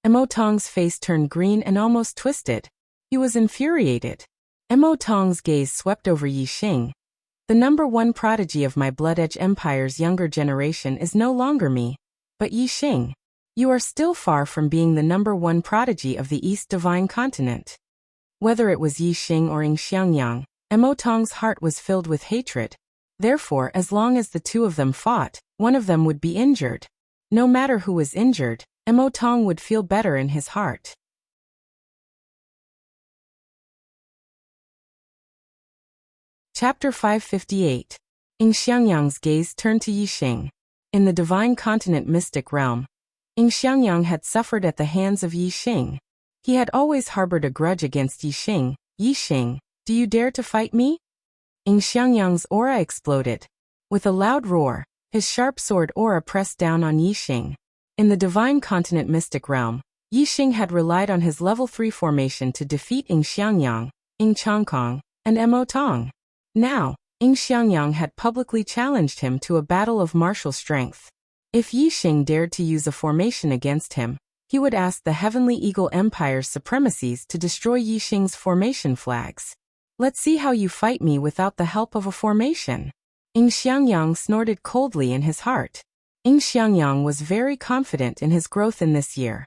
Emotong's face turned green and almost twisted. He was infuriated. Emotong's gaze swept over Yixing. The #1 prodigy of my Blood Edge Empire's younger generation is no longer me, but Yixing. You are still far from being the #1 prodigy of the East Divine Continent. Whether it was Yixing or Ying Xiangyang, Emotong's heart was filled with hatred. Therefore, as long as the 2 of them fought, one of them would be injured. No matter who was injured, Emotong would feel better in his heart. Chapter 558. Ying Xiangyang's gaze turned to Yixing. In the Divine Continent mystic realm, Ying Xiangyang had suffered at the hands of Yixing. He had always harbored a grudge against Yixing. Yixing, do you dare to fight me? Ying Xiangyang's aura exploded. With a loud roar, his sharp sword aura pressed down on Yixing. In the Divine Continent mystic realm, Yixing had relied on his level 3 formation to defeat Ying Xiangyang, Ying Changkong, and Emotong. Now, Ying Xiangyang had publicly challenged him to a battle of martial strength. If Yixing dared to use a formation against him, he would ask the Heavenly Eagle Empire's supremacies to destroy Yixing's formation flags. Let's see how you fight me without the help of a formation. Ying Xiangyang snorted coldly in his heart. Ying Xiangyang was very confident in his growth in this year.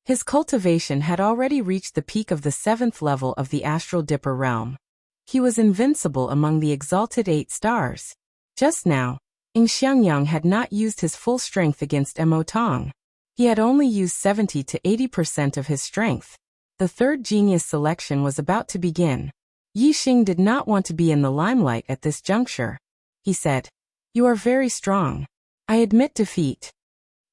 His cultivation had already reached the peak of the 7th level of the Astral Dipper realm. He was invincible among the exalted 8 stars. Just now, Ying Xiangyang had not used his full strength against Emotong. He had only used 70 to 80% of his strength. The 3rd genius selection was about to begin. Yixing did not want to be in the limelight at this juncture. He said, "You are very strong. I admit defeat."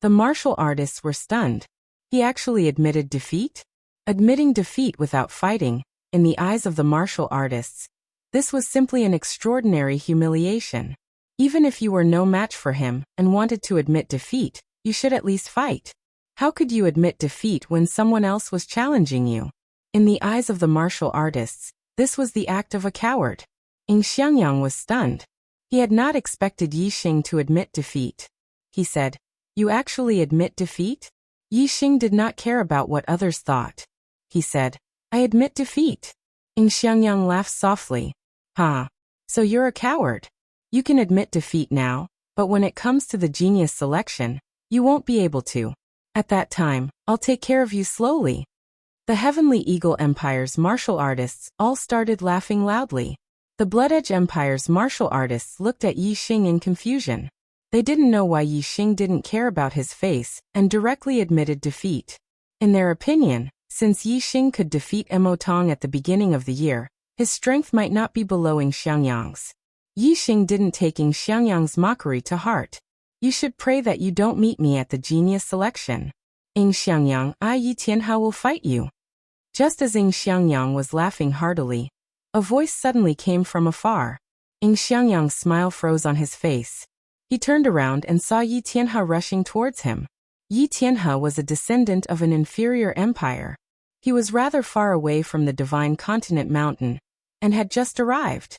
The martial artists were stunned. He actually admitted defeat? Admitting defeat without fighting, in the eyes of the martial artists, this was simply an extraordinary humiliation. Even if you were no match for him and wanted to admit defeat, you should at least fight. How could you admit defeat when someone else was challenging you? In the eyes of the martial artists, this was the act of a coward. Yin Xiangyang was stunned. He had not expected Yi Xing to admit defeat. He said, "You actually admit defeat?" Yi Xing did not care about what others thought. He said, "I admit defeat." Yin Xiangyang laughed softly. "Huh. So you're a coward. You can admit defeat now, but when it comes to the genius selection, you won't be able to. At that time, I'll take care of you slowly." The Heavenly Eagle Empire's martial artists all started laughing loudly. The Blood Edge Empire's martial artists looked at Yi Xing in confusion. They didn't know why Yi Xing didn't care about his face and directly admitted defeat. In their opinion, since Yi Xing could defeat Mo Tong at the beginning of the year, his strength might not be below Yin Xiangyang's. Yi Xing didn't take Yin Xiangyang's mockery to heart. "You should pray that you don't meet me at the genius selection. Yin Xiangyang, Yi Tianhao will fight you." Just as Yin Xiangyang was laughing heartily, a voice suddenly came from afar. Yin Xiangyang's smile froze on his face. He turned around and saw Yi Tianhao rushing towards him. Yi Tianhao was a descendant of an inferior empire. He was rather far away from the Divine Continent Mountain, and had just arrived.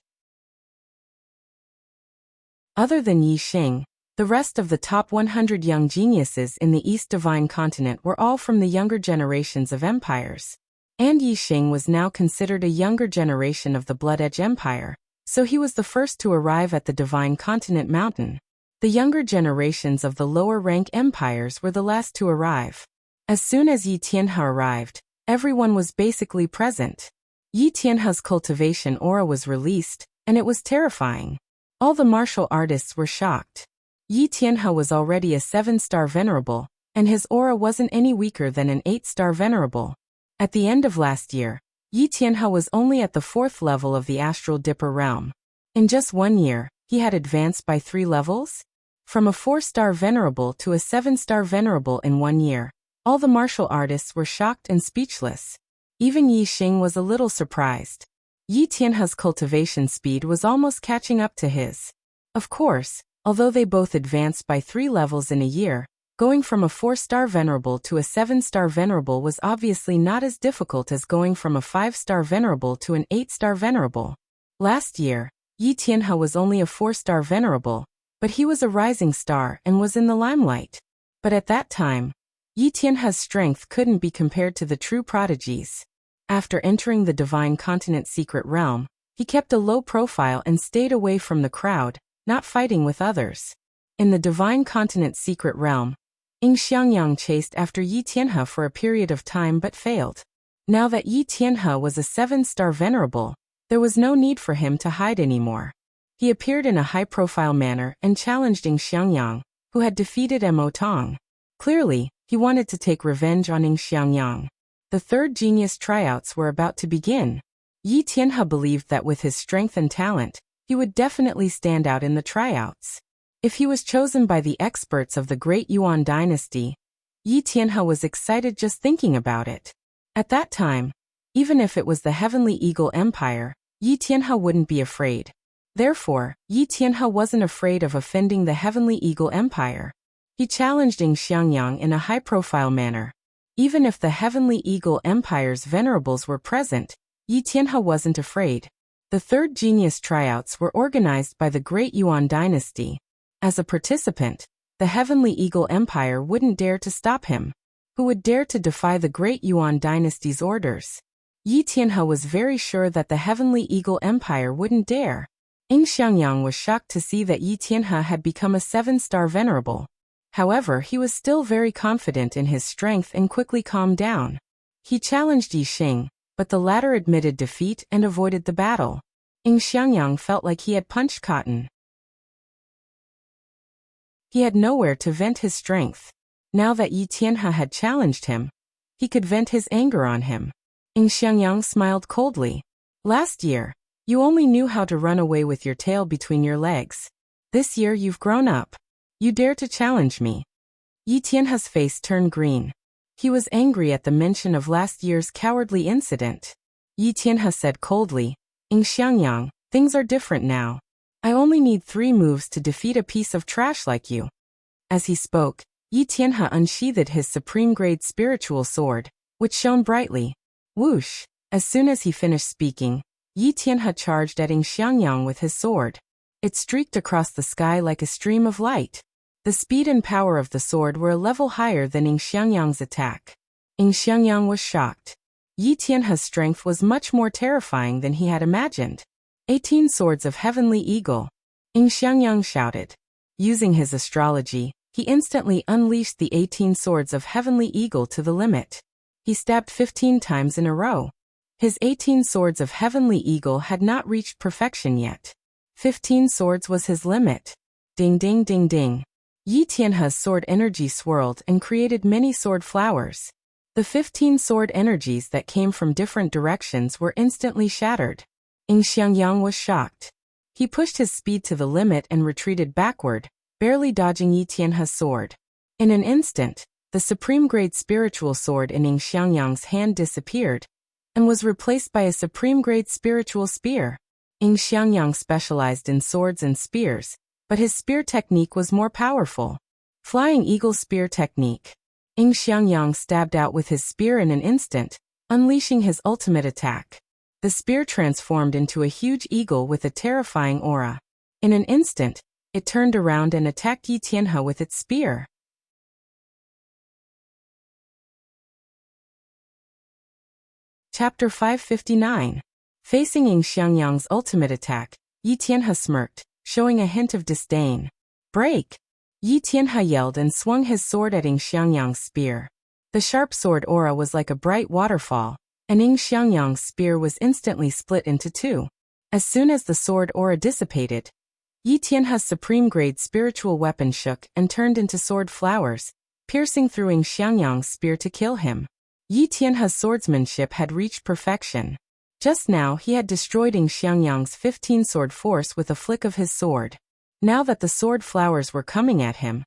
Other than Yi Xing, the rest of the top 100 young geniuses in the East Divine Continent were all from the younger generations of empires. And Yi Xing was now considered a younger generation of the Blood Edge Empire, so he was the first to arrive at the Divine Continent Mountain. The younger generations of the lower-rank empires were the last to arrive. As soon as Yi Tianhao arrived, everyone was basically present. Yi Tianhao's cultivation aura was released, and it was terrifying. All the martial artists were shocked. Yi Tianhao was already a 7-star venerable, and his aura wasn't any weaker than an 8-star venerable. At the end of last year, Yi Tianhao was only at the 4th level of the Astral Dipper realm. In just 1 year, he had advanced by 3 levels? From a 4-star venerable to a 7-star venerable in 1 year, all the martial artists were shocked and speechless. Even Yi Xing was a little surprised. Yi Tianhao's cultivation speed was almost catching up to his. Of course, although they both advanced by 3 levels in a year, going from a 4-star venerable to a 7-star venerable was obviously not as difficult as going from a 5-star venerable to an 8-star venerable. Last year, Yi Tianhao was only a 4-star venerable, but he was a rising star and was in the limelight. But at that time, Yi Tianhao's strength couldn't be compared to the true prodigies. After entering the Divine Continent Secret Realm, he kept a low profile and stayed away from the crowd, not fighting with others. In the Divine Continent Secret Realm, Yin Xiangyang chased after Yi Tianhao for a period of time but failed. Now that Yi Tianhao was a 7-star venerable, there was no need for him to hide anymore. He appeared in a high-profile manner and challenged Yin Xiangyang, who had defeated Mo Tong. Clearly, he wanted to take revenge on Yin Xiangyang. The third genius tryouts were about to begin. Yi Tianhao believed that with his strength and talent, he would definitely stand out in the tryouts. If he was chosen by the experts of the Great Yuan dynasty, Yi Tianhao was excited just thinking about it. At that time, even if it was the Heavenly Eagle Empire, Yi Tianhao wouldn't be afraid. Therefore, Yi Tianhao wasn't afraid of offending the Heavenly Eagle Empire. He challenged Yin Xiangyang in a high-profile manner. Even if the Heavenly Eagle Empire's venerables were present, Yi Tianhao wasn't afraid. The third genius tryouts were organized by the Great Yuan dynasty. As a participant, the Heavenly Eagle Empire wouldn't dare to stop him. Who would dare to defy the Great Yuan dynasty's orders? Yi Tianhao was very sure that the Heavenly Eagle Empire wouldn't dare. Yin Xiangyang was shocked to see that Yi Tianhao had become a 7-star venerable. However, he was still very confident in his strength and quickly calmed down. He challenged Yi Xing, but the latter admitted defeat and avoided the battle. Yin Xiangyang felt like he had punched cotton. He had nowhere to vent his strength. Now that Yi Tianhao had challenged him, he could vent his anger on him. Yin Xiangyang smiled coldly. Last year, you only knew how to run away with your tail between your legs. This year you've grown up. You dare to challenge me. Yi Tianhao's face turned green. He was angry at the mention of last year's cowardly incident. Yi Tianhe said coldly, Xiangyang, things are different now. I only need 3 moves to defeat a piece of trash like you. As he spoke, Yi Tianhe unsheathed his supreme-grade spiritual sword, which shone brightly. Whoosh! As soon as he finished speaking, Yi Tianhe charged at Xiangyang with his sword. It streaked across the sky like a stream of light. The speed and power of the sword were a level higher than Xiangyang's attack. Xiangyang was shocked. Yi Tianhe's strength was much more terrifying than he had imagined. 18 swords of heavenly eagle. Xiangyang shouted. Using his astrology, he instantly unleashed the 18 swords of heavenly eagle to the limit. He stabbed 15 times in a row. His 18 swords of heavenly eagle had not reached perfection yet. 15 swords was his limit. Ding ding ding ding. Yi Tianhe's sword energy swirled and created many sword flowers. The 15 sword energies that came from different directions were instantly shattered. Xiangyang was shocked. He pushed his speed to the limit and retreated backward, barely dodging Yi Tianhe's sword. In an instant, the supreme-grade spiritual sword in Xiangyang's hand disappeared and was replaced by a supreme-grade spiritual spear. Xiangyang specialized in swords and spears, but his spear technique was more powerful. Flying Eagle Spear Technique. Xiangyang stabbed out with his spear in an instant, unleashing his ultimate attack. The spear transformed into a huge eagle with a terrifying aura. In an instant, it turned around and attacked Yi Tianhe with its spear. Chapter 559. Facing Xiangyang's ultimate attack, Yi Tianhe smirked, showing a hint of disdain. Break! Yi Tianhe yelled and swung his sword at Xiangyang's spear. The sharp sword aura was like a bright waterfall, and Xiangyang's spear was instantly split into 2. As soon as the sword aura dissipated, Yi Tianhe's supreme-grade spiritual weapon shook and turned into sword flowers, piercing through Xiangyang's spear to kill him. Yi Tianhe's swordsmanship had reached perfection. Just now he had destroyed Xiangyang's 15-sword force with a flick of his sword. Now that the sword flowers were coming at him,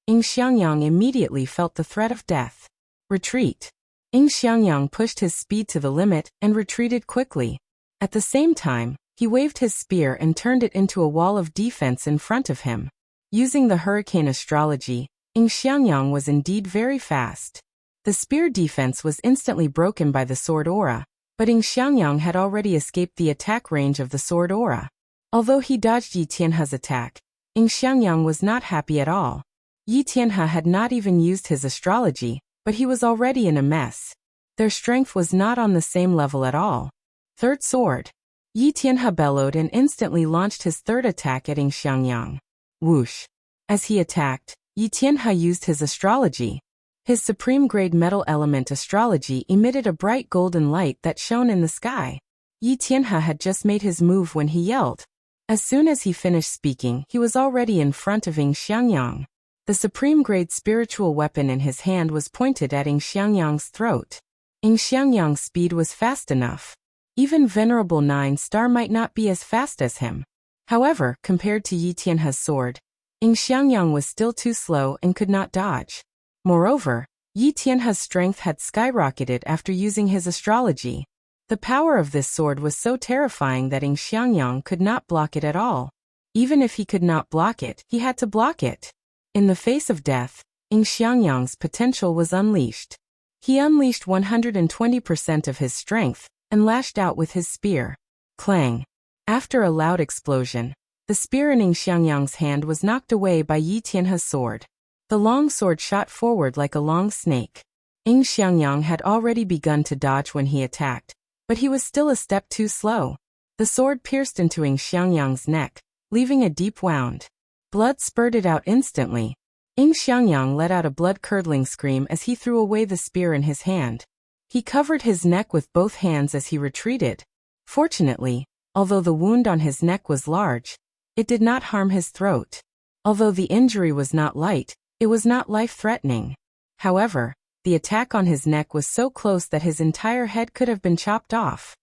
Xiangyang immediately felt the threat of death. Retreat. Xiangyang pushed his speed to the limit and retreated quickly. At the same time, he waved his spear and turned it into a wall of defense in front of him. Using the hurricane astrology, Xiangyang was indeed very fast. The spear defense was instantly broken by the sword aura, but Xiangyang had already escaped the attack range of the sword aura. Although he dodged Yi Tianhe's attack, Xiangyang was not happy at all. Yi Tianhe had not even used his astrology, but he was already in a mess. Their strength was not on the same level at all. Third sword. Yi Tianhe bellowed and instantly launched his third attack at Xiangyang. Whoosh. As he attacked, Yi Tianhe used his astrology. His supreme-grade metal element astrology emitted a bright golden light that shone in the sky. Yi Tianhe had just made his move when he yelled. As soon as he finished speaking, he was already in front of Xiangyang. The supreme-grade spiritual weapon in his hand was pointed at Xiangyang's throat. Xiangyang's speed was fast enough. Even Venerable 9-star might not be as fast as him. However, compared to Yi Tianhe's sword, Xiangyang was still too slow and could not dodge. Moreover, Yi Tianhe's strength had skyrocketed after using his astrology. The power of this sword was so terrifying that Xiangyang could not block it at all. Even if he could not block it, he had to block it. In the face of death, Xiangyang's potential was unleashed. He unleashed 120% of his strength and lashed out with his spear. Clang! After a loud explosion, the spear in Xiangyang's hand was knocked away by Yi Tianhe's sword. The long sword shot forward like a long snake. Xiangyang had already begun to dodge when he attacked, but he was still a step too slow. The sword pierced into Xiangyang's neck, leaving a deep wound. Blood spurted out instantly. Xiangyang let out a blood-curdling scream as he threw away the spear in his hand. He covered his neck with both hands as he retreated. Fortunately, although the wound on his neck was large, it did not harm his throat. Although the injury was not light, it was not life-threatening. However, the attack on his neck was so close that his entire head could have been chopped off.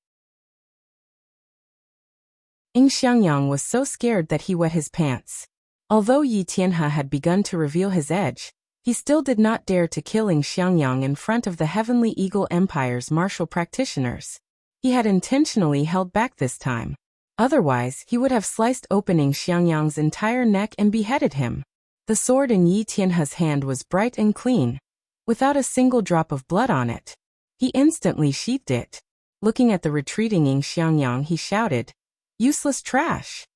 Xiangyang was so scared that he wet his pants. Although Yi Tianhe had begun to reveal his edge, He still did not dare to kill Ing Xiangyang in front of the Heavenly Eagle Empire's martial practitioners. He had intentionally held back this time. Otherwise, he would have sliced open Ing Xiangyang's entire neck and beheaded him. The sword in Yi Tianhe's hand was bright and clean, without a single drop of blood on it. He instantly sheathed it. Looking at the retreating Ing Xiangyang, he shouted, "Useless trash!"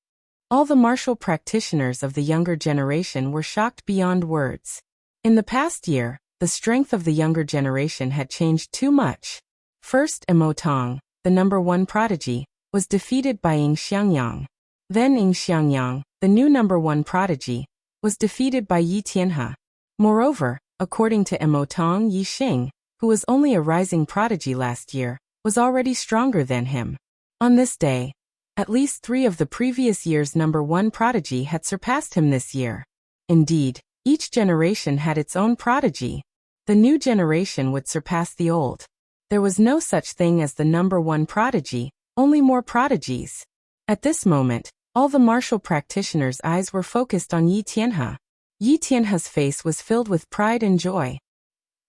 All the martial practitioners of the younger generation were shocked beyond words. In the past year, the strength of the younger generation had changed too much. First, Mo Tong, the #1 prodigy, was defeated by Ing Xiangyang. Then Ing Xiangyang, the new #1 prodigy, was defeated by Yi Tianhe. Moreover, according to Mo Tong, Yi Xing, who was only a rising prodigy last year, was already stronger than him. On this day, at least 3 of the previous year's #1 prodigy had surpassed him this year. Indeed, each generation had its own prodigy. The new generation would surpass the old. There was no such thing as the #1 prodigy, only more prodigies. At this moment, all the martial practitioners' eyes were focused on Yi Tianhe. Yi Tianhe's face was filled with pride and joy.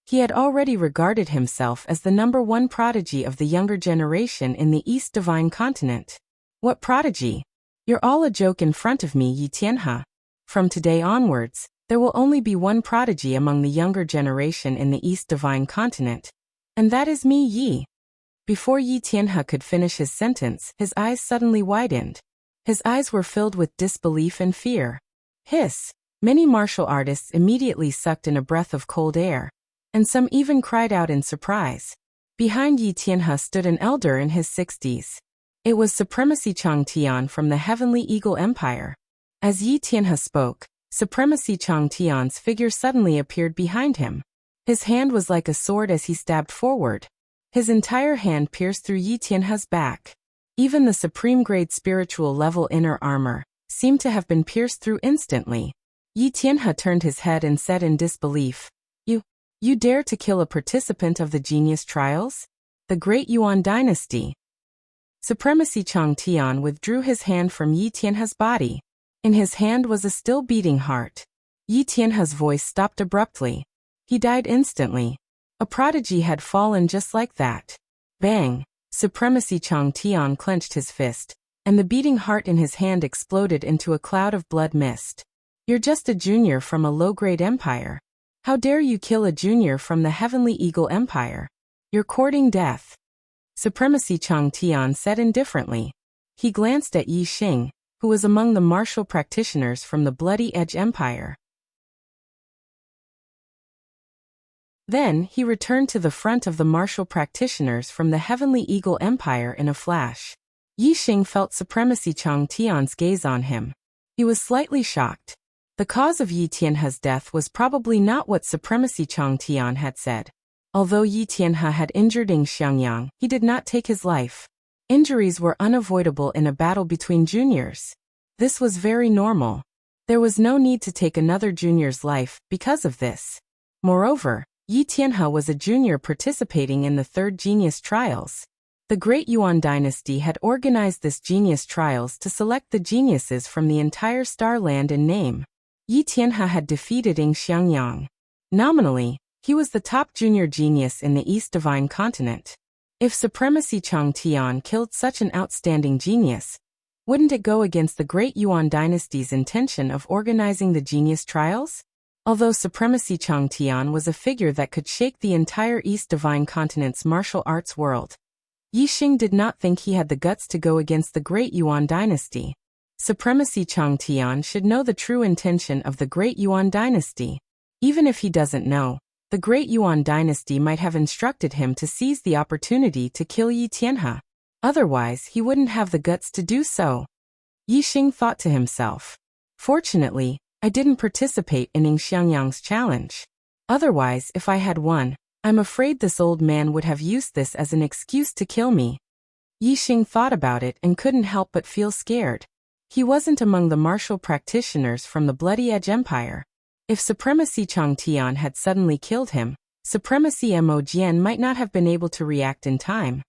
He had already regarded himself as the #1 prodigy of the younger generation in the East Divine Continent. What prodigy? You're all a joke in front of me, Yi Tianhe. From today onwards, there will only be one prodigy among the younger generation in the East Divine Continent, and that is me, Yi. Before Yi Tianhe could finish his sentence, his eyes suddenly widened. His eyes were filled with disbelief and fear. Hiss! Many martial artists immediately sucked in a breath of cold air, and some even cried out in surprise. Behind Yi Tianhe stood an elder in his 60s. It was Supremacy Changtian from the Heavenly Eagle Empire. As Yi Tianhe spoke, Supremacy Changtian's figure suddenly appeared behind him. His hand was like a sword as he stabbed forward. His entire hand pierced through Yi Tianhe's back. Even the supreme-grade spiritual level inner armor seemed to have been pierced through instantly. Yi Tianhe turned his head and said in disbelief, You dare to kill a participant of the genius trials? The Great Yuan Dynasty." Supremacy Changtian withdrew his hand from Yi Tianhe's body. In his hand was a still beating heart. Yi Tianhe's voice stopped abruptly. He died instantly. A prodigy had fallen just like that. Bang! Supremacy Changtian clenched his fist, and the beating heart in his hand exploded into a cloud of blood mist. "You're just a junior from a low-grade empire. How dare you kill a junior from the Heavenly Eagle Empire? You're courting death," Supremacy Changtian said indifferently. He glanced at Yi Xing, who was among the martial practitioners from the Bloody Edge Empire. Then he returned to the front of the martial practitioners from the Heavenly Eagle Empire in a flash. Yi Xing felt Supremacy Changtian's gaze on him. He was slightly shocked. The cause of Yi Tianhe's death was probably not what Supremacy Changtian had said. Although Yi Tianhe had injured Ing Xiangyang, he did not take his life. Injuries were unavoidable in a battle between juniors. This was very normal. There was no need to take another junior's life because of this. Moreover, Yi Tianhe was a junior participating in the Third Genius Trials. The Great Yuan Dynasty had organized this Genius Trials to select the geniuses from the entire Starland in name. Yi Tianhe had defeated Ing Xiangyang. Nominally, he was the top junior genius in the East Divine Continent. If Supremacy Changtian killed such an outstanding genius, wouldn't it go against the Great Yuan Dynasty's intention of organizing the Genius Trials? Although Supremacy Changtian was a figure that could shake the entire East Divine Continent's martial arts world, Yi Xing did not think he had the guts to go against the Great Yuan Dynasty. Supremacy Changtian should know the true intention of the Great Yuan Dynasty. Even if he doesn't know, the Great Yuan Dynasty might have instructed him to seize the opportunity to kill Yi Tianhe. Otherwise, he wouldn't have the guts to do so. Yi Xing thought to himself. Fortunately, I didn't participate in Ing Xiangyang's challenge. Otherwise, if I had won, I'm afraid this old man would have used this as an excuse to kill me. Yi Xing thought about it and couldn't help but feel scared. He wasn't among the martial practitioners from the Bloody Edge Empire. If Supremacy Changtian had suddenly killed him, Supremacy Mo Jian might not have been able to react in time.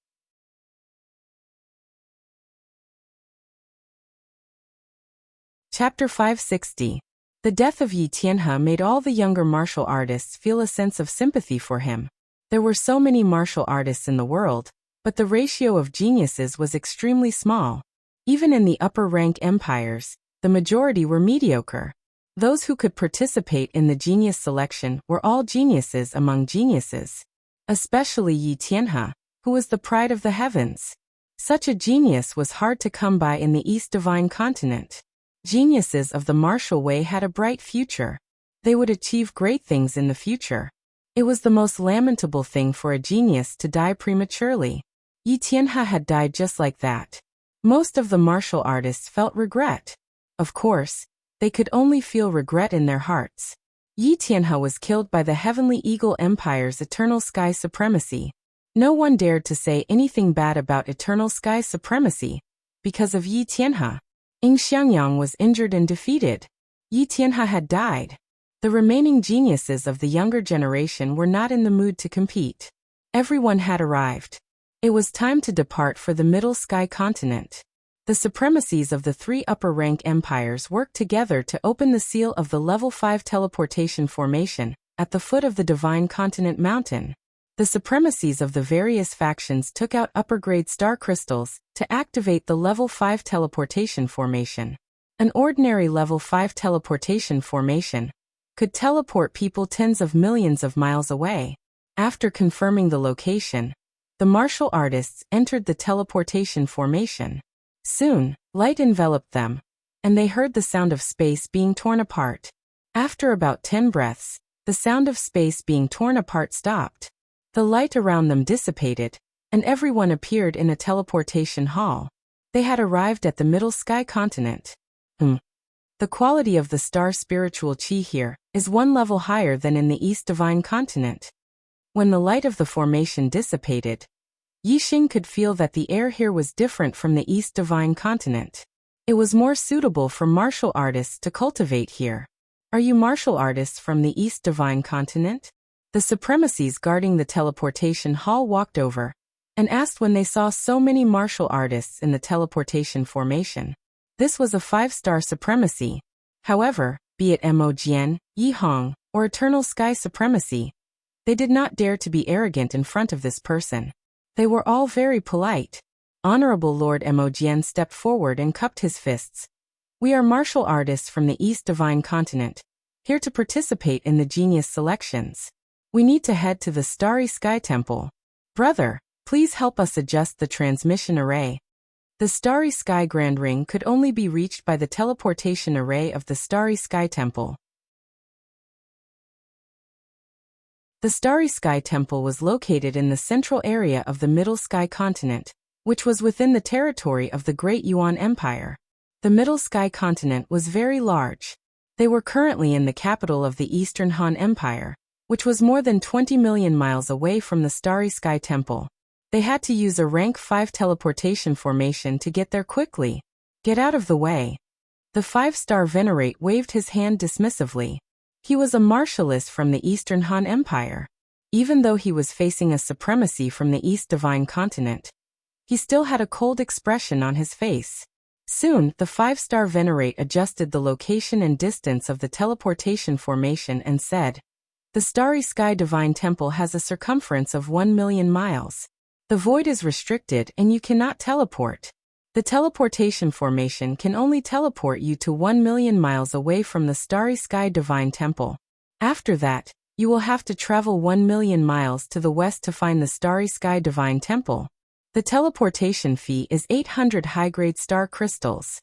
Chapter 560. The death of Yi Tianhe made all the younger martial artists feel a sense of sympathy for him. There were so many martial artists in the world, but the ratio of geniuses was extremely small. Even in the upper-rank empires, the majority were mediocre. Those who could participate in the genius selection were all geniuses among geniuses. Especially Yi Tianhe, who was the pride of the heavens. Such a genius was hard to come by in the East Divine Continent. Geniuses of the martial way had a bright future. They would achieve great things in the future. It was the most lamentable thing for a genius to die prematurely. Yi Tianhe had died just like that. Most of the martial artists felt regret. Of course, they could only feel regret in their hearts. Yi Tianhe was killed by the Heavenly Eagle Empire's Eternal Sky Supremacy. No one dared to say anything bad about Eternal Sky Supremacy because of Yi Tianhe. Ying Xiangyang was injured and defeated. Yi Tianhe had died. The remaining geniuses of the younger generation were not in the mood to compete. Everyone had arrived. It was time to depart for the Middle Sky Continent. The supremacies of the three upper-rank empires worked together to open the seal of the Level 5 teleportation formation at the foot of the Divine Continent Mountain. The supremacies of the various factions took out upper-grade star crystals to activate the Level 5 teleportation formation. An ordinary Level 5 teleportation formation could teleport people tens of millions of miles away. After confirming the location, the martial artists entered the teleportation formation. Soon, light enveloped them, and they heard the sound of space being torn apart. After about 10 breaths, the sound of space being torn apart stopped. The light around them dissipated, and everyone appeared in a teleportation hall. They had arrived at the Middle Sky Continent. The quality of the star spiritual chi here is one level higher than in the East Divine Continent. When the light of the formation dissipated, Yixing could feel that the air here was different from the East Divine Continent. It was more suitable for martial artists to cultivate here. Are you martial artists from the East Divine Continent? The supremacies guarding the teleportation hall walked over and asked when they saw so many martial artists in the teleportation formation. This was a 5-star supremacy. However, be it Mo Jian, Yi Hong, or Eternal Sky Supremacy, they did not dare to be arrogant in front of this person. They were all very polite. Honorable Lord Mo Jian stepped forward and cupped his fists. We are martial artists from the East Divine Continent, here to participate in the genius selections. We need to head to the Starry Sky Temple. Brother, please help us adjust the transmission array. The Starry Sky Grand Ring could only be reached by the teleportation array of the Starry Sky Temple. The Starry Sky Temple was located in the central area of the Middle Sky Continent, which was within the territory of the Great Yuan Empire. The Middle Sky Continent was very large. They were currently in the capital of the Eastern Han Empire, which was more than 20 million miles away from the Starry Sky Temple. They had to use a rank 5 teleportation formation to get there quickly. Get out of the way. The 5-star venerate waved his hand dismissively. He was a martialist from the Eastern Han Empire. Even though he was facing a supremacy from the East Divine Continent, he still had a cold expression on his face. Soon, the 5-star venerate adjusted the location and distance of the teleportation formation and said, "The Starry Sky Divine Temple has a circumference of 1 million miles. The void is restricted and you cannot teleport. The teleportation formation can only teleport you to 1 million miles away from the Starry Sky Divine Temple. After that, you will have to travel 1 million miles to the west to find the Starry Sky Divine Temple. The teleportation fee is 800 high-grade star crystals.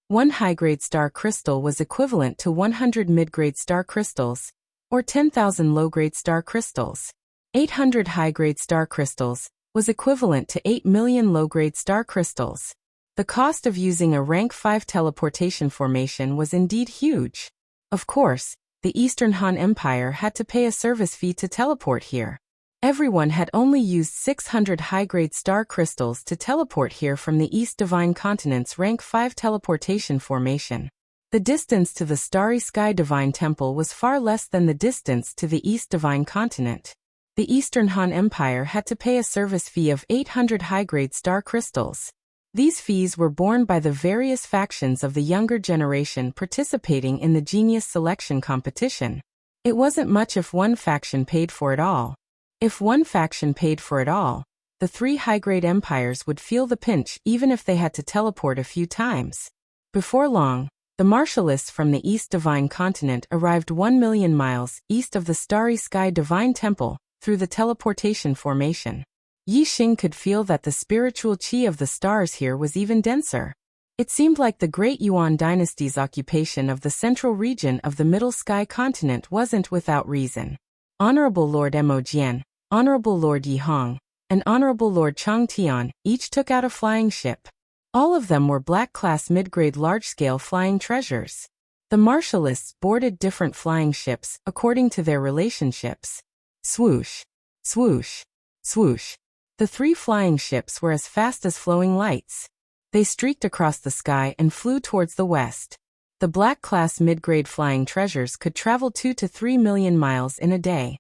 1 high-grade star crystal was equivalent to 100 mid-grade star crystals, or 10,000 low-grade star crystals. 800 high-grade star crystals was equivalent to 8 million low-grade star crystals. The cost of using a rank 5 teleportation formation was indeed huge. Of course, the Eastern Han Empire had to pay a service fee to teleport here. Everyone had only used 600 high-grade star crystals to teleport here from the East Divine Continent's rank 5 teleportation formation. The distance to the Starry Sky Divine Temple was far less than the distance to the East Divine Continent. The Eastern Han Empire had to pay a service fee of 800 high-grade star crystals. These fees were borne by the various factions of the younger generation participating in the genius selection competition. It wasn't much if one faction paid for it all. If one faction paid for it all, the three high-grade empires would feel the pinch even if they had to teleport a few times. Before long, the martialists from the East Divine Continent arrived 1 million miles east of the Starry Sky Divine Temple through the teleportation formation. Yi Xing could feel that the spiritual qi of the stars here was even denser. It seemed like the Great Yuan dynasty's occupation of the central region of the Middle Sky Continent wasn't without reason. Honorable Lord Mo Jian, Honorable Lord Yi Hong, and Honorable Lord Chang Tian each took out a flying ship. All of them were black-class mid-grade large-scale flying treasures. The martialists boarded different flying ships according to their relationships. Swoosh, swoosh, swoosh. The three flying ships were as fast as flowing lights. They streaked across the sky and flew towards the west. The black-class mid-grade flying treasures could travel 2 to 3 million miles in a day.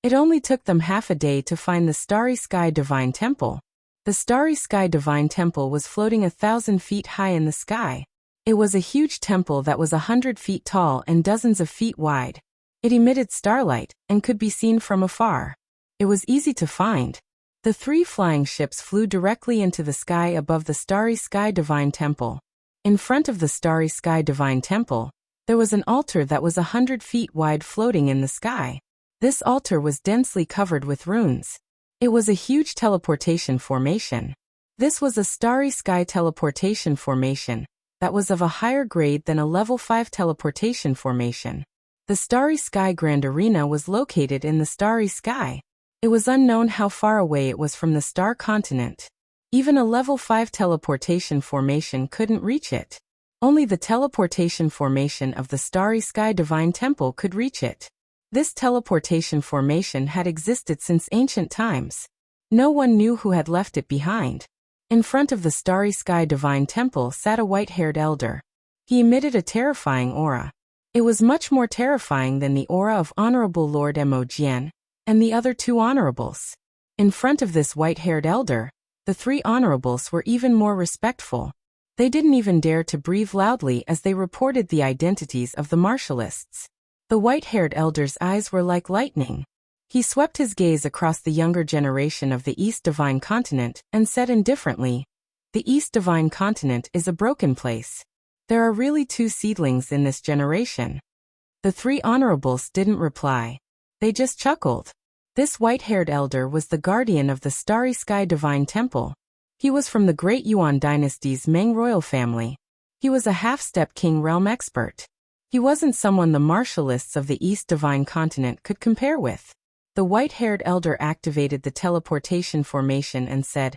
It only took them half a day to find the Starry Sky Divine Temple. The Starry Sky Divine Temple was floating 1,000 feet high in the sky. It was a huge temple that was 100 feet tall and dozens of feet wide. It emitted starlight and could be seen from afar. It was easy to find. The three flying ships flew directly into the sky above the Starry Sky Divine Temple. In front of the Starry Sky Divine Temple, there was an altar that was 100 feet wide floating in the sky. This altar was densely covered with runes. It was a huge teleportation formation. This was a Starry Sky teleportation formation that was of a higher grade than a level 5 teleportation formation. The Starry Sky Grand Arena was located in the Starry Sky. It was unknown how far away it was from the Star Continent. Even a level 5 teleportation formation couldn't reach it. Only the teleportation formation of the Starry Sky Divine Temple could reach it. This teleportation formation had existed since ancient times. No one knew who had left it behind. In front of the Starry Sky Divine Temple sat a white-haired elder. He emitted a terrifying aura. It was much more terrifying than the aura of Honorable Lord Mo Jian and the other two honorables. In front of this white-haired elder, the three honorables were even more respectful. They didn't even dare to breathe loudly as they reported the identities of the martialists. The white-haired elder's eyes were like lightning. He swept his gaze across the younger generation of the East Divine Continent and said indifferently, "The East Divine Continent is a broken place. There are really 2 seedlings in this generation." The three honorables didn't reply. They just chuckled. This white-haired elder was the guardian of the Starry Sky Divine Temple. He was from the Great Yuan dynasty's Meng royal family. He was a half-step king realm expert. He wasn't someone the martialists of the East Divine Continent could compare with. The white-haired elder activated the teleportation formation and said,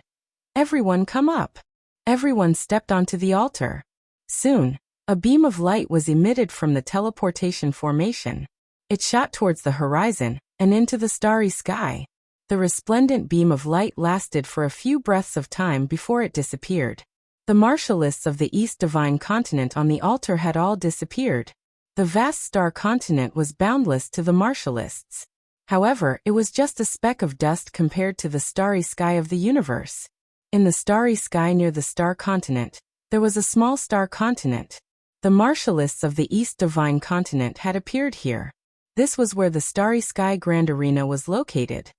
"Everyone come up." Everyone stepped onto the altar. Soon, a beam of light was emitted from the teleportation formation. It shot towards the horizon and into the starry sky. The resplendent beam of light lasted for a few breaths of time before it disappeared. The martialists of the East Divine Continent on the altar had all disappeared. The vast star continent was boundless to the martialists. However, it was just a speck of dust compared to the starry sky of the universe. In the starry sky near the star continent, there was a small star continent. The martialists of the East Divine Continent had appeared here. This was where the Starry Sky Grand Arena was located.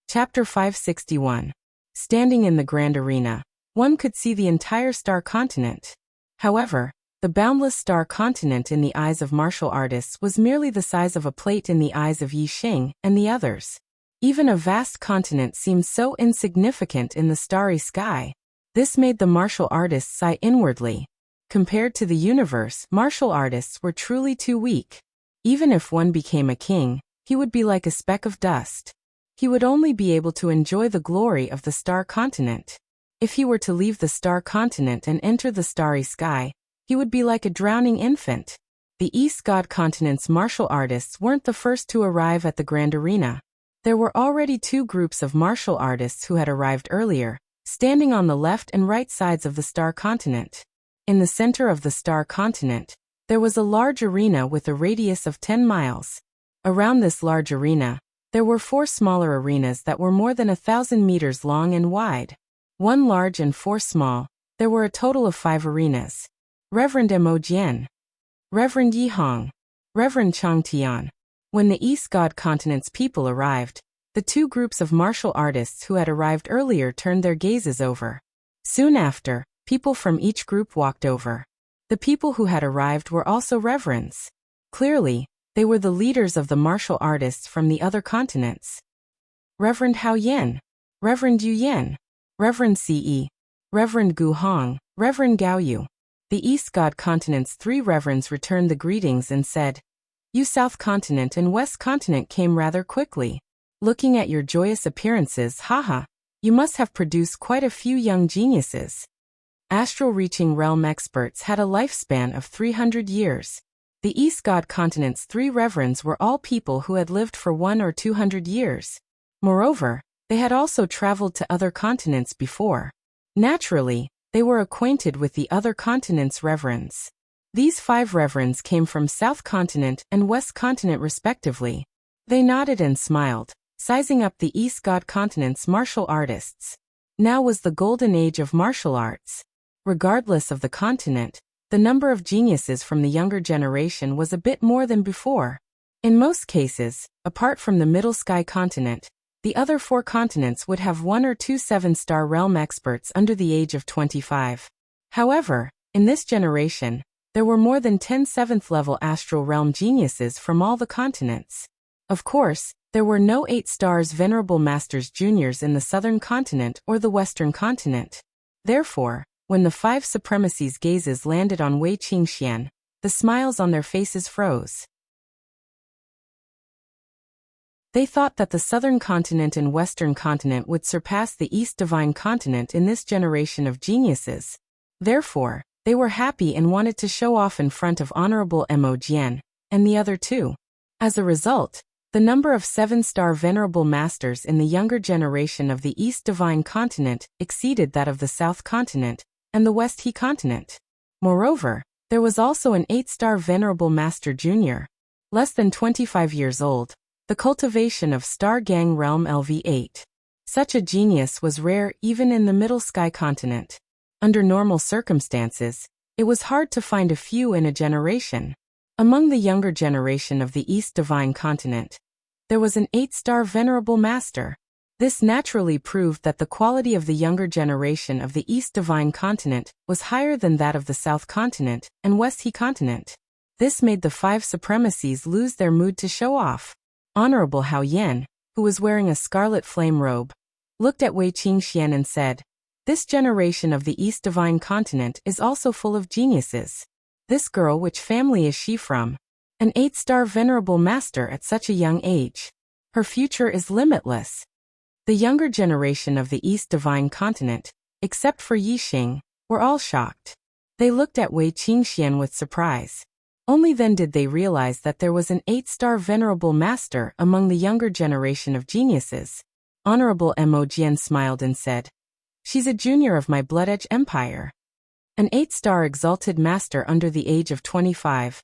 Chapter 561. Standing in the Grand Arena, one could see the entire star continent. However, the boundless star continent in the eyes of martial artists was merely the size of a plate in the eyes of Yi Xing and the others. Even a vast continent seemed so insignificant in the starry sky. This made the martial artists sigh inwardly. Compared to the universe, martial artists were truly too weak. Even if one became a king, he would be like a speck of dust. He would only be able to enjoy the glory of the star continent. If he were to leave the star continent and enter the starry sky, he would be like a drowning infant. The East God Continent's martial artists weren't the first to arrive at the Grand Arena. There were already 2 groups of martial artists who had arrived earlier, standing on the left and right sides of the star continent. In the center of the star continent, there was a large arena with a radius of 10 miles. Around this large arena, there were 4 smaller arenas that were more than 1,000 meters long and wide. 1 large and 4 small. There were a total of 5 arenas. Reverend Mo Jian, Reverend Yi Hong, Reverend Chang Tian. When the East God Continent's people arrived, the 2 groups of martial artists who had arrived earlier turned their gazes over. Soon after, people from each group walked over. The people who had arrived were also reverends. Clearly, they were the leaders of the martial artists from the other continents. Reverend Hao Yin, Reverend Yu Yin, Reverend Ce, Reverend Gu Hong, Reverend Gao Yu. The East God Continent's 3 reverends returned the greetings and said, "You South Continent and West Continent came rather quickly. Looking at your joyous appearances, haha, you must have produced quite a few young geniuses." Astral-reaching realm experts had a lifespan of 300 years. The East God Continent's 3 reverends were all people who had lived for 100 or 200 years. Moreover, they had also traveled to other continents before. Naturally, they were acquainted with the other continents' reverends. These 5 reverends came from South Continent and West Continent respectively. They nodded and smiled, sizing up the East God Continent's martial artists. Now was the golden age of martial arts. Regardless of the continent, the number of geniuses from the younger generation was a bit more than before. In most cases, apart from the Middle Sky Continent, the other 4 continents would have 1 or 2 7-star realm experts under the age of 25. However, in this generation, there were more than 10 7th-level astral realm geniuses from all the continents. Of course, there were no 8 stars Venerable Masters Juniors in the Southern Continent or the Western Continent. Therefore, when the 5 supremacies' gazes landed on Wei Qingxian, the smiles on their faces froze. They thought that the Southern Continent and Western Continent would surpass the East Divine Continent in this generation of geniuses. Therefore, they were happy and wanted to show off in front of Honorable Mo Jian and the other 2. As a result, the number of 7-star Venerable Masters in the younger generation of the East Divine Continent exceeded that of the South Continent and the West He Continent. Moreover, there was also an 8-star Venerable Master Junior, less than 25 years old, the cultivation of Star Gang Realm LV8. Such a genius was rare even in the Middle Sky Continent. Under normal circumstances, it was hard to find a few in a generation. Among the younger generation of the East Divine Continent, there was an 8-star Venerable Master. This naturally proved that the quality of the younger generation of the East Divine Continent was higher than that of the South Continent and West He Continent. This made the 5 supremacies lose their mood to show off. Honorable Hao Yin, who was wearing a scarlet flame robe, looked at Wei Qingxian and said, "This generation of the East Divine Continent is also full of geniuses. This girl, which family is she from? An 8-star Venerable Master at such a young age. Her future is limitless." The younger generation of the East Divine Continent, except for Yi Xing, were all shocked. They looked at Wei Qingxian with surprise. Only then did they realize that there was an 8-star Venerable Master among the younger generation of geniuses. Honorable Mo Jian smiled and said, "She's a junior of my Blood Edge Empire. An 8-star Exalted Master under the age of 25.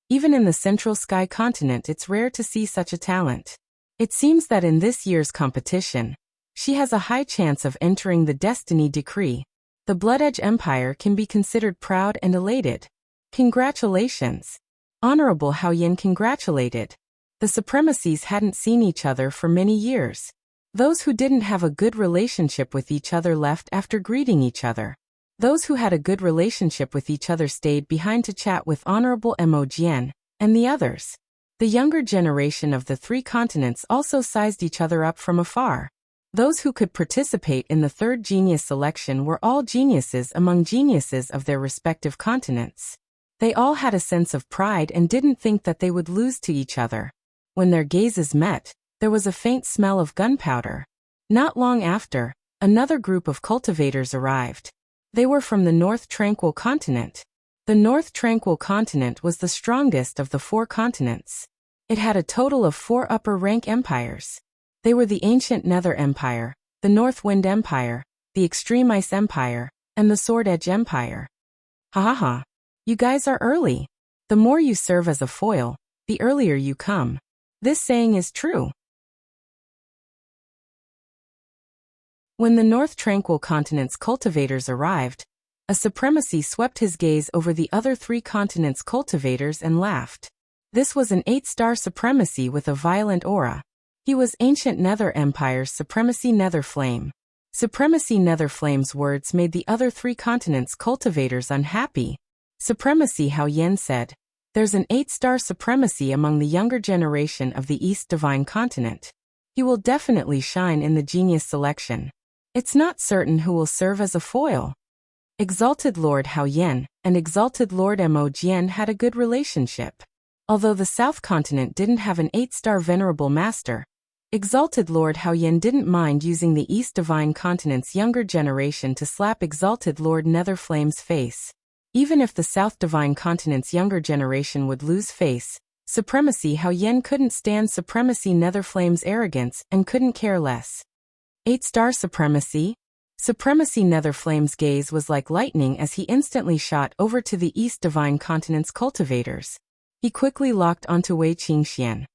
Even in the Central Sky Continent it's rare to see such a talent. It seems that in this year's competition, she has a high chance of entering the Destiny Decree. The Blood Edge Empire can be considered proud and elated. Congratulations." Honorable Hao Yin congratulated. The supremacies hadn't seen each other for many years. Those who didn't have a good relationship with each other left after greeting each other. Those who had a good relationship with each other stayed behind to chat with Honorable Mo Jian and the others. The younger generation of the 3 continents also sized each other up from afar. Those who could participate in the 3rd genius selection were all geniuses among geniuses of their respective continents. They all had a sense of pride and didn't think that they would lose to each other. When their gazes met, there was a faint smell of gunpowder. Not long after, another group of cultivators arrived. They were from the North Tranquil Continent. The North Tranquil Continent was the strongest of the 4 continents. It had a total of 4 upper-rank empires. They were the Ancient Nether Empire, the North Wind Empire, the Extreme Ice Empire, and the Sword Edge Empire. Ha ha ha. You guys are early. The more you serve as a foil, the earlier you come. This saying is true. When the North Tranquil Continent's cultivators arrived, a supremacy swept his gaze over the other 3 continents' cultivators and laughed. This was an 8-star supremacy with a violent aura. He was Ancient Nether Empire's Supremacy Netherflame. Supremacy Netherflame's words made the other 3 continents' cultivators unhappy. Supremacy Hao Yen said, "There's an 8-star supremacy among the younger generation of the East Divine Continent. He will definitely shine in the genius selection. It's not certain who will serve as a foil." Exalted Lord Hao Yen and Exalted Lord Mo Jian had a good relationship. Although the South Continent didn't have an 8-star Venerable Master, Exalted Lord Hao Yen didn't mind using the East Divine Continent's younger generation to slap Exalted Lord Netherflame's face. Even if the South Divine Continent's younger generation would lose face, Supremacy Hao Yen couldn't stand Supremacy Netherflame's arrogance and couldn't care less. 8-star supremacy? Supremacy Netherflame's gaze was like lightning as he instantly shot over to the East Divine Continent's cultivators. He quickly locked onto Wei Qingxian.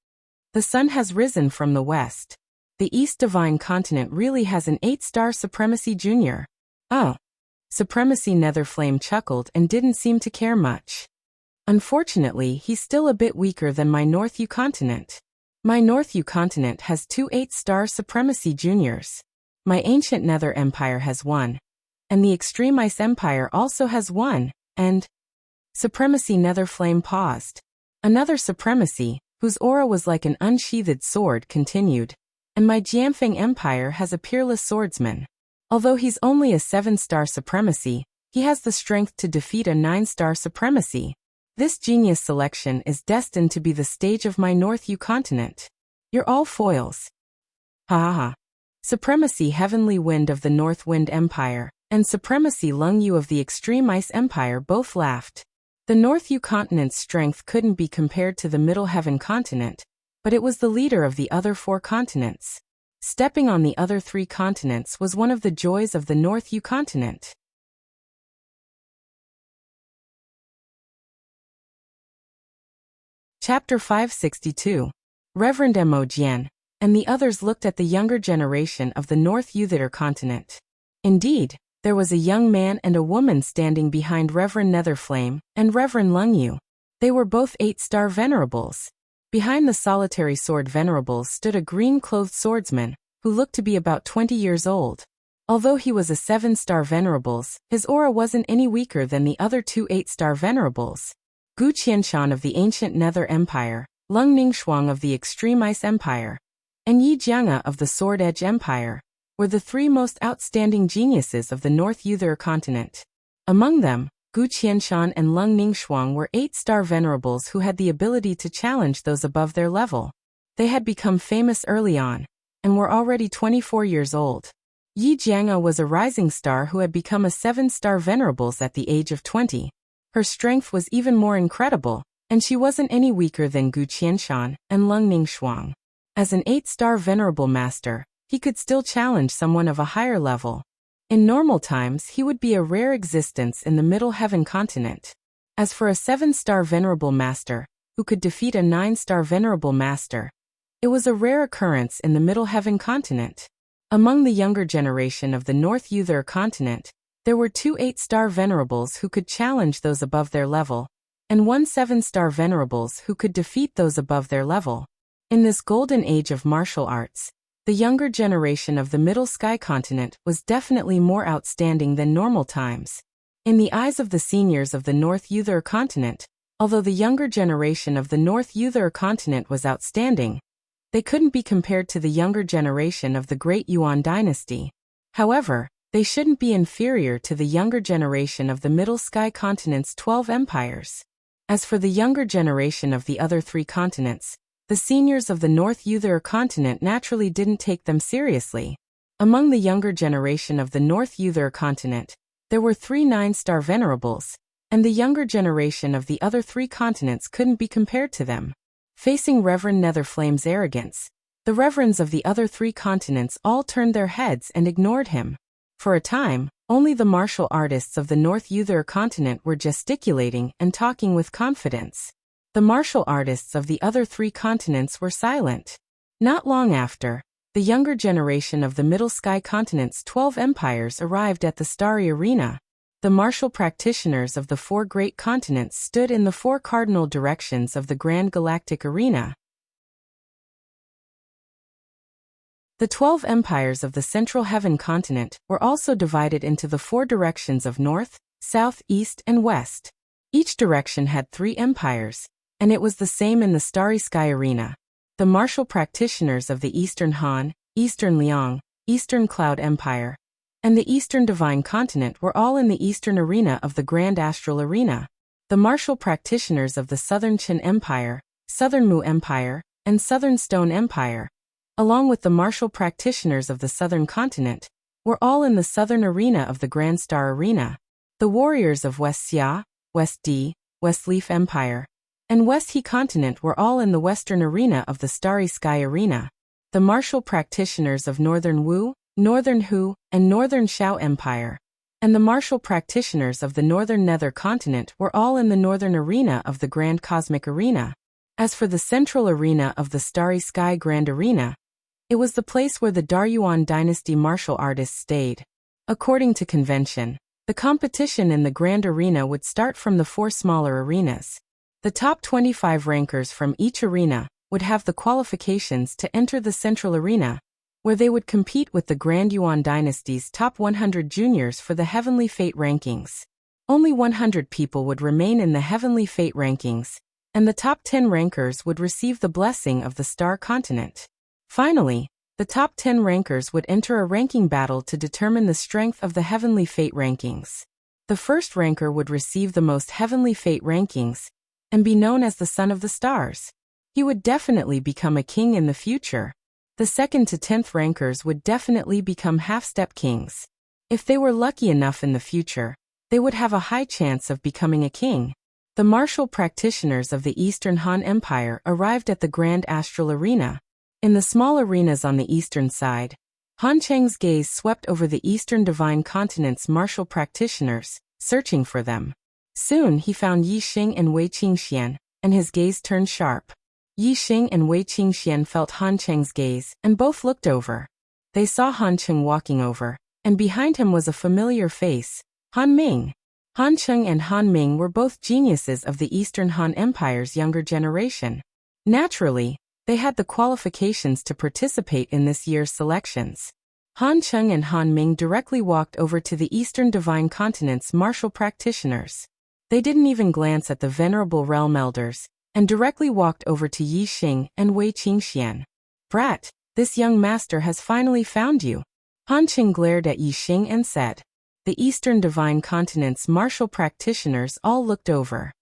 The sun has risen from the west. The East Divine Continent really has an 8-star Supremacy Junior. Oh. Supremacy Netherflame chuckled and didn't seem to care much. Unfortunately, he's still a bit weaker than my North Yu Continent. My North Yu Continent has 2 8-star Supremacy Juniors. My Ancient Nether Empire has 1. And the Extreme Ice Empire also has 1, and... Supremacy Netherflame paused. Another Supremacy, whose aura was like an unsheathed sword, continued. And my Jianfeng Empire has a peerless swordsman. Although he's only a 7-star Supremacy, he has the strength to defeat a 9-star Supremacy. This genius selection is destined to be the stage of my North Yu Continent. You're all foils. Ha ha ha. Supremacy Heavenly Wind of the North Wind Empire and Supremacy Lung Yu of the Extreme Ice Empire both laughed. The North Yu Continent's strength couldn't be compared to the Middle Heaven Continent, but it was the leader of the other 4 continents. Stepping on the other 3 continents was one of the joys of the North Yu Continent. Chapter 562. Reverend Mo Jian and the others looked at the younger generation of the North Yuther Continent. Indeed, there was a young man and a woman standing behind Reverend Netherflame and Reverend Lung Yu. They were both 8-star venerables. Behind the solitary sword venerables stood a green-clothed swordsman, who looked to be about 20 years old. Although he was a 7-star venerables, his aura wasn't any weaker than the other 2 8-star venerables. Gu Qianshan of the Ancient Nether Empire, Lung Ningxuang of the Extreme Ice Empire, and Yi Jianga of the Sword Edge Empire were the 3 most outstanding geniuses of the North Yuther Continent. Among them, Gu Qianshan and Lung Ningxuang were 8-star venerables who had the ability to challenge those above their level. They had become famous early on, and were already 24 years old. Yi Jianga was a rising star who had become a 7-star venerables at the age of 20. Her strength was even more incredible, and she wasn't any weaker than Gu Qianshan and Lung Ningxuang. As an 8-star venerable master, he could still challenge someone of a higher level. In normal times, he would be a rare existence in the Middle Heaven Continent. As for a 7-star venerable master, who could defeat a 9-star venerable master, it was a rare occurrence in the Middle Heaven Continent. Among the younger generation of the North Yuther Continent, there were 2 8-star venerables who could challenge those above their level, and 1 7-star venerables who could defeat those above their level. In this golden age of martial arts, the younger generation of the Middle Sky Continent was definitely more outstanding than normal times. In the eyes of the seniors of the North Yuther Continent, although the younger generation of the North Yuther Continent was outstanding, they couldn't be compared to the younger generation of the Great Yuan Dynasty. However, they shouldn't be inferior to the younger generation of the Middle Sky Continent's 12 empires. As for the younger generation of the other 3 continents, the seniors of the North Yuther Continent naturally didn't take them seriously. Among the younger generation of the North Yuther Continent, there were 3 9-star venerables, and the younger generation of the other 3 continents couldn't be compared to them. Facing Reverend Netherflame's arrogance, the reverends of the other 3 continents all turned their heads and ignored him. For a time, only the martial artists of the North Yuther Continent were gesticulating and talking with confidence. The martial artists of the other 3 continents were silent. Not long after, the younger generation of the Middle Sky Continent's 12 empires arrived at the starry arena. The martial practitioners of the 4 great continents stood in the 4 cardinal directions of the grand galactic arena. The 12 empires of the central heaven continent were also divided into the 4 directions of north, south, east, and west. Each direction had 3 empires, and it was the same in the starry sky arena. The martial practitioners of the Eastern Han, Eastern Liang, Eastern Cloud Empire, and the Eastern Divine Continent were all in the Eastern arena of the Grand Astral Arena. The martial practitioners of the Southern Qin Empire, Southern Mu Empire, and Southern Stone Empire, along with the martial practitioners of the Southern Continent, were all in the Southern arena of the Grand Star Arena. The warriors of West Xia, West Di, West Leaf Empire, and West He Continent were all in the Western arena of the Starry Sky Arena. The martial practitioners of Northern Wu, Northern Hu, and Northern Shao Empire, and the martial practitioners of the Northern Nether Continent were all in the Northern arena of the Grand Cosmic Arena. As for the central arena of the Starry Sky Grand Arena, it was the place where the Daryuan dynasty martial artists stayed. According to convention, the competition in the Grand Arena would start from the 4 smaller arenas. The top 25 rankers from each arena would have the qualifications to enter the central arena, where they would compete with the Grand Yuan dynasty's top 100 juniors for the Heavenly Fate rankings. Only 100 people would remain in the Heavenly Fate rankings, and the top 10 rankers would receive the blessing of the Star Continent. Finally, the top 10 rankers would enter a ranking battle to determine the strength of the Heavenly Fate rankings. The first ranker would receive the most Heavenly Fate rankings and be known as the Son of the Stars. He would definitely become a king in the future. The 2nd to 10th rankers would definitely become half-step kings. If they were lucky enough in the future, they would have a high chance of becoming a king. The martial practitioners of the Eastern Han Empire arrived at the Grand Astral Arena. In the small arenas on the eastern side, Han Cheng's gaze swept over the Eastern Divine Continent's martial practitioners, searching for them. Soon he found Yi Xing and Wei Qingxian, and his gaze turned sharp. Yi Xing and Wei Qingxian felt Han Cheng's gaze, and both looked over. They saw Han Cheng walking over, and behind him was a familiar face, Han Ming. Han Cheng and Han Ming were both geniuses of the Eastern Han Empire's younger generation. Naturally, they had the qualifications to participate in this year's selections. Han Cheng and Han Ming directly walked over to the Eastern Divine Continent's martial practitioners. They didn't even glance at the venerable realm elders, and directly walked over to Yi Xing and Wei Qingxian. "Brat, this young master has finally found you." Han Qing glared at Yi Xing and said. The Eastern Divine Continent's martial practitioners all looked over.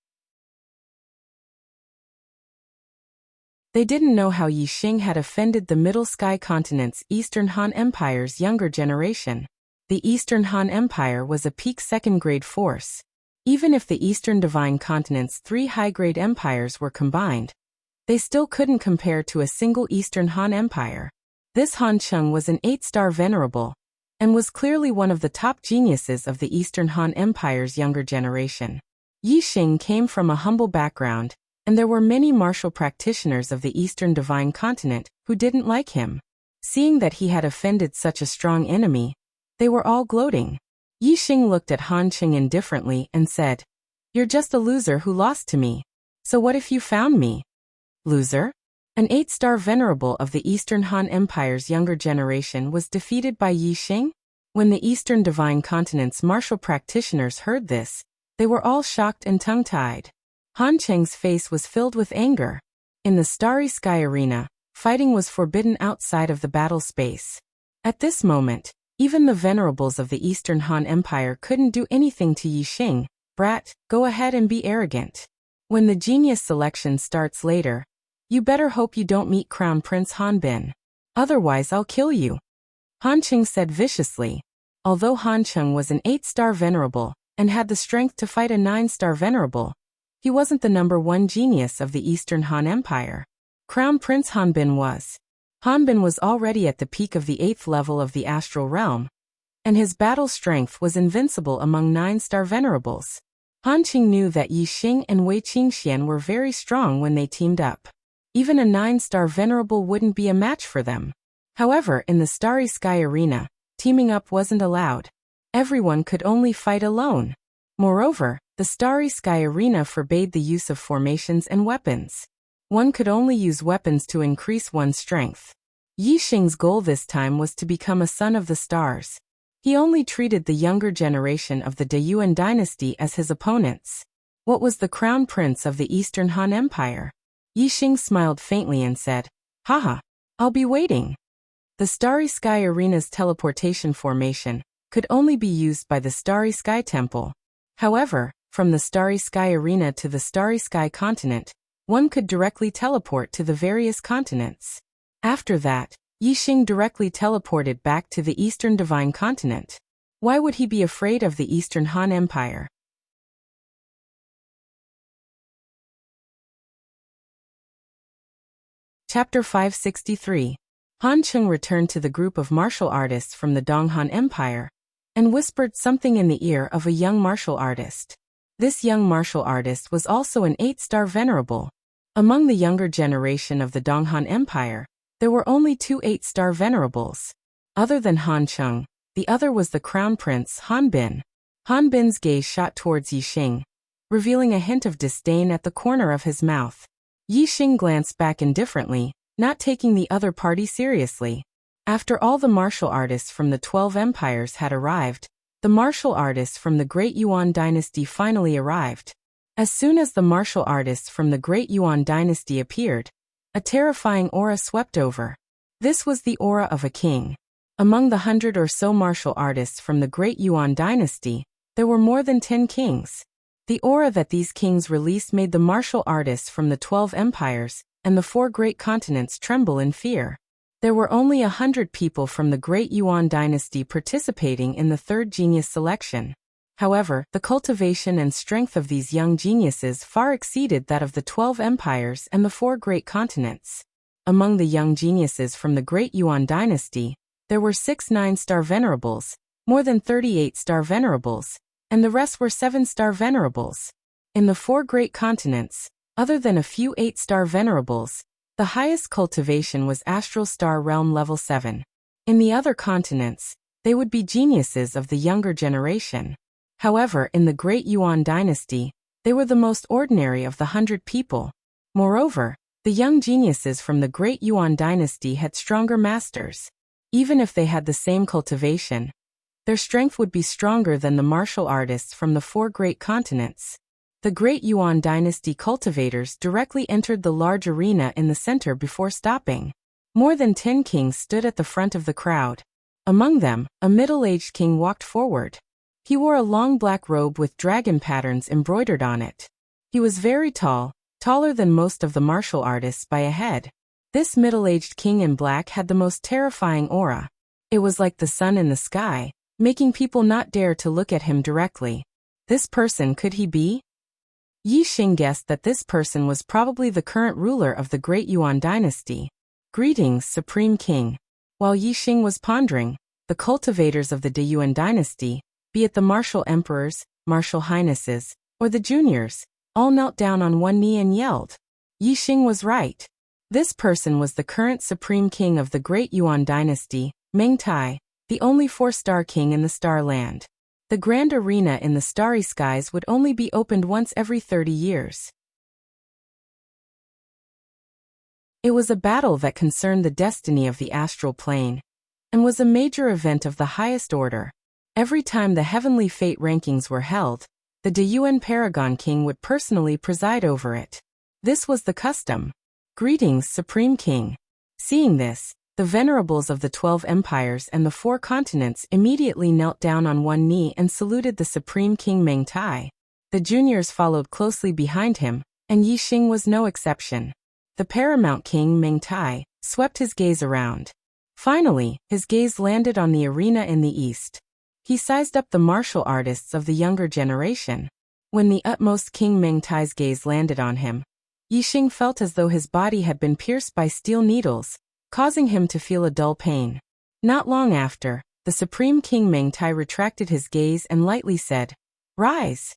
They didn't know how Yi Xing had offended the Middle Sky Continent's Eastern Han Empire's younger generation. The Eastern Han Empire was a peak 2nd-grade force. Even if the Eastern Divine Continent's 3 high-grade empires were combined, they still couldn't compare to a single Eastern Han Empire. This Han Cheng was an 8-star venerable, and was clearly one of the top geniuses of the Eastern Han Empire's younger generation. Yi Xing came from a humble background, and there were many martial practitioners of the Eastern Divine Continent who didn't like him. Seeing that he had offended such a strong enemy, they were all gloating. Yi Xing looked at Han Cheng indifferently and said, "You're just a loser who lost to me. So what if you found me?" Loser? An 8-star venerable of the Eastern Han Empire's younger generation was defeated by Yi Xing? When the Eastern Divine Continent's martial practitioners heard this, they were all shocked and tongue-tied. Han Cheng's face was filled with anger. In the Starry Sky Arena, fighting was forbidden outside of the battle space. At this moment, even the venerables of the Eastern Han Empire couldn't do anything to Yi Xing. "Brat, go ahead and be arrogant. When the genius selection starts later, you better hope you don't meet Crown Prince Han Bin. Otherwise I'll kill you," Han Cheng said viciously. Although Han Cheng was an 8-star venerable, and had the strength to fight a 9-star venerable, he wasn't the #1 genius of the Eastern Han Empire. Crown Prince Han Bin was. Han Bin was already at the peak of the 8th level of the astral realm, and his battle strength was invincible among 9-star venerables. Han Qing knew that Yi Xing and Wei Qingxian were very strong when they teamed up. Even a 9-star venerable wouldn't be a match for them. However, in the Starry Sky Arena, teaming up wasn't allowed. Everyone could only fight alone. Moreover, the Starry Sky Arena forbade the use of formations and weapons. One could only use weapons to increase one's strength. Yi Xing's goal this time was to become a son of the stars. He only treated the younger generation of the Yuan dynasty as his opponents. What was the crown prince of the Eastern Han Empire? Yi Xing smiled faintly and said, "Haha, I'll be waiting." The Starry Sky Arena's teleportation formation could only be used by the Starry Sky Temple. However, from the Starry Sky Arena to the Starry Sky Continent, one could directly teleport to the various continents. After that, Yi Xing directly teleported back to the Eastern Divine Continent. Why would he be afraid of the Eastern Han Empire? Chapter 563. Han Qing returned to the group of martial artists from the Donghan Empire and whispered something in the ear of a young martial artist. This young martial artist was also an 8-star venerable. Among the younger generation of the Donghan Empire, there were only 2 8-star venerables. Other than Han Qing, the other was the crown prince Han Bin. Han Bin's gaze shot towards Yi Xing, revealing a hint of disdain at the corner of his mouth. Yi Xing glanced back indifferently, not taking the other party seriously. After all the martial artists from the 12 empires had arrived, the martial artists from the Great Yuan dynasty finally arrived. As soon as the martial artists from the Great Yuan dynasty appeared, a terrifying aura swept over. This was the aura of a king. Among the 100 or so martial artists from the Great Yuan dynasty, there were more than 10 kings. The aura that these kings released made the martial artists from the 12 empires and the 4 great continents tremble in fear. There were only 100 people from the Great Yuan dynasty participating in the 3rd genius selection. However, the cultivation and strength of these young geniuses far exceeded that of the 12 empires and the 4 great continents. Among the young geniuses from the Great Yuan dynasty, there were 6 9-star venerables, more than 38-star venerables, and the rest were 7-star venerables. In the 4 great continents, other than a few 8-star venerables, the highest cultivation was Astral Star Realm level 7. In the other continents, they would be geniuses of the younger generation. However, in the Great Yuan dynasty, they were the most ordinary of the 100 people. Moreover, the young geniuses from the Great Yuan dynasty had stronger masters. Even if they had the same cultivation, their strength would be stronger than the martial artists from the 4 great continents. The Great Yuan dynasty cultivators directly entered the large arena in the center before stopping. More than 10 kings stood at the front of the crowd. Among them, a middle-aged king walked forward. He wore a long black robe with dragon patterns embroidered on it. He was very tall, taller than most of the martial artists by a head. This middle-aged king in black had the most terrifying aura. It was like the sun in the sky, making people not dare to look at him directly. This person, could he be? Yi Xing guessed that this person was probably the current ruler of the Great Yuan dynasty. Greetings, Supreme King. While Yi Xing was pondering, the cultivators of the Yuan dynasty, be it the martial emperors, martial highnesses, or the juniors, all knelt down on one knee and yelled. Yi Xing was right. This person was the current supreme king of the Great Yuan dynasty, Meng Tai, the only 4-star king in the Star Land. The grand arena in the starry skies would only be opened once every 30 years. It was a battle that concerned the destiny of the astral plane, and was a major event of the highest order. Every time the heavenly fate rankings were held, the Yuan Paragon King would personally preside over it. This was the custom. Greetings, Supreme King. Seeing this, the venerables of the 12 empires and the 4 continents immediately knelt down on one knee and saluted the Supreme King Meng Tai. The juniors followed closely behind him, and Yi Xing was no exception. The paramount king Meng Tai swept his gaze around. Finally, his gaze landed on the arena in the east. He sized up the martial artists of the younger generation. When the utmost King Meng Tai's gaze landed on him, Yi Xing felt as though his body had been pierced by steel needles, causing him to feel a dull pain. Not long after, the Supreme King Meng Tai retracted his gaze and lightly said, "Rise."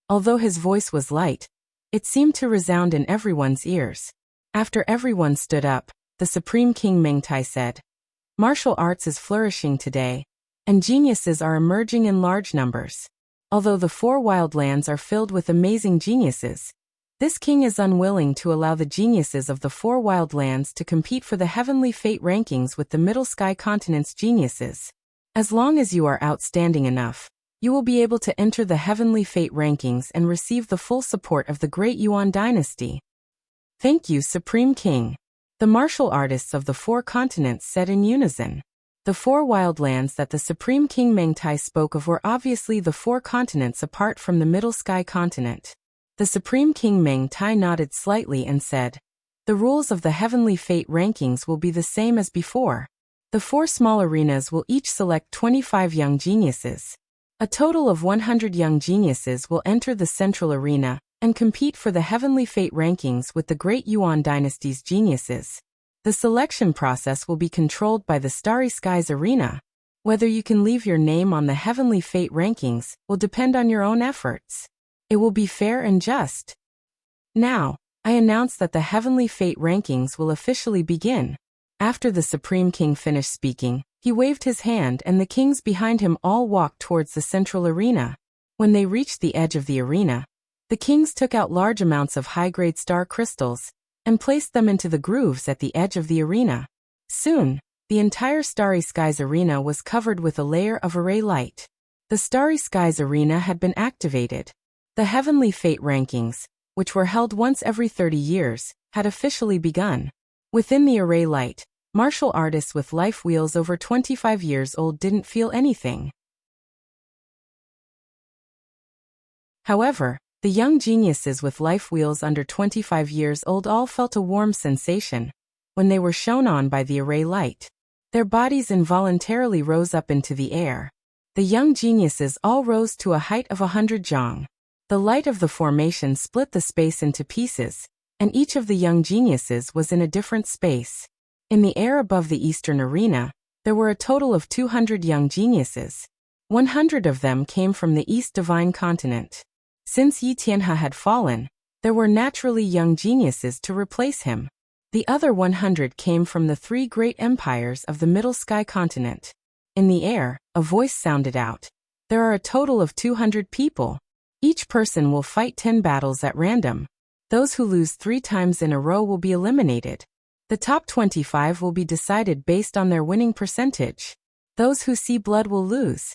Although his voice was light, it seemed to resound in everyone's ears. After everyone stood up, the Supreme King Mingtai said, "Martial arts is flourishing today, and geniuses are emerging in large numbers. Although the 4 wild lands are filled with amazing geniuses, this king is unwilling to allow the geniuses of the 4 wild lands to compete for the heavenly fate rankings with the Middle Sky Continent's geniuses. As long as you are outstanding enough, you will be able to enter the heavenly fate rankings and receive the full support of the great Yuan dynasty." "Thank you, Supreme King," the martial artists of the 4 continents said in unison. The 4 wild lands that the Supreme King Mengtai spoke of were obviously the 4 continents apart from the Middle Sky Continent. The Supreme King Mengtai nodded slightly and said, "The rules of the heavenly fate rankings will be the same as before. The 4 small arenas will each select 25 young geniuses. A total of 100 young geniuses will enter the central arena and compete for the heavenly fate rankings with the great Yuan dynasty's geniuses. The selection process will be controlled by the Starry Skies Arena. Whether you can leave your name on the heavenly fate rankings will depend on your own efforts. It will be fair and just. Now, I announce that the heavenly fate rankings will officially begin." After the Supreme King finished speaking, he waved his hand and the kings behind him all walked towards the central arena. When they reached the edge of the arena, the kings took out large amounts of high-grade star crystals and placed them into the grooves at the edge of the arena. Soon, the entire Starry Skies Arena was covered with a layer of array light. The Starry Skies Arena had been activated. The heavenly fate rankings, which were held once every 30 years, had officially begun. Within the array light, martial artists with life wheels over 25 years old didn't feel anything. However, the young geniuses with life wheels under 25 years old all felt a warm sensation when they were shown on by the array light. Their bodies involuntarily rose up into the air. The young geniuses all rose to a height of 100 jong. The light of the formation split the space into pieces, and each of the young geniuses was in a different space. In the air above the eastern arena, there were a total of 200 young geniuses. 100 of them came from the East Divine Continent. Since Yi Tianhe had fallen, there were naturally young geniuses to replace him. The other 100 came from the 3 great empires of the Middle Sky Continent. In the air, a voice sounded out. "There are a total of 200 people. Each person will fight 10 battles at random. Those who lose 3 times in a row will be eliminated. The top 25 will be decided based on their winning percentage. Those who see blood will lose."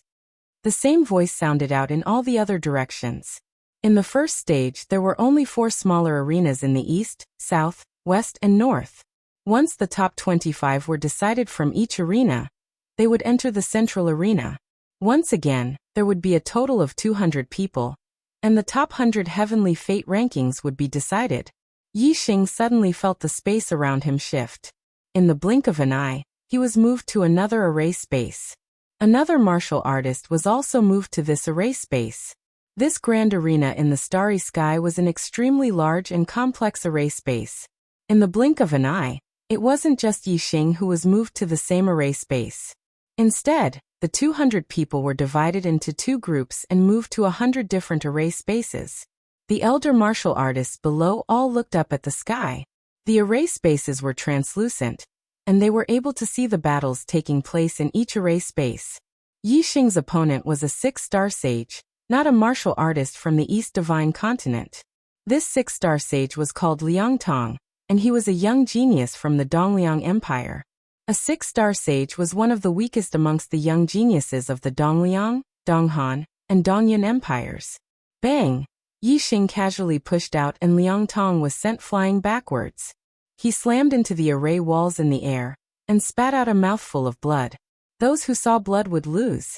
The same voice sounded out in all the other directions. In the first stage, there were only 4 smaller arenas in the east, south, west, and north. Once the top 25 were decided from each arena, they would enter the central arena. Once again, there would be a total of 200 people, and the top 100 heavenly fate rankings would be decided. Yi Xing suddenly felt the space around him shift. In the blink of an eye, he was moved to another array space. Another martial artist was also moved to this array space. This grand arena in the starry sky was an extremely large and complex array space. In the blink of an eye, it wasn't just Yi Xing who was moved to the same array space. Instead, the 200 people were divided into 2 groups and moved to 100 different array spaces. The elder martial artists below all looked up at the sky. The array spaces were translucent, and they were able to see the battles taking place in each array space. Yi Xing's opponent was a 6-star sage, not a martial artist from the East Divine Continent. This 6-star sage was called Liang Tong, and he was a young genius from the Dongliang Empire. A 6-star sage was one of the weakest amongst the young geniuses of the Dongliang, Donghan, and Dongyun empires. Bang! Yi Xing casually pushed out and Liang Tong was sent flying backwards. He slammed into the array walls in the air and spat out a mouthful of blood. Those who saw blood would lose.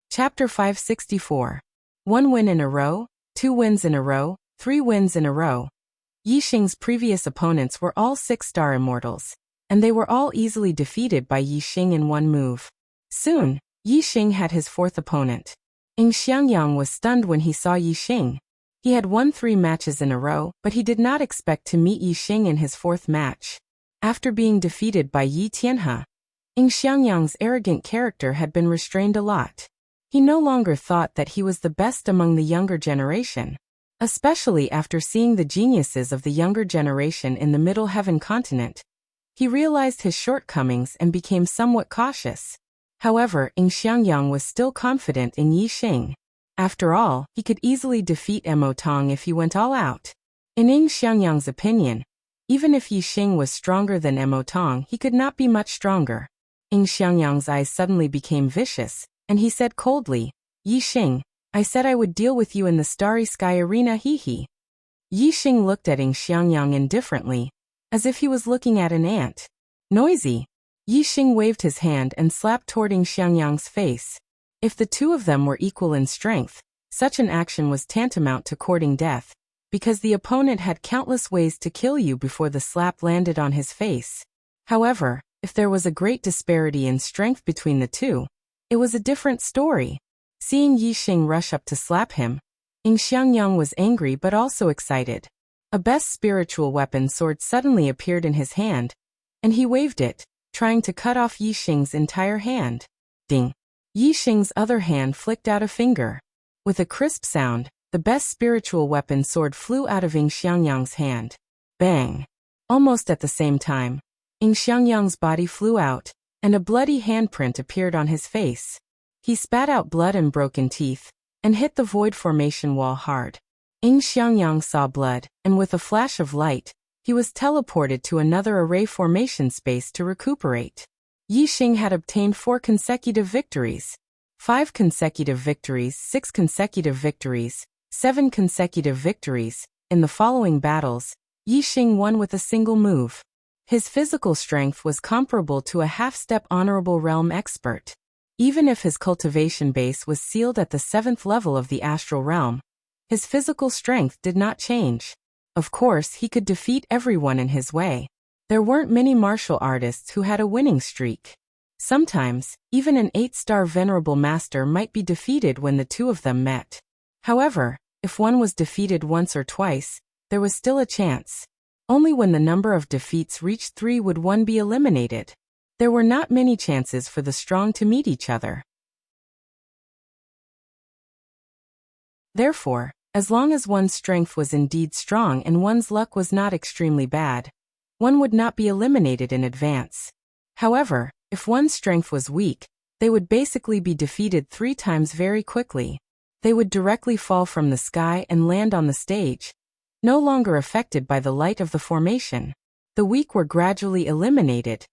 Chapter 564. 1 win in a row, 2 wins in a row, 3 wins in a row. Yi Xing's previous opponents were all 6-star immortals, and they were all easily defeated by Yi Xing in one move. Soon, Yi Xing had his 4th opponent. Ing Xiangyang was stunned when he saw Yi Xing. He had won 3 matches in a row, but he did not expect to meet Yi Xing in his 4th match. After being defeated by Yi Tianhe, Ing Xiangyang's arrogant character had been restrained a lot. He no longer thought that he was the best among the younger generation, especially after seeing the geniuses of the younger generation in the Middle Heaven continent. He realized his shortcomings and became somewhat cautious. However, Ing Xiangyang was still confident in Yi Xing. After all, he could easily defeat Mo Tong if he went all out. In Ing Xiangyang's opinion, even if Yi Xing was stronger than Mo Tong, he could not be much stronger. Ing Xiangyang's eyes suddenly became vicious, and he said coldly, "Yi Xing, I said I would deal with you in the Starry Sky Arena, hee." Yi Xing looked at Ing Xiangyang indifferently, as if he was looking at an ant. Noisy. Yi Xing waved his hand and slapped toward Ing Xiangyang's face. If the two of them were equal in strength, such an action was tantamount to courting death, because the opponent had countless ways to kill you before the slap landed on his face. However, if there was a great disparity in strength between the two, it was a different story. Seeing Yi Xing rush up to slap him, Ing Xiangyang was angry but also excited. A best spiritual weapon sword suddenly appeared in his hand, and he waved it, trying to cut off Yi Xing's entire hand. Ding! Yi Xing's other hand flicked out a finger. With a crisp sound, the best spiritual weapon sword flew out of Ing Xiangyang's hand. Bang! Almost at the same time, Ing Xiangyang's body flew out, and a bloody handprint appeared on his face. He spat out blood and broken teeth, and hit the void formation wall hard. Ing Xiangyang saw blood, and with a flash of light, he was teleported to another array formation space to recuperate. Yi Xing had obtained 4 consecutive victories. 5 consecutive victories, 6 consecutive victories, 7 consecutive victories. In the following battles, Yi Xing won with a single move. His physical strength was comparable to a half-step honorable realm expert. Even if his cultivation base was sealed at the 7th level of the astral realm, his physical strength did not change. Of course, he could defeat everyone in his way. There weren't many martial artists who had a winning streak. Sometimes, even an 8-star venerable master might be defeated when the two of them met. However, if one was defeated once or twice, there was still a chance. Only when the number of defeats reached 3 would one be eliminated. There were not many chances for the strong to meet each other. Therefore, as long as one's strength was indeed strong and one's luck was not extremely bad, one would not be eliminated in advance. However, if one's strength was weak, they would basically be defeated 3 times very quickly. They would directly fall from the sky and land on the stage, no longer affected by the light of the formation. The weak were gradually eliminated,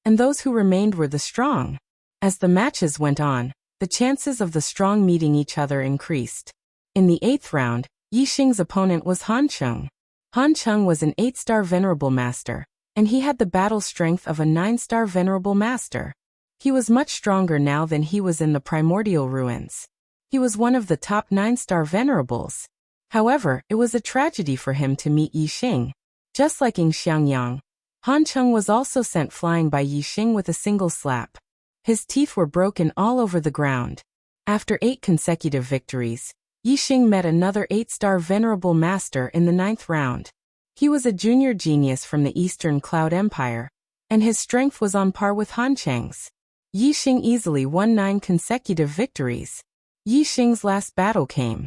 and those who remained were the strong. As the matches went on, the chances of the strong meeting each other increased. In the 8th round, Yi Xing's opponent was Han Cheng. Han Cheng was an 8-star venerable master, and he had the battle strength of a 9-star venerable master. He was much stronger now than he was in the primordial ruins. He was one of the top 9-star venerables. However, it was a tragedy for him to meet Yi Xing. Just like Ing Xiangyang, Han Cheng was also sent flying by Yi Xing with a single slap. His teeth were broken all over the ground. After 8 consecutive victories, Yi Xing met another 8-star venerable master in the 9th round. He was a junior genius from the Eastern Cloud Empire, and his strength was on par with Han Cheng's. Yi Xing easily won 9 consecutive victories. Yi Xing's last battle came.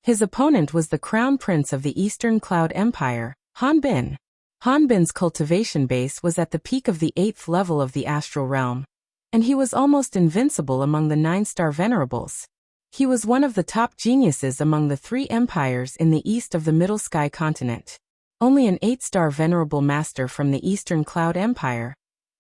His opponent was the Crown Prince of the Eastern Cloud Empire, Han Bin. Han Bin's cultivation base was at the peak of the 8th level of the astral realm, and he was almost invincible among the 9-star venerables. He was one of the top geniuses among the 3 empires in the east of the Middle Sky continent. Only an 8-star venerable master from the Eastern Cloud Empire,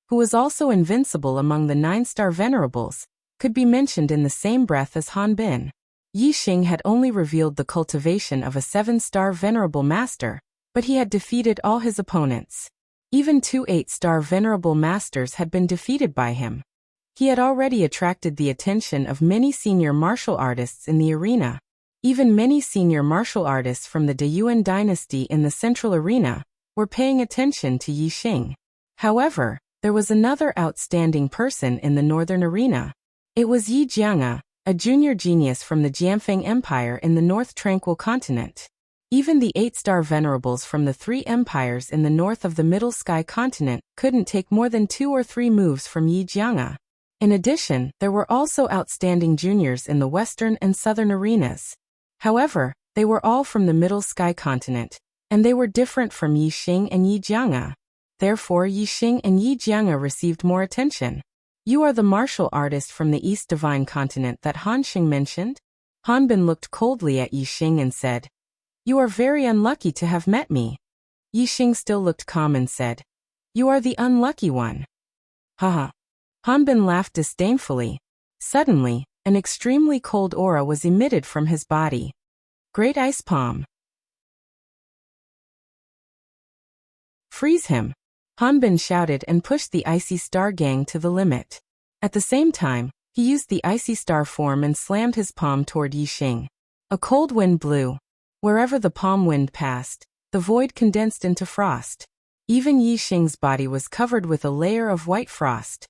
who was also invincible among the 9-star venerables, could be mentioned in the same breath as Han Bin. Yi Xing had only revealed the cultivation of a 7-star venerable master, but he had defeated all his opponents. Even 2 8-star venerable masters had been defeated by him. He had already attracted the attention of many senior martial artists in the arena. Even many senior martial artists from the Deyuan dynasty in the central arena were paying attention to Yi Xing. However, there was another outstanding person in the northern arena. It was Yi Jianga, a junior genius from the Jianfeng Empire in the North Tranquil continent. Even the 8-star venerables from the 3 empires in the north of the Middle Sky continent couldn't take more than 2 or 3 moves from Yi Jianga. In addition, there were also outstanding juniors in the western and southern arenas. However, they were all from the Middle Sky continent, and they were different from Yi Xing and Yi Jianga. Therefore, Yi Xing and Yi Jianga received more attention. You are the martial artist from the East Divine Continent that Han Xing mentioned? Han Bin looked coldly at Yi Xing and said, "You are very unlucky to have met me." Yi Xing still looked calm and said, "You are the unlucky one." Haha. Han Bin laughed disdainfully. Suddenly, an extremely cold aura was emitted from his body. Great Ice Palm. Freeze him. Han Bin shouted and pushed the Icy Star Gang to the limit. At the same time, he used the Icy Star form and slammed his palm toward Yi Xing. A cold wind blew. Wherever the palm wind passed, the void condensed into frost. Even Yi Xing's body was covered with a layer of white frost.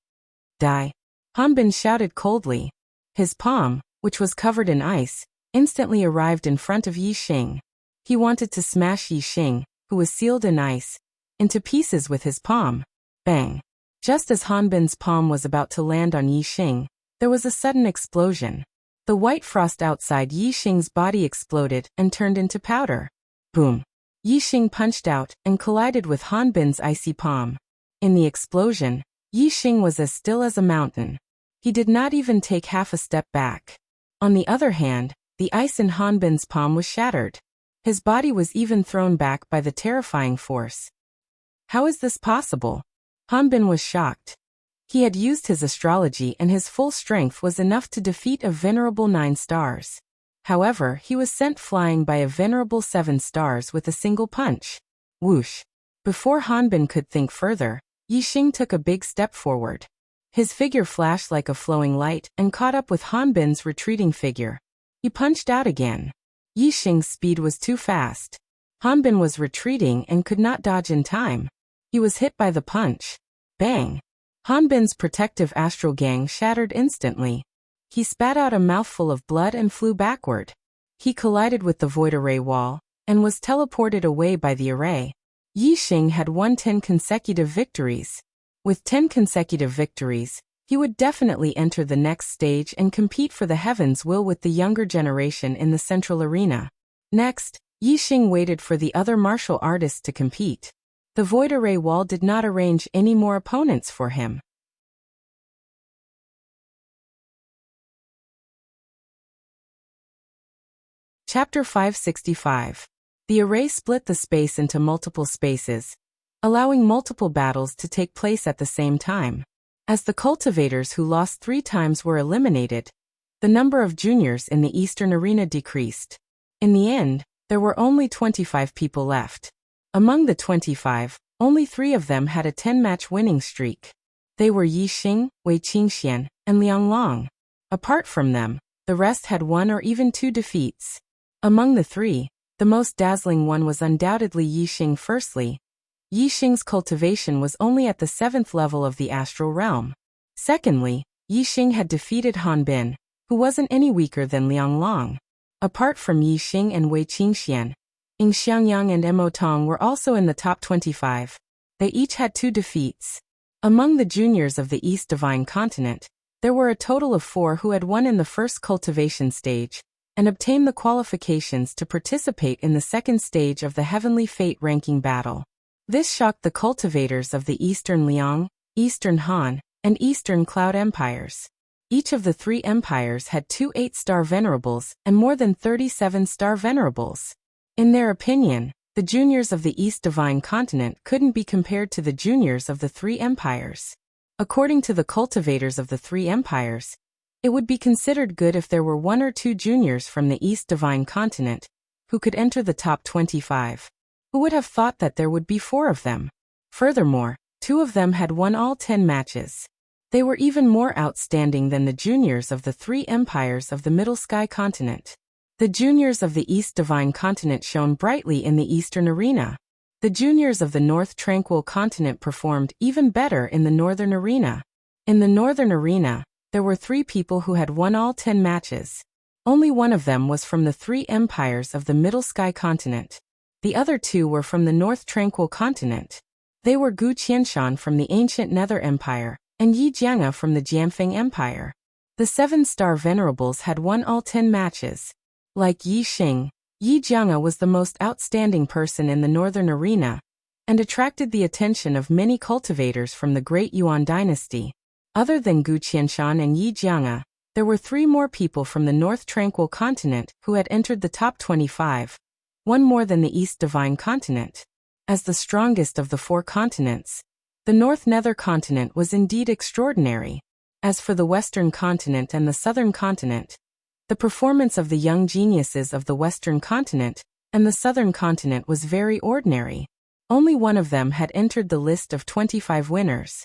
Die. Han Bin shouted coldly. His palm, which was covered in ice, instantly arrived in front of Yi Xing. He wanted to smash Yi Xing, who was sealed in ice, into pieces with his palm. Bang. Just as Han Bin's palm was about to land on Yi Xing, there was a sudden explosion. The white frost outside Yi Xing's body exploded and turned into powder. Boom. Yi Xing punched out and collided with Han Bin's icy palm. In the explosion, Yi Xing was as still as a mountain. He did not even take half a step back. On the other hand, the ice in Han Bin's palm was shattered. His body was even thrown back by the terrifying force. How is this possible? Han Bin was shocked. He had used his astrology and his full strength was enough to defeat a venerable 9 stars. However, he was sent flying by a venerable 7 stars with a single punch. Whoosh. Before Han Bin could think further, Yi Xing took a big step forward. His figure flashed like a flowing light and caught up with Han Bin's retreating figure. He punched out again. Yi Xing's speed was too fast. Han Bin was retreating and could not dodge in time. He was hit by the punch. Bang. Han Bin's protective astral gang shattered instantly. He spat out a mouthful of blood and flew backward. He collided with the void array wall, and was teleported away by the array. Yi Xing had won 10 consecutive victories. With 10 consecutive victories, he would definitely enter the next stage and compete for the Heaven's Will with the younger generation in the central arena. Next, Yi Xing waited for the other martial artists to compete. The void array wall did not arrange any more opponents for him. Chapter 565. The array split the space into multiple spaces, allowing multiple battles to take place at the same time. As the cultivators who lost 3 times were eliminated, the number of juniors in the Eastern Arena decreased. In the end, there were only 25 people left. Among the 25, only 3 of them had a 10-match winning streak. They were Yi Xing, Wei Qingxian, and Liang Long. Apart from them, the rest had 1 or even 2 defeats. Among the 3, the most dazzling one was undoubtedly Yi Xing. Firstly, Yi Xing's cultivation was only at the 7th level of the astral realm. Secondly, Yi Xing had defeated Han Bin, who wasn't any weaker than Liang Long. Apart from Yi Xing and Wei Qingxian, Ying Xiangyang and Mo Tong were also in the top 25. They each had 2 defeats. Among the juniors of the East Divine Continent, there were a total of 4 who had won in the first cultivation stage, and obtained the qualifications to participate in the second stage of the Heavenly Fate ranking battle. This shocked the cultivators of the Eastern Liang, Eastern Han, and Eastern Cloud empires. Each of the 3 empires had 2 8-star venerables and more than 30 7-star venerables. In their opinion, the juniors of the East Divine Continent couldn't be compared to the juniors of the 3 empires. According to the cultivators of the 3 empires, it would be considered good if there were 1 or 2 juniors from the East Divine Continent who could enter the top 25. Who would have thought that there would be 4 of them? Furthermore, 2 of them had won all 10 matches. They were even more outstanding than the juniors of the 3 empires of the Middle Sky Continent. The juniors of the East Divine Continent shone brightly in the Eastern Arena. The juniors of the North Tranquil Continent performed even better in the Northern Arena. In the Northern Arena, there were 3 people who had won all 10 matches. Only one of them was from the 3 empires of the Middle Sky continent. The other 2 were from the North Tranquil continent. They were Gu Qianshan from the ancient Nether Empire, and Yi Jianga from the Jianfeng Empire. The 7-star venerables had won all 10 matches. Like Yi Xing, Yi Jianga was the most outstanding person in the northern arena, and attracted the attention of many cultivators from the Great Yuan dynasty. Other than Gu Qianshan and Yi Jianga, there were 3 more people from the North Tranquil continent who had entered the top 25, one more than the East Divine continent. As the strongest of the 4 continents, the North Nether continent was indeed extraordinary. As for the Western continent and the Southern continent, the performance of the young geniuses of the Western continent and the Southern continent was very ordinary. Only one of them had entered the list of 25 winners.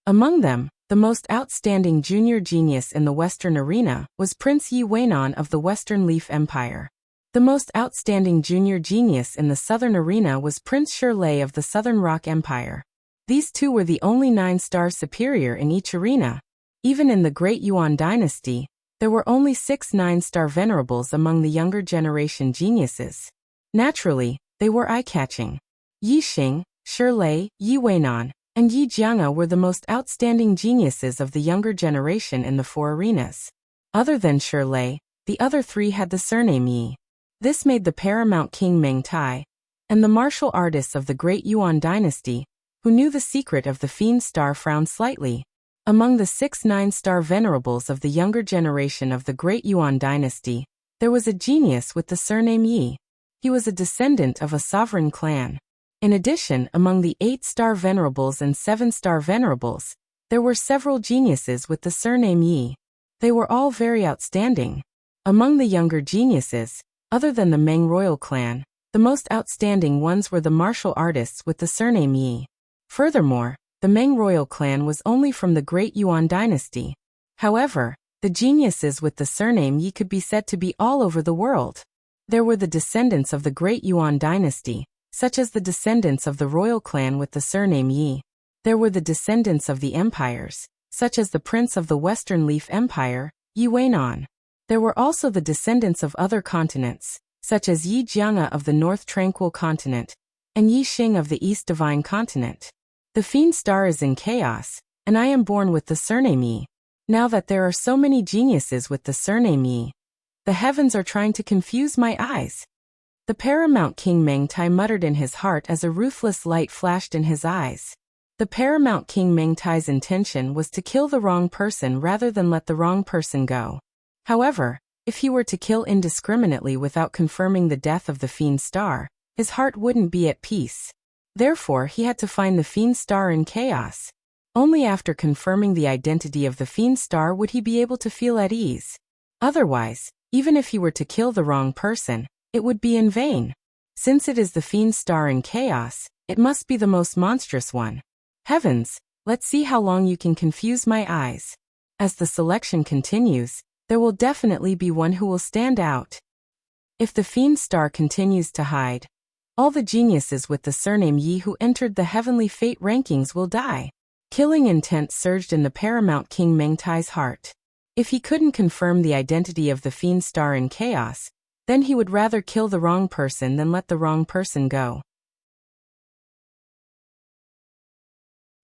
Among them, the most outstanding junior genius in the Western arena was Prince Yi Weinan of the Western Leaf Empire. The most outstanding junior genius in the Southern arena was Prince Shirlei of the Southern Rock Empire. These 2 were the only 9-star superior in each arena. Even in the Great Yuan dynasty, there were only 6 9-star venerables among the younger generation geniuses. Naturally, they were eye-catching. Yi Xing, Shirlei, Yi Weinan, and Yi Jianga were the most outstanding geniuses of the younger generation in the 4 arenas. Other than Shirlei, the other 3 had the surname Yi. This made the paramount king Meng Tai, and the martial artists of the Great Yuan dynasty, who knew the secret of the Fiend Star, frown slightly. Among the 6 9-star venerables of the younger generation of the Great Yuan dynasty, there was a genius with the surname Yi. He was a descendant of a sovereign clan. In addition, among the 8-star venerables and 7-star venerables, there were several geniuses with the surname Yi. They were all very outstanding. Among the younger geniuses, other than the Meng royal clan, the most outstanding ones were the martial artists with the surname Yi. Furthermore, the Meng royal clan was only from the Great Yuan dynasty. However, the geniuses with the surname Yi could be said to be all over the world. There were the descendants of the Great Yuan dynasty, such as the descendants of the royal clan with the surname Yi. There were the descendants of the empires, such as the prince of the Western Leaf Empire, Yi Weinan. There were also the descendants of other continents, such as Yi Jianga of the North Tranquil continent, and Yi Xing of the East Divine continent. The Fiend Star is in chaos, and I am born with the surname Yi. Now that there are so many geniuses with the surname Yi, the heavens are trying to confuse my eyes. The paramount king Meng Tai muttered in his heart as a ruthless light flashed in his eyes. The paramount king Meng Tai's intention was to kill the wrong person rather than let the wrong person go. However, if he were to kill indiscriminately without confirming the death of the Fiend Star, his heart wouldn't be at peace. Therefore, he had to find the Fiend Star in chaos. Only after confirming the identity of the Fiend Star would he be able to feel at ease. Otherwise, even if he were to kill the wrong person, it would be in vain. Since it is the Fiend Star in chaos, it must be the most monstrous one. Heavens, let's see how long you can confuse my eyes. As the selection continues, there will definitely be one who will stand out. If the Fiend Star continues to hide, all the geniuses with the surname Yi who entered the Heavenly Fate rankings will die. Killing intent surged in the paramount king Meng Tai's heart. If he couldn't confirm the identity of the Fiend Star in chaos, then he would rather kill the wrong person than let the wrong person go.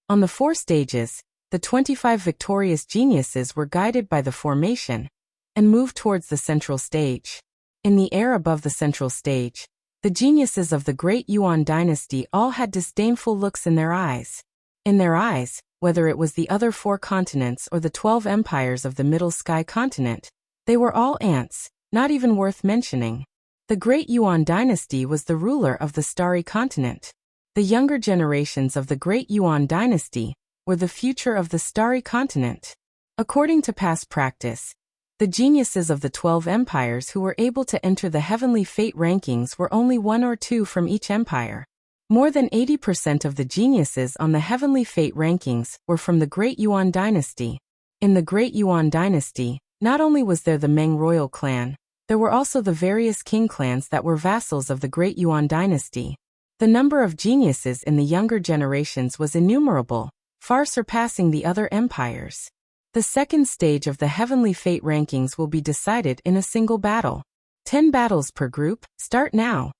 On the 4 stages, the 25 victorious geniuses were guided by the formation and moved towards the central stage. In the air above the central stage, the geniuses of the Great Yuan dynasty all had disdainful looks in their eyes. In their eyes, whether it was the other 4 continents or the 12 empires of the Middle Sky continent, they were all ants, not even worth mentioning. The Great Yuan dynasty was the ruler of the Starry continent. The younger generations of the Great Yuan dynasty were the future of the Starry continent. According to past practice, the geniuses of the 12 empires who were able to enter the Heavenly Fate rankings were only 1 or 2 from each empire. More than 80% of the geniuses on the Heavenly Fate rankings were from the Great Yuan dynasty. In the Great Yuan dynasty, not only was there the Meng royal clan, there were also the various king clans that were vassals of the Great Yuan dynasty. The number of geniuses in the younger generations was innumerable, far surpassing the other empires. The second stage of the Heavenly Fate rankings will be decided in a single battle. 10 battles per group, start now.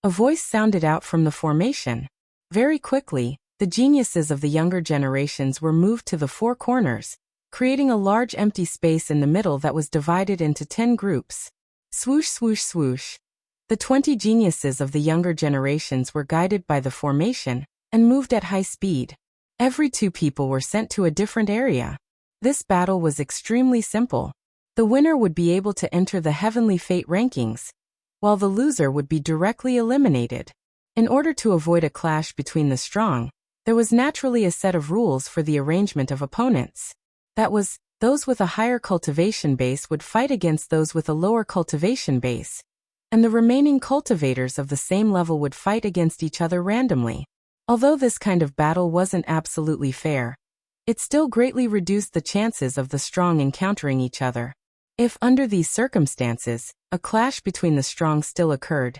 A voice sounded out from the formation. Very quickly, the geniuses of the younger generations were moved to the four corners, creating a large empty space in the middle that was divided into 10 groups. Swoosh, swoosh, swoosh. The 20 geniuses of the younger generations were guided by the formation and moved at high speed. Every 2 people were sent to a different area. This battle was extremely simple. The winner would be able to enter the Heavenly Fate rankings, while the loser would be directly eliminated. In order to avoid a clash between the strong, there was naturally a set of rules for the arrangement of opponents. That was, those with a higher cultivation base would fight against those with a lower cultivation base, and the remaining cultivators of the same level would fight against each other randomly. Although this kind of battle wasn't absolutely fair, it still greatly reduced the chances of the strong encountering each other. If, under these circumstances, a clash between the strong still occurred,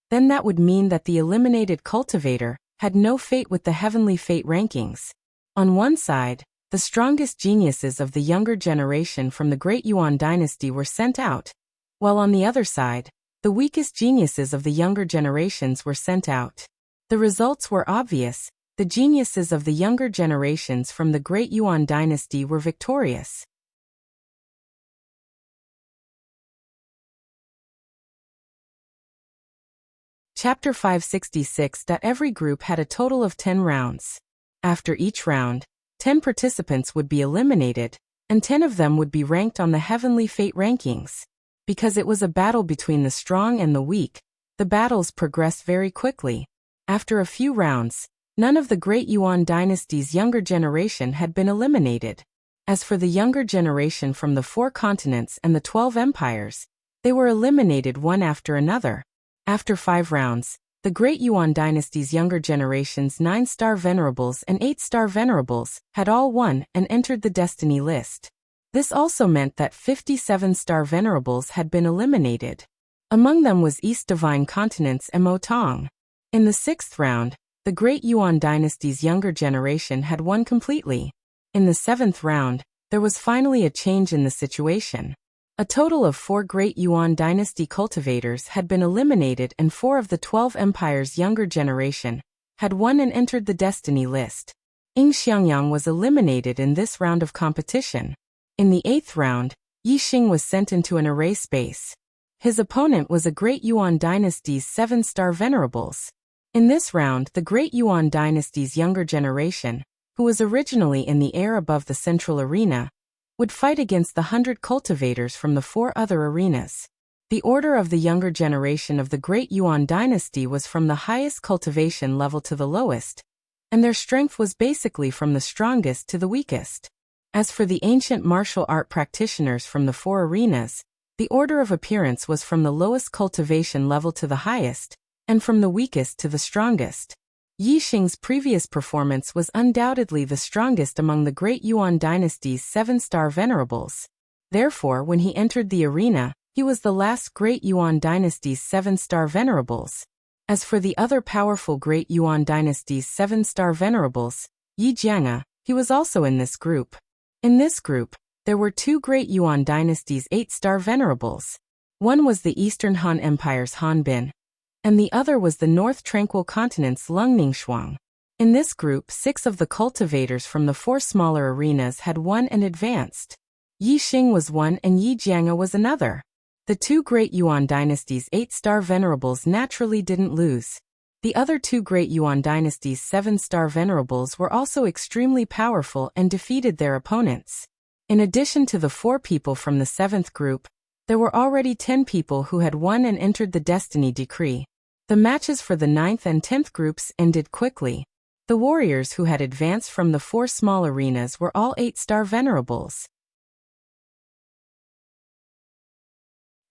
then that would mean that the eliminated cultivator had no fate with the Heavenly Fate rankings. On one side, the strongest geniuses of the younger generation from the Great Yuan dynasty were sent out, while on the other side, the weakest geniuses of the younger generations were sent out. The results were obvious. The geniuses of the younger generations from the Great Yuan dynasty were victorious. Chapter 566. Every group had a total of 10 rounds. After each round, 10 participants would be eliminated, and 10 of them would be ranked on the Heavenly Fate rankings. Because it was a battle between the strong and the weak, the battles progressed very quickly. After a few rounds, none of the Great Yuan dynasty's younger generation had been eliminated. As for the younger generation from the 4 continents and the 12 empires, they were eliminated one after another. After 5 rounds, the Great Yuan dynasty's younger generation's 9-star venerables and 8-star venerables had all won and entered the destiny list. This also meant that 57-star venerables had been eliminated. Among them was East Divine Continent's Mo Tong. In the 6th round, the Great Yuan dynasty's younger generation had won completely. In the 7th round, there was finally a change in the situation. A total of 4 Great Yuan dynasty cultivators had been eliminated and 4 of the 12 empires' younger generation had won and entered the destiny list. Ying Xiangyang was eliminated in this round of competition. In the 8th round, Yi Xing was sent into an array space. His opponent was a Great Yuan dynasty's 7-star venerables. In this round, the Great Yuan dynasty's younger generation, who was originally in the air above the central arena, would fight against the 100 cultivators from the 4 other arenas. The order of the younger generation of the Great Yuan dynasty was from the highest cultivation level to the lowest, and their strength was basically from the strongest to the weakest. As for the ancient martial art practitioners from the 4 arenas, the order of appearance was from the lowest cultivation level to the highest, and from the weakest to the strongest. Yi Xing's previous performance was undoubtedly the strongest among the Great Yuan dynasty's 7-star venerables. Therefore, when he entered the arena, he was the last Great Yuan dynasty's 7-star venerables. As for the other powerful Great Yuan dynasty's 7-star venerables, Yi Jianga, he was also in this group. In this group, there were 2 Great Yuan dynasty's 8-star venerables. One was the Eastern Han Empire's Han Bin, and the other was the North Tranquil Continent's Lung Ningxuang. In this group, 6 of the cultivators from the 4 smaller arenas had won and advanced. Yi Xing was one and Yi Jianga was another. The 2 Great Yuan dynasty's 8-star venerables naturally didn't lose. The other 2 Great Yuan dynasty's 7-star venerables were also extremely powerful and defeated their opponents. In addition to the 4 people from the 7th group, there were already 10 people who had won and entered the destiny decree. The matches for the 9th and 10th groups ended quickly. The warriors who had advanced from the 4 small arenas were all 8-star venerables.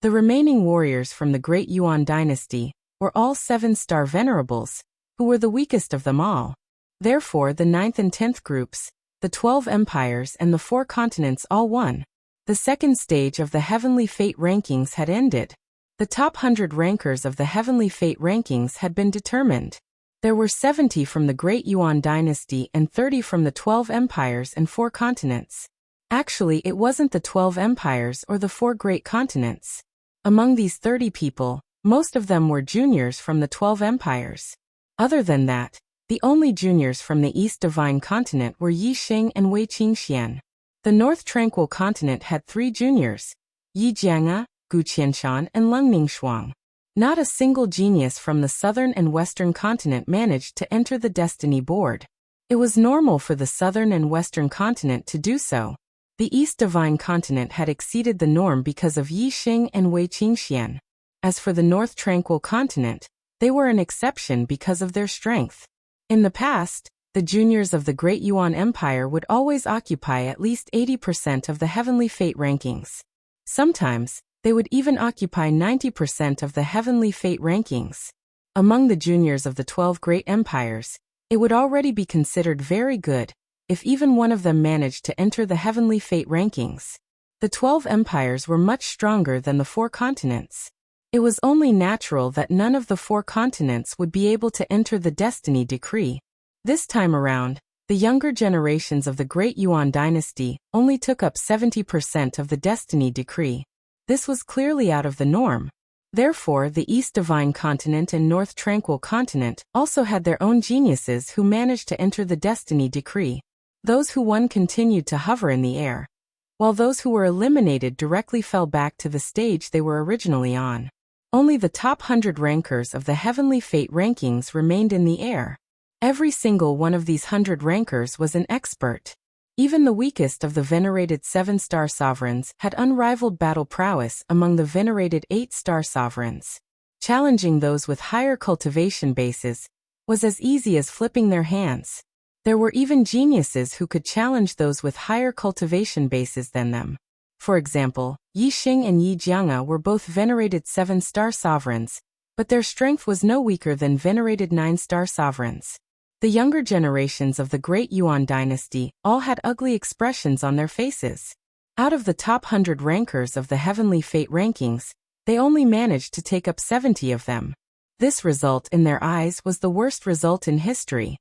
The remaining warriors from the Great Yuan dynasty were all 7-star venerables, who were the weakest of them all. Therefore, the 9th and 10th groups, the 12 empires and the 4 continents all won. The second stage of the Heavenly Fate rankings had ended. The top 100 rankers of the Heavenly Fate rankings had been determined. There were 70 from the Great Yuan dynasty and 30 from the 12 empires and 4 continents. Actually, it wasn't the 12 empires or the 4 great continents. Among these 30 people, most of them were juniors from the 12 empires. Other than that, the only juniors from the East Divine Continent were Yi Xing and Wei Qingxian. The North Tranquil Continent had 3 juniors, Yi Jianga, Gu Qianshan and Lung Ningxuang. Not a single genius from the Southern and Western Continent managed to enter the Destiny Board. It was normal for the Southern and Western Continent to do so. The East Divine Continent had exceeded the norm because of Yi Xing and Wei Qingxian. As for the North Tranquil Continent, they were an exception because of their strength. In the past, the juniors of the Great Yuan Empire would always occupy at least 80% of the Heavenly Fate rankings. Sometimes, they would even occupy 90% of the Heavenly Fate rankings. Among the juniors of the 12 great empires, it would already be considered very good if even one of them managed to enter the Heavenly Fate rankings. The 12 empires were much stronger than the 4 continents. It was only natural that none of the 4 continents would be able to enter the Destiny Decree. This time around, the younger generations of the Great Yuan dynasty only took up 70% of the Destiny Decree. This was clearly out of the norm. Therefore, the East Divine Continent and North Tranquil Continent also had their own geniuses who managed to enter the Destiny Decree. Those who won continued to hover in the air, while those who were eliminated directly fell back to the stage they were originally on. Only the top 100 rankers of the Heavenly Fate rankings remained in the air. Every single one of these 100 rankers was an expert. Even the weakest of the venerated 7-star sovereigns had unrivaled battle prowess among the venerated 8-star sovereigns. Challenging those with higher cultivation bases was as easy as flipping their hands. There were even geniuses who could challenge those with higher cultivation bases than them. For example, Yi Xing and Yi Jianga were both venerated 7-star sovereigns, but their strength was no weaker than venerated 9-star sovereigns. The younger generations of the Great Yuan dynasty all had ugly expressions on their faces. Out of the top 100 rankers of the Heavenly Fate rankings, they only managed to take up 70 of them. This result in their eyes was the worst result in history.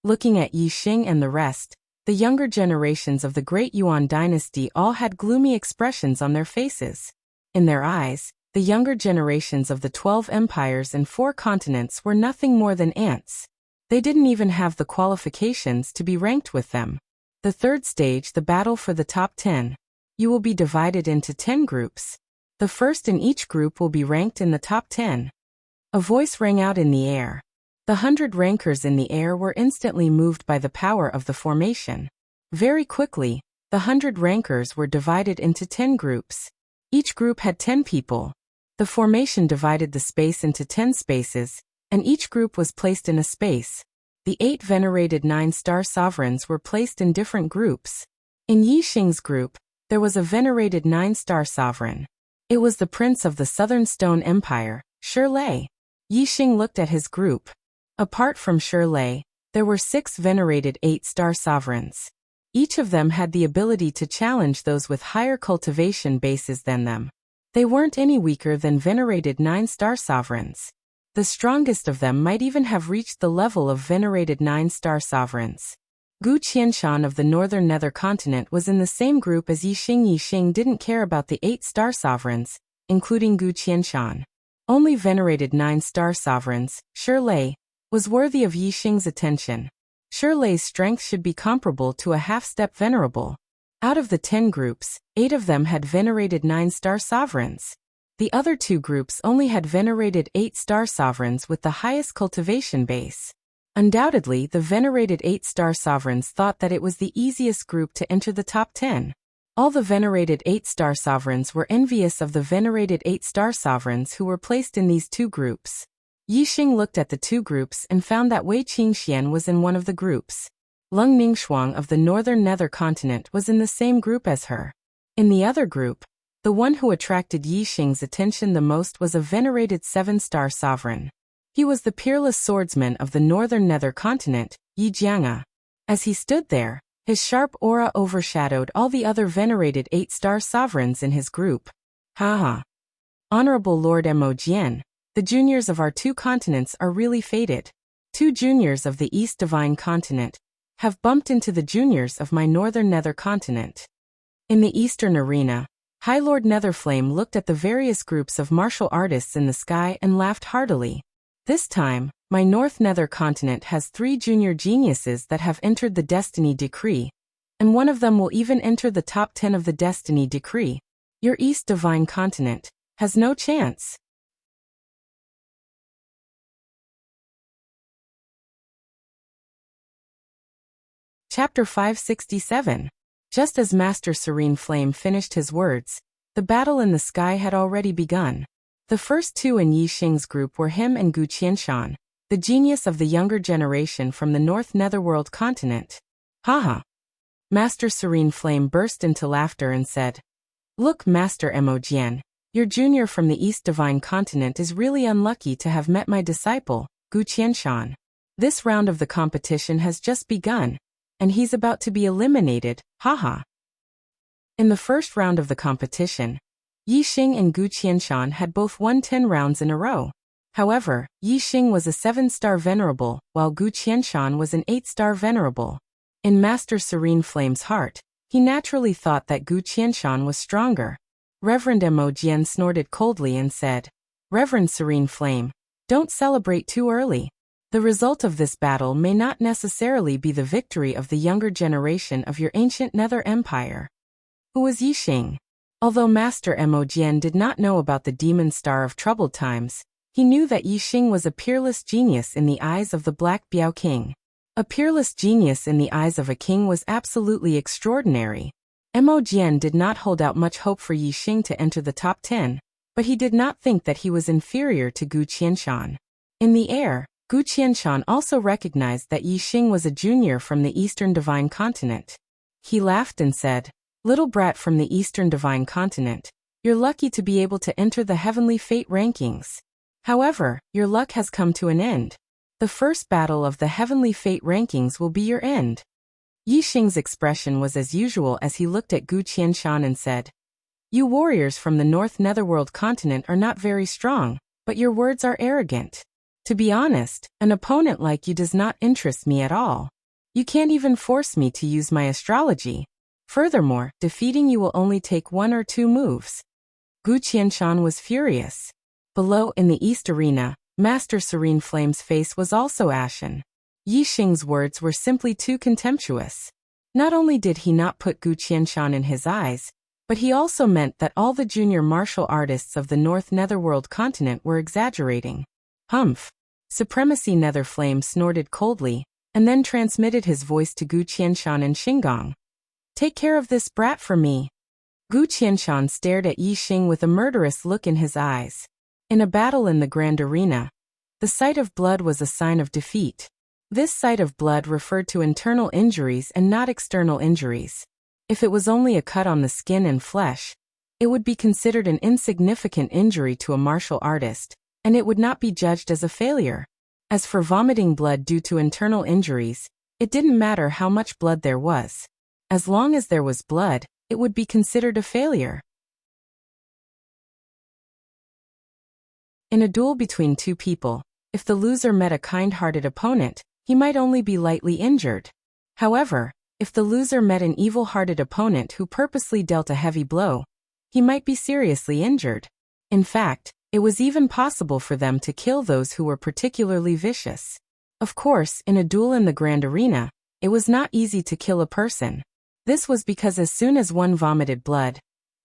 Looking at Yi Xing and the rest, the younger generations of the Great Yuan dynasty all had gloomy expressions on their faces. In their eyes, the younger generations of the 12 empires and 4 continents were nothing more than ants. They didn't even have the qualifications to be ranked with them. The third stage, the battle for the top 10. You will be divided into 10 groups. The first in each group will be ranked in the top 10. A voice rang out in the air. The 100 rankers in the air were instantly moved by the power of the formation. Very quickly, the 100 rankers were divided into 10 groups. Each group had 10 people. The formation divided the space into 10 spaces, and each group was placed in a space. The 8 venerated 9-star sovereigns were placed in different groups. In Yi Xing's group, there was a venerated 9-star sovereign. It was the prince of the Southern Stone Empire, Shi Lei. Yi Xing looked at his group. Apart from Shi Lei, there were 6 venerated 8-star sovereigns. Each of them had the ability to challenge those with higher cultivation bases than them. They weren't any weaker than venerated 9-star sovereigns. The strongest of them might even have reached the level of venerated 9-star sovereigns. Gu Qianshan of the Northern Nether Continent was in the same group as Yi Xing. Yi Xing didn't care about the 8-star sovereigns, including Gu Qianshan. Only venerated 9-star sovereigns, Shi Lei, was worthy of Yi Xing's attention. Shi Lei's strength should be comparable to a half-step venerable. Out of the 10 groups, 8 of them had venerated 9-star sovereigns. The other 2 groups only had venerated 8-star sovereigns with the highest cultivation base. Undoubtedly, the venerated 8-star sovereigns thought that it was the easiest group to enter the top 10. All the venerated 8-star sovereigns were envious of the venerated 8-star sovereigns who were placed in these 2 groups. Yi Xing looked at the 2 groups and found that Wei Qingxian was in one of the groups. Lung Ningxuang of the Northern Nether Continent was in the same group as her. In the other group, the one who attracted Yi Xing's attention the most was a venerated 7-star sovereign. He was the peerless swordsman of the Northern Nether Continent, Yi Jianga. As he stood there, his sharp aura overshadowed all the other venerated 8-star sovereigns in his group. Haha. Honorable Lord Mo Jian, the juniors of our 2 continents are really fated. 2 juniors of the East Divine Continent, have bumped into the juniors of my northern nether continent. In the eastern arena, High Lord Netherflame looked at the various groups of martial artists in the sky and laughed heartily. This time, my north nether continent has 3 junior geniuses that have entered the Destiny Decree, and one of them will even enter the top 10 of the Destiny Decree. Your East Divine Continent has no chance. Chapter 567. Just as Master Serene Flame finished his words, the battle in the sky had already begun. The first 2 in Yi Xing's group were him and Gu Qianshan, the genius of the younger generation from the North Netherworld continent. Haha. Master Serene Flame burst into laughter and said, "Look, Master Mo Jian, your junior from the East Divine Continent is really unlucky to have met my disciple, Gu Qianshan. This round of the competition has just begun, and he's about to be eliminated, haha." In the first round of the competition, Yi Xing and Gu Qianshan had both won 10 rounds in a row. However, Yi Xing was a 7-star venerable, while Gu Qianshan was an 8-star venerable. In Master Serene Flame's heart, he naturally thought that Gu Qianshan was stronger. Reverend Mo Jian snorted coldly and said, "Reverend Serene Flame, don't celebrate too early. The result of this battle may not necessarily be the victory of the younger generation of your ancient Nether Empire." Who was Yi Xing? Although Master Mo Jian did not know about the Demon Star of Troubled Times, he knew that Yi Xing was a peerless genius in the eyes of the Black Biao King. A peerless genius in the eyes of a king was absolutely extraordinary. Mo Jian did not hold out much hope for Yi Xing to enter the top 10, but he did not think that he was inferior to Gu Qianshan. In the air, Gu Qianshan also recognized that Yi Xing was a junior from the Eastern Divine Continent. He laughed and said, "Little brat from the Eastern Divine Continent, you're lucky to be able to enter the Heavenly Fate rankings. However, your luck has come to an end. The first battle of the Heavenly Fate rankings will be your end." Yi Xing's expression was as usual as he looked at Gu Qianshan and said, "You warriors from the North Netherworld continent are not very strong, but your words are arrogant. To be honest, an opponent like you does not interest me at all. You can't even force me to use my astrology. Furthermore, defeating you will only take 1 or 2 moves." Gu Qianshan was furious. Below in the East Arena, Master Serene Flame's face was also ashen. Yi Xing's words were simply too contemptuous. Not only did he not put Gu Qianshan in his eyes, but he also meant that all the junior martial artists of the North Netherworld continent were exaggerating. Humph! Supremacy Netherflame snorted coldly, and then transmitted his voice to Gu Qianshan and Xinggong. "Take care of this brat for me." Gu Qianshan stared at Yi Xing with a murderous look in his eyes. In a battle in the Grand Arena, the sight of blood was a sign of defeat. This sight of blood referred to internal injuries and not external injuries. If it was only a cut on the skin and flesh, it would be considered an insignificant injury to a martial artist, and it would not be judged as a failure. As for vomiting blood due to internal injuries, it didn't matter how much blood there was. As long as there was blood, it would be considered a failure. In a duel between 2 people, if the loser met a kind-hearted opponent, he might only be lightly injured. However, if the loser met an evil-hearted opponent who purposely dealt a heavy blow, he might be seriously injured. In fact, it was even possible for them to kill those who were particularly vicious. Of course, in a duel in the Grand Arena, it was not easy to kill a person. This was because as soon as one vomited blood,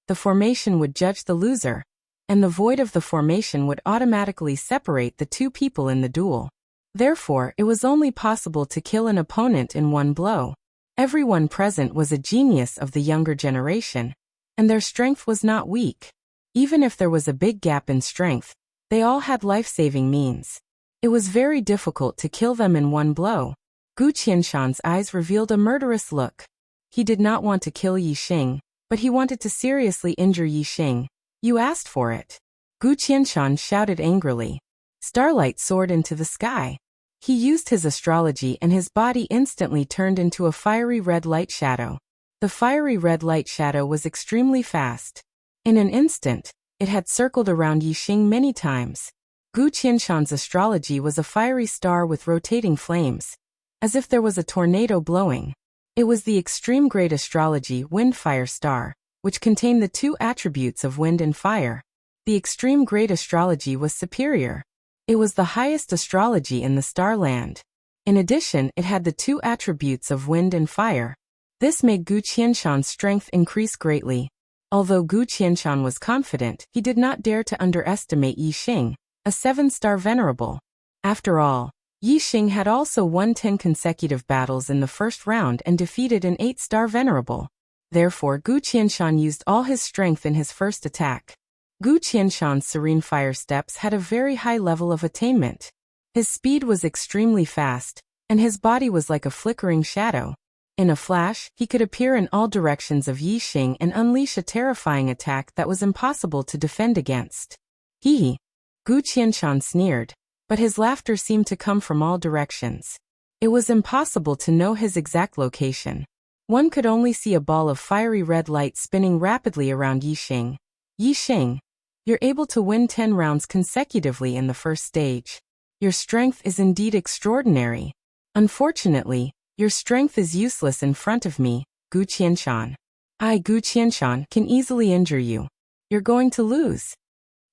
the formation would judge the loser, and the void of the formation would automatically separate the 2 people in the duel. Therefore, it was only possible to kill an opponent in 1 blow. Everyone present was a genius of the younger generation, and their strength was not weak. Even if there was a big gap in strength, they all had life-saving means. It was very difficult to kill them in 1 blow. Gu Qianshan's eyes revealed a murderous look. He did not want to kill Yi Xing, but he wanted to seriously injure Yi Xing. "You asked for it." Gu Qianshan shouted angrily. Starlight soared into the sky. He used his astrology and his body instantly turned into a fiery red light shadow. The fiery red light shadow was extremely fast. In an instant, it had circled around Yi Xing many times. Gu Qianshan's astrology was a fiery star with rotating flames. as if there was a tornado blowing. It was the extreme great astrology wind-fire star, which contained the two attributes of wind and fire. The extreme great astrology was superior. It was the highest astrology in the starland. In addition, it had the two attributes of wind and fire. This made Gu Qianshan's strength increase greatly. Although Gu Qianshan was confident, he did not dare to underestimate Yi Xing, a 7-star venerable. After all, Yi Xing had also won 10 consecutive battles in the first round and defeated an 8-star venerable. Therefore, Gu Qianshan used all his strength in his first attack. Gu Qianshan's serene fire steps had a very high level of attainment. His speed was extremely fast, and his body was like a flickering shadow. In a flash, he could appear in all directions of Yi Xing and unleash a terrifying attack that was impossible to defend against. Hee. Gu Qianshan sneered, but his laughter seemed to come from all directions. It was impossible to know his exact location. One could only see a ball of fiery red light spinning rapidly around Yi Xing. Yi Xing, you're able to win 10 rounds consecutively in the first stage. Your strength is indeed extraordinary. Unfortunately, your strength is useless in front of me, Gu Qianshan. I, Gu Qianshan, can easily injure you. You're going to lose.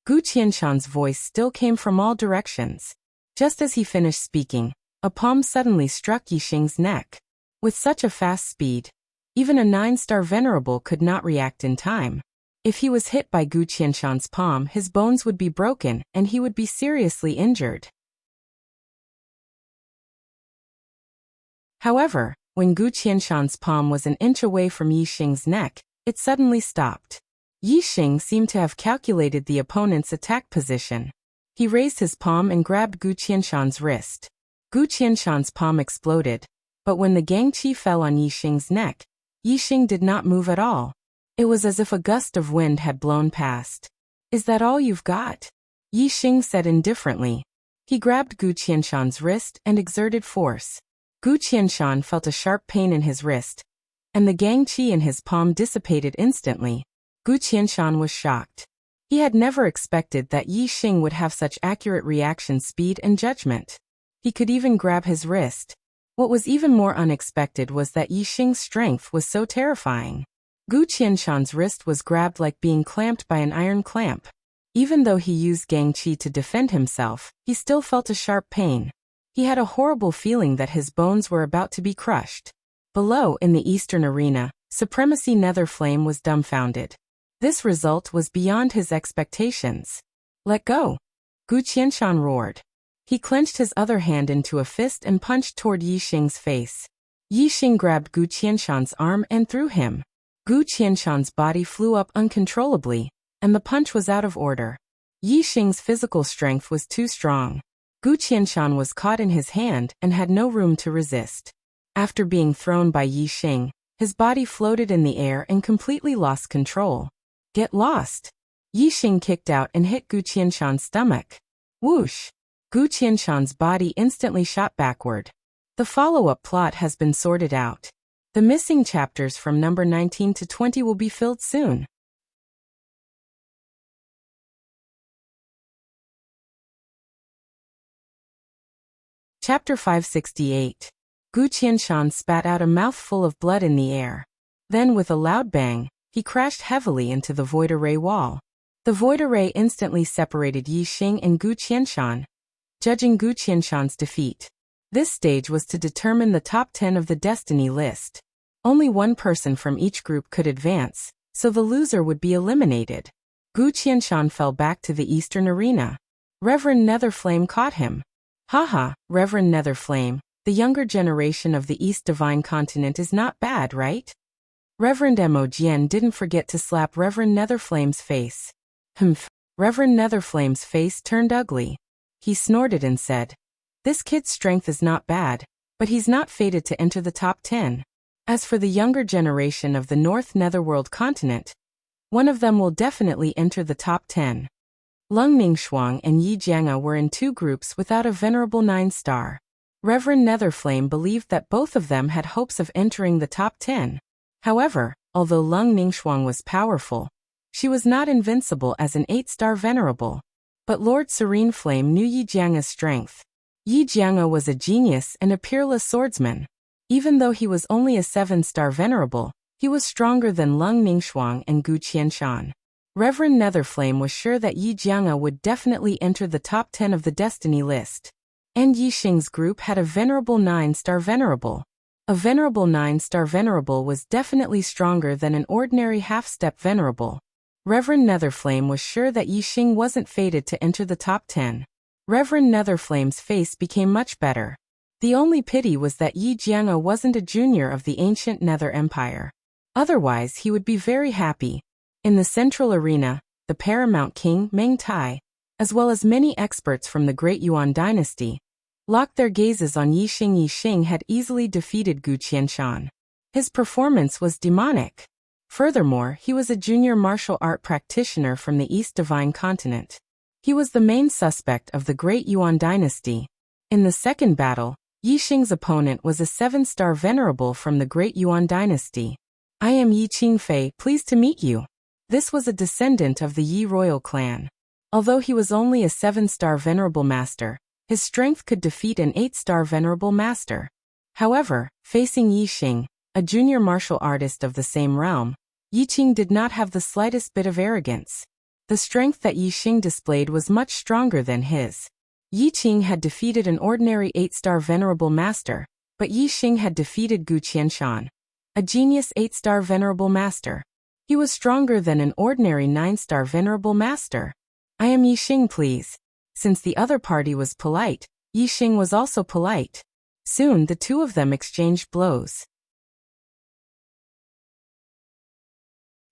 Gu Qianshan's voice still came from all directions. Just as he finished speaking, a palm suddenly struck Yi Xing's neck. With such a fast speed, even a 9-star venerable could not react in time. If he was hit by Gu Qianshan's palm, his bones would be broken and he would be seriously injured. However, when Gu Qianshan's palm was an inch away from Yi Xing's neck, it suddenly stopped. Yi Xing seemed to have calculated the opponent's attack position. He raised his palm and grabbed Gu Qianshan's wrist. Gu Qianshan's palm exploded, but when the gangqi fell on Yi Xing's neck, Yi Xing did not move at all. It was as if a gust of wind had blown past. Is that all you've got? Yi Xing said indifferently. He grabbed Gu Qianshan's wrist and exerted force. Gu Qianshan felt a sharp pain in his wrist, and the gangqi in his palm dissipated instantly. Gu Qianshan was shocked. He had never expected that Yi Xing would have such accurate reaction speed and judgment. He could even grab his wrist. What was even more unexpected was that Yi Xing's strength was so terrifying. Gu Qianshan's wrist was grabbed like being clamped by an iron clamp. Even though he used gangqi to defend himself, he still felt a sharp pain. He had a horrible feeling that his bones were about to be crushed. Below, in the eastern arena, Supremacy Netherflame was dumbfounded. This result was beyond his expectations. Let go! Gu Qianshan roared. He clenched his other hand into a fist and punched toward Yi Xing's face. Yi Xing grabbed Gu Qianshan's arm and threw him. Gu Qianshan's body flew up uncontrollably, and the punch was out of order. Yi Xing's physical strength was too strong. Gu Qianshan was caught in his hand and had no room to resist. After being thrown by Yi Xing, his body floated in the air and completely lost control. Get lost! Yi Xing kicked out and hit Gu Qianshan's stomach. Whoosh! Gu Qianshan's body instantly shot backward. The follow-up plot has been sorted out. The missing chapters from number 19 to 20 will be filled soon. Chapter 568. Gu Qianshan spat out a mouthful of blood in the air. Then with a loud bang, he crashed heavily into the void array wall. The void array instantly separated Yi Xing and Gu Qianshan, judging Gu Qianshan's defeat. This stage was to determine the top 10 of the destiny list. Only one person from each group could advance, so the loser would be eliminated. Gu Qianshan fell back to the eastern arena. Reverend Netherflame caught him. Haha, Reverend Netherflame, the younger generation of the East Divine Continent is not bad, right? Reverend Mo Jian didn't forget to slap Reverend Netherflame's face. Humph. Reverend Netherflame's face turned ugly. He snorted and said, "This kid's strength is not bad, but he's not fated to enter the top 10. As for the younger generation of the North Netherworld continent, one of them will definitely enter the top 10. Lung Ningxuang and Yi Jianga were in two groups without a venerable 9-star. Reverend Netherflame believed that both of them had hopes of entering the top 10. However, although Lung Ningxuang was powerful, she was not invincible as an 8-star venerable. But Lord Serene Flame knew Yi Jianga's strength. Yi Jianga was a genius and a peerless swordsman. Even though he was only a 7-star venerable, he was stronger than Lung Ningxuang and Gu Qianshan. Reverend Netherflame was sure that Yi Jianga would definitely enter the top 10 of the destiny list. And Yi Xing's group had a venerable 9-star venerable. A venerable 9-star venerable was definitely stronger than an ordinary half-step venerable. Reverend Netherflame was sure that Yi Xing wasn't fated to enter the top 10. Reverend Netherflame's face became much better. The only pity was that Yi Jianga wasn't a junior of the ancient Nether Empire. Otherwise he would be very happy. In the central arena, the paramount king, Meng Tai, as well as many experts from the Great Yuan dynasty, locked their gazes on Yi Xing. Yi Xing had easily defeated Gu Qianshan. His performance was demonic. Furthermore, he was a junior martial art practitioner from the East Divine Continent. He was the main suspect of the Great Yuan dynasty. In the second battle, Yi Xing's opponent was a 7-star venerable from the Great Yuan dynasty. I am Yi Qingfei, pleased to meet you. This was a descendant of the Yi royal clan. Although he was only a 7-star venerable master, his strength could defeat an 8-star venerable master. However, facing Yi Xing, a junior martial artist of the same realm, Yi Qing did not have the slightest bit of arrogance. The strength that Yi Xing displayed was much stronger than his. Yi Qing had defeated an ordinary 8-star venerable master, but Yi Xing had defeated Gu Qianshan, a genius 8-star venerable master. He was stronger than an ordinary 9-star venerable master. I am Yi Xing, please. Since the other party was polite, Yi Xing was also polite. Soon the two of them exchanged blows.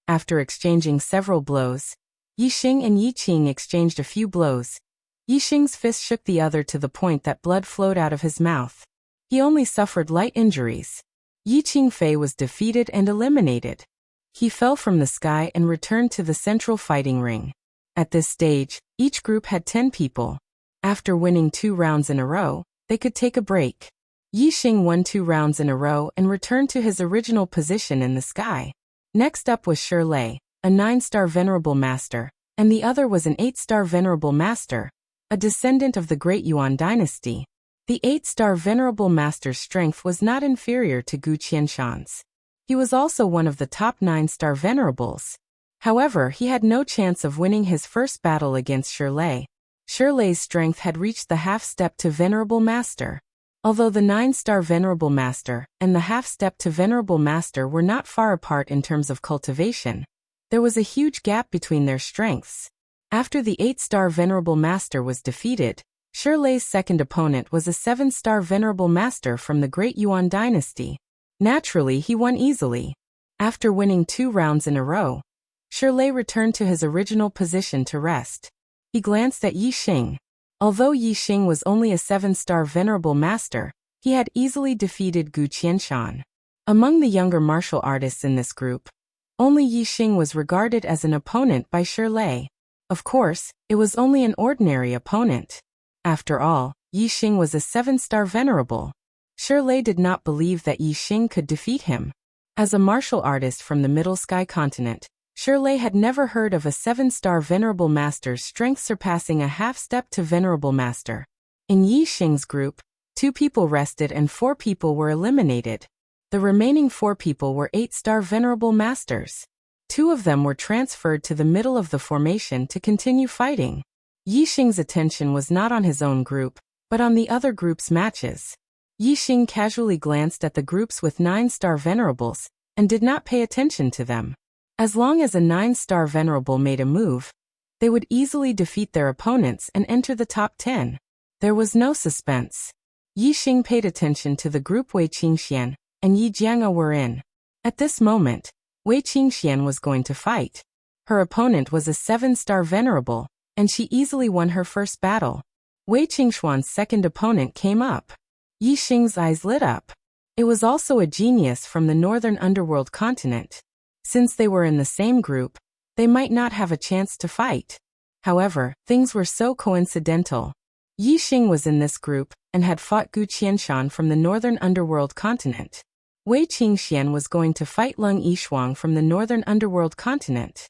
After exchanging several blows, Yi Xing and Yi Qing exchanged a few blows. Yi Xing's fist shook the other to the point that blood flowed out of his mouth. He only suffered light injuries. Yi Qingfei was defeated and eliminated. He fell from the sky and returned to the central fighting ring. At this stage, each group had 10 people. After winning 2 rounds in a row, they could take a break. Yi Xing won 2 rounds in a row and returned to his original position in the sky. Next up was Shi Lei, a 9-star venerable master, and the other was an 8-star venerable master, a descendant of the Great Yuan dynasty. The 8-star venerable master's strength was not inferior to Gu Qianshan's. He was also one of the top 9-star venerables. However, he had no chance of winning his first battle against Shi Lei. Shi Lei's strength had reached the half-step to venerable master. Although the 9-star venerable master and the half-step to venerable master were not far apart in terms of cultivation, there was a huge gap between their strengths. After the 8-star venerable master was defeated, Shi Lei's second opponent was a 7-star venerable master from the Great Yuan dynasty. Naturally, he won easily. After winning 2 rounds in a row, Shi Lei returned to his original position to rest. He glanced at Yi Xing. Although Yi Xing was only a 7-star venerable master, he had easily defeated Gu Qianshan. Among the younger martial artists in this group, only Yi Xing was regarded as an opponent by Shi Lei. Of course, it was only an ordinary opponent. After all, Yi Xing was a 7-star venerable. Shi Lei did not believe that Yi Xing could defeat him. As a martial artist from the Middle Sky continent, Shi Lei had never heard of a 7-star venerable master's strength surpassing a half-step to venerable master. In Yi Xing's group, 2 people rested and 4 people were eliminated. The remaining 4 people were 8-star venerable masters. 2 of them were transferred to the middle of the formation to continue fighting. Yi Xing's attention was not on his own group, but on the other group's matches. Yi Xing casually glanced at the groups with 9-star venerables, and did not pay attention to them. As long as a 9-star venerable made a move, they would easily defeat their opponents and enter the top 10. There was no suspense. Yi Xing paid attention to the group Wei Qingxian and Yi Jianga were in. At this moment, Wei Qingxian was going to fight. Her opponent was a 7-star venerable, and she easily won her first battle. Wei Qingxuan's second opponent came up. Yi Xing's eyes lit up. It was also a genius from the northern underworld continent. Since they were in the same group, they might not have a chance to fight. However, things were so coincidental. Yi Xing was in this group and had fought Gu Qianshan from the northern underworld continent. Wei Qingxian was going to fight Lung Yishuang from the northern underworld continent.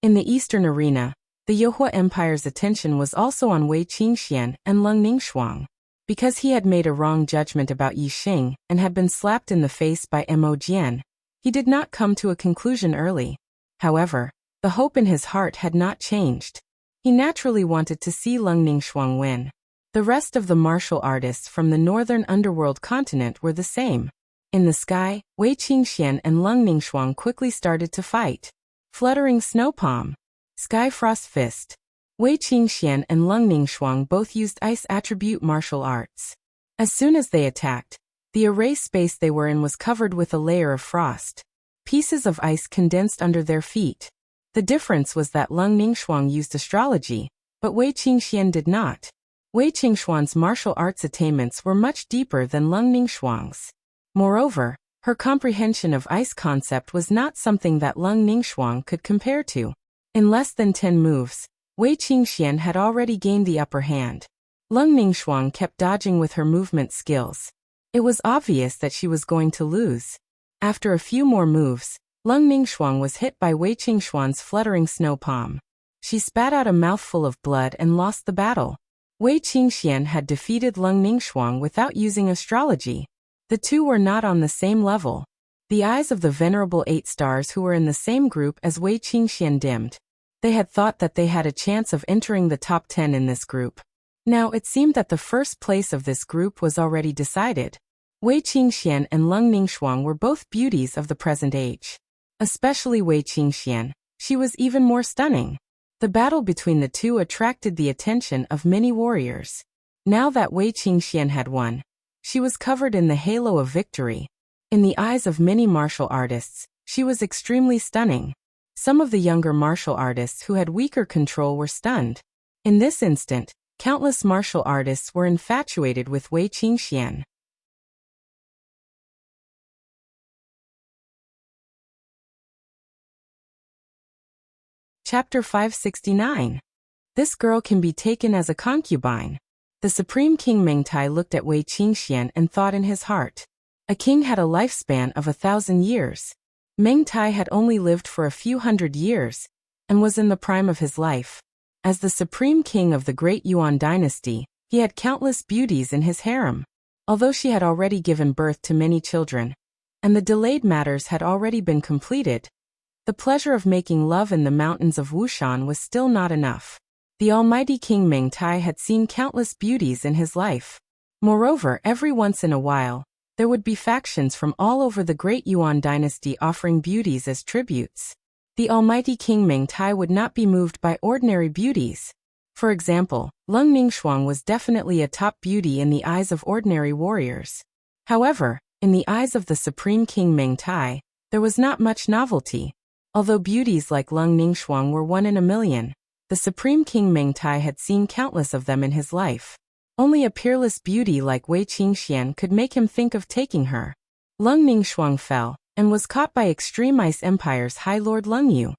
In the eastern arena, The Yohua Empire's attention was also on Wei Qingxian and Leng Ningxuang. Because he had made a wrong judgment about Yi Xing and had been slapped in the face by Mo Jian, he did not come to a conclusion early. However, the hope in his heart had not changed. He naturally wanted to see Leng Ningxuang win. The rest of the martial artists from the northern underworld continent were the same. In the sky, Wei Qingxian and Leng Ningxuang quickly started to fight. Fluttering Snow Palm, Sky Frost Fist. Wei Qingxian and Leng Ningxuang both used ice attribute martial arts. As soon as they attacked, the array space they were in was covered with a layer of frost. Pieces of ice condensed under their feet. The difference was that Leng Ningxuang used astrology, but Wei Qingxian did not. Wei Qingxuan's martial arts attainments were much deeper than Leng Ningxuang's. Moreover, her comprehension of ice concept was not something that Leng Ningxuang could compare to. In less than 10 moves, Wei Qingxian had already gained the upper hand. Leng Ningxuang kept dodging with her movement skills. It was obvious that she was going to lose. After a few more moves, Leng Ningxuang was hit by Wei Qingxuan's fluttering snow palm. She spat out a mouthful of blood and lost the battle. Wei Qingxian had defeated Leng Ningxuang without using astrology. The two were not on the same level. The eyes of the Venerable 8 Stars who were in the same group as Wei Qingxian dimmed. They had thought that they had a chance of entering the top 10 in this group. Now it seemed that the first place of this group was already decided. Wei Qingxian and Leng Ningxuang were both beauties of the present age. Especially Wei Qingxian, she was even more stunning. The battle between the two attracted the attention of many warriors. Now that Wei Qingxian had won, she was covered in the halo of victory. In the eyes of many martial artists, she was extremely stunning. Some of the younger martial artists who had weaker control were stunned. In this instant, countless martial artists were infatuated with Wei Qingxian. Chapter 569. This girl can be taken as a concubine. The Supreme King Mengtai looked at Wei Qingxian and thought in his heart. A king had a lifespan of 1,000 years. Mengtai had only lived for a few hundred years, and was in the prime of his life. As the Supreme King of the Great Yuan dynasty, he had countless beauties in his harem. Although she had already given birth to many children, and the delayed matters had already been completed, the pleasure of making love in the mountains of Wushan was still not enough. The almighty King Mengtai had seen countless beauties in his life. Moreover, every once in a while, there would be factions from all over the Great Yuan dynasty offering beauties as tributes. The almighty King Mengtai would not be moved by ordinary beauties. For example, Leng Ningxuang was definitely a top beauty in the eyes of ordinary warriors. However, in the eyes of the Supreme King Mengtai, there was not much novelty. Although beauties like Leng Ningxuang were 1 in a million, the Supreme King Mengtai had seen countless of them in his life. Only a peerless beauty like Wei Qingxian could make him think of taking her. Leng Ningxuang fell, and was caught by Extreme Ice Empire's High Lord Leng Yu.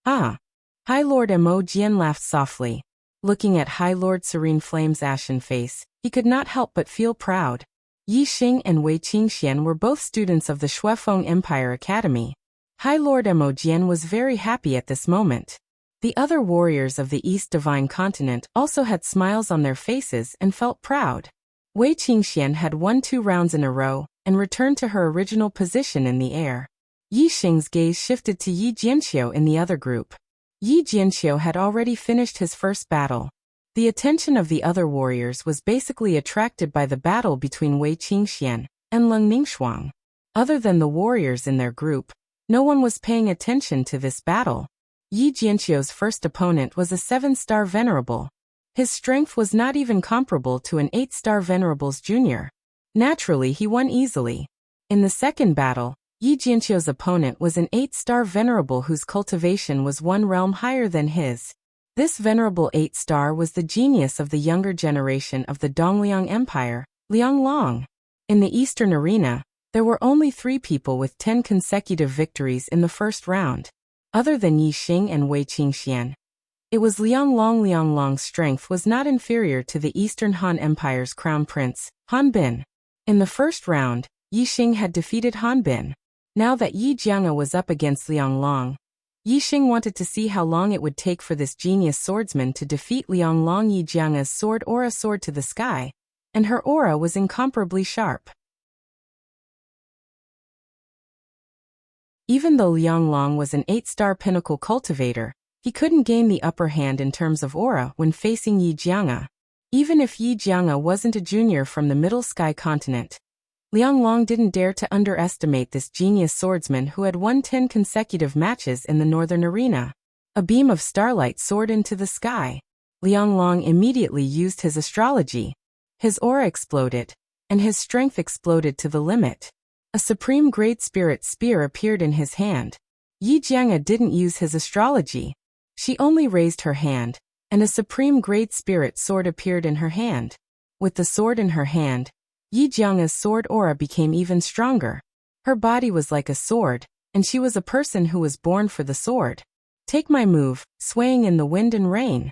Ah! High Lord Mo Jian laughed softly. Looking at High Lord Serene Flame's ashen face, he could not help but feel proud. Yi Xing and Wei Qingxian were both students of the Shuefeng Empire Academy. High Lord Mo Jian was very happy at this moment. The other warriors of the East Divine Continent also had smiles on their faces and felt proud. Wei Qingxian had won 2 rounds in a row, and returned to her original position in the air. Yi Xing's gaze shifted to Yi Jianqiu in the other group. Yi Jianqiu had already finished his first battle. The attention of the other warriors was basically attracted by the battle between Wei Qingxian and Leng Ningxuang. Other than the warriors in their group, no one was paying attention to this battle. Yi Jianqiu's first opponent was a 7-star Venerable. His strength was not even comparable to an 8-star Venerable's junior. Naturally, he won easily. In the second battle, Yi Jianqiu's opponent was an 8-star Venerable whose cultivation was 1 realm higher than his. This Venerable 8-star was the genius of the younger generation of the Dongliang Empire, Liang Long. In the Eastern arena, there were only 3 people with 10 consecutive victories in the first round. Other than Yi Xing and Wei Qingxian, it was Liang Long. Liang Long's strength was not inferior to the Eastern Han Empire's crown prince, Han Bin. In the first round, Yi Xing had defeated Han Bin. Now that Yi Jianga was up against Liang Long, Yi Xing wanted to see how long it would take for this genius swordsman to defeat Liang Long. Yi Jianga's sword aura soared to the sky, and her aura was incomparably sharp. Even though Liang Long was an 8-star pinnacle cultivator, he couldn't gain the upper hand in terms of aura when facing Yi Jianga. Even if Yi Jianga wasn't a junior from the Middle Sky continent, Liang Long didn't dare to underestimate this genius swordsman who had won 10 consecutive matches in the northern arena. A beam of starlight soared into the sky. Liang Long immediately used his astrology. His aura exploded, and his strength exploded to the limit. A supreme great spirit spear appeared in his hand. Yi Jianga didn't use his astrology. She only raised her hand, and a supreme great spirit sword appeared in her hand. With the sword in her hand, Yi Jianga's sword aura became even stronger. Her body was like a sword, and she was a person who was born for the sword. Take my move, swaying in the wind and rain.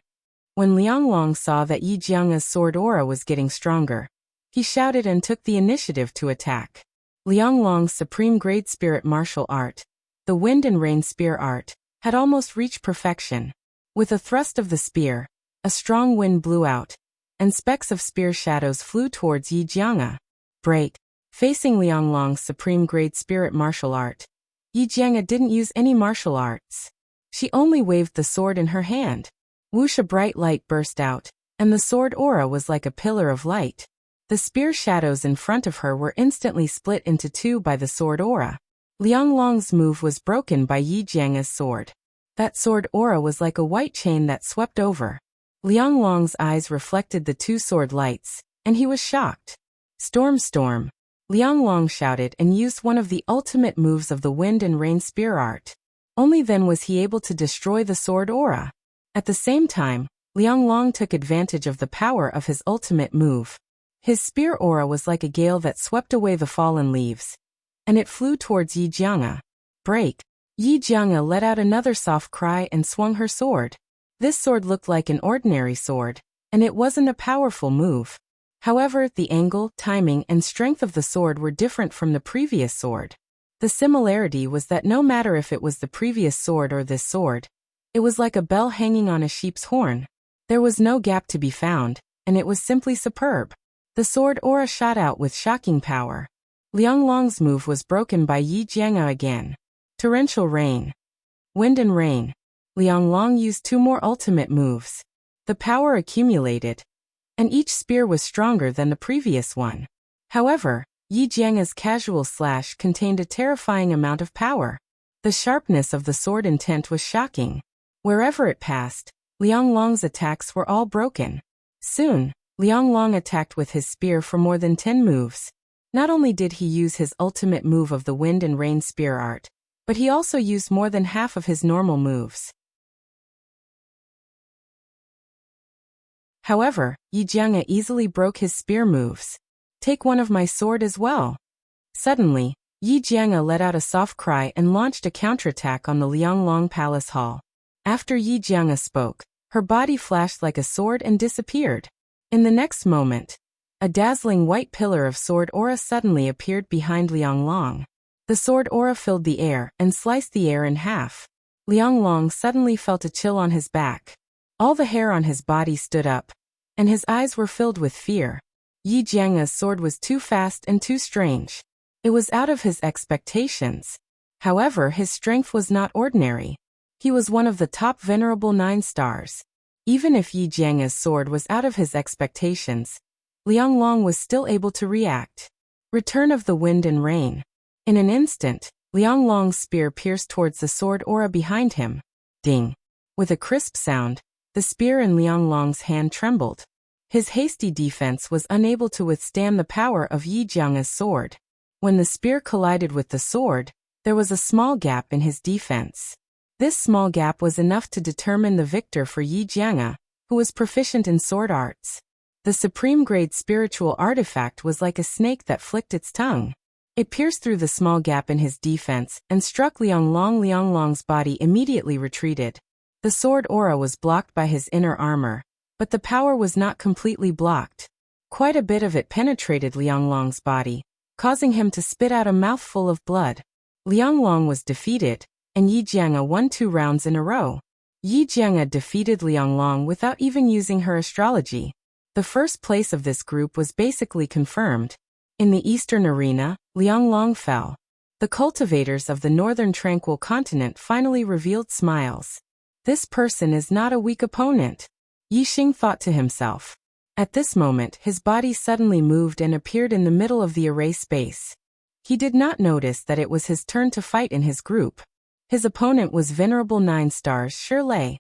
When Liang Long saw that Yi Jianga's sword aura was getting stronger, he shouted and took the initiative to attack. Liang Long's supreme great spirit martial art, the wind and rain spear art, had almost reached perfection. With a thrust of the spear, a strong wind blew out, and specks of spear shadows flew towards Yi Jianga. Break. Facing Liang Long's supreme great spirit martial art, Yi Jianga didn't use any martial arts. She only waved the sword in her hand. Whoosh, a bright light burst out, and the sword aura was like a pillar of light. The spear shadows in front of her were instantly split into two by the sword aura. Liang Long's move was broken by Yi Jianga's sword. That sword aura was like a white chain that swept over. Liang Long's eyes reflected the two sword lights, and he was shocked. Storm, storm. Liang Long shouted and used one of the ultimate moves of the wind and rain spear art. Only then was he able to destroy the sword aura. At the same time, Liang Long took advantage of the power of his ultimate move. His spear aura was like a gale that swept away the fallen leaves, and it flew towards Yi Jianga. Break. Yi Jianga let out another soft cry and swung her sword. This sword looked like an ordinary sword, and it wasn't a powerful move. However, the angle, timing, and strength of the sword were different from the previous sword. The similarity was that no matter if it was the previous sword or this sword, it was like a bell hanging on a sheep's horn. There was no gap to be found, and it was simply superb. The sword aura shot out with shocking power. Liang Long's move was broken by Yi Jianga again. Torrential rain. Wind and rain. Liang Long used two more ultimate moves. The power accumulated, and each spear was stronger than the previous one. However, Yi Jianga's casual slash contained a terrifying amount of power. The sharpness of the sword intent was shocking. Wherever it passed, Liang Long's attacks were all broken. Soon, Liang Long attacked with his spear for more than 10 moves. Not only did he use his ultimate move of the wind and rain spear art, but he also used more than half of his normal moves. However, Yi Jianga easily broke his spear moves. Take one of my sword as well. Suddenly, Yi Jianga let out a soft cry and launched a counterattack on the Liang Long Palace Hall. After Yi Jianga spoke, her body flashed like a sword and disappeared. In the next moment, a dazzling white pillar of sword aura suddenly appeared behind Liang Long. The sword aura filled the air and sliced the air in half. Liang Long suddenly felt a chill on his back. All the hair on his body stood up, and his eyes were filled with fear. Yi Jianga's sword was too fast and too strange. It was out of his expectations. However, his strength was not ordinary. He was one of the top venerable 9 stars. Even if Yi Jianga's sword was out of his expectations, Liang Long was still able to react. Return of the wind and rain. In an instant, Liang Long's spear pierced towards the sword aura behind him. Ding! With a crisp sound, the spear in Liang Long's hand trembled. His hasty defense was unable to withstand the power of Yi Jianga's sword. When the spear collided with the sword, there was a small gap in his defense. This small gap was enough to determine the victor for Yi Jianga, who was proficient in sword arts. The supreme grade spiritual artifact was like a snake that flicked its tongue. It pierced through the small gap in his defense and struck Liang Long. Liang Long's body immediately retreated. The sword aura was blocked by his inner armor, but the power was not completely blocked. Quite a bit of it penetrated Liang Long's body, causing him to spit out a mouthful of blood. Liang Long was defeated, and Yi Jianga won 2 rounds in a row. Yi Jianga defeated Lianglong without even using her astrology. The first place of this group was basically confirmed. In the Eastern arena, Lianglong fell. The cultivators of the Northern Tranquil Continent finally revealed smiles. This person is not a weak opponent, Yi Xing thought to himself. At this moment, his body suddenly moved and appeared in the middle of the array space. He did not notice that it was his turn to fight in his group. His opponent was Venerable 9 Stars Shirley.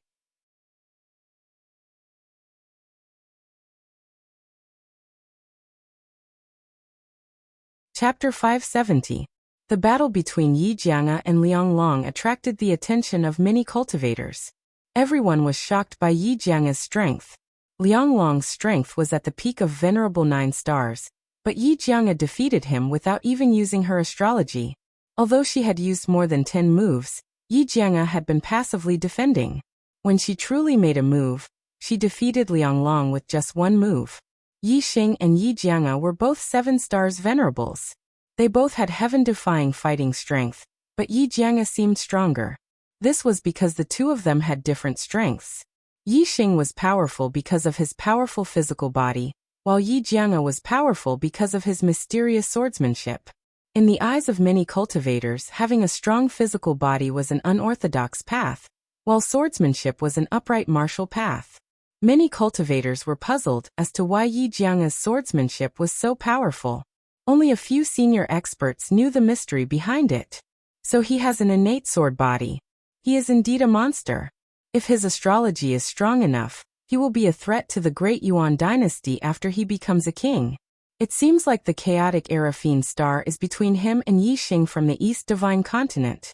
Chapter 570. The battle between Yi Jianga and Lianglong attracted the attention of many cultivators. Everyone was shocked by Yi Jianga's strength. Lianglong's strength was at the peak of Venerable 9 Stars, but Yi Jianga defeated him without even using her astrology. Although she had used more than 10 moves, Yi Jianga had been passively defending. When she truly made a move, she defeated Lianglong with just 1 move. Yi Xing and Yi Jianga were both 7 stars venerables. They both had heaven-defying fighting strength, but Yi Jianga seemed stronger. This was because the two of them had different strengths. Yi Xing was powerful because of his powerful physical body, while Yi Jianga was powerful because of his mysterious swordsmanship. In the eyes of many cultivators, having a strong physical body was an unorthodox path, while swordsmanship was an upright martial path. Many cultivators were puzzled as to why Yi Jianga's swordsmanship was so powerful. Only a few senior experts knew the mystery behind it. So he has an innate sword body. He is indeed a monster. If his astrology is strong enough, he will be a threat to the great Yuan dynasty after he becomes a king. It seems like the chaotic era Fiend Star is between him and Yi Xing from the East Divine Continent.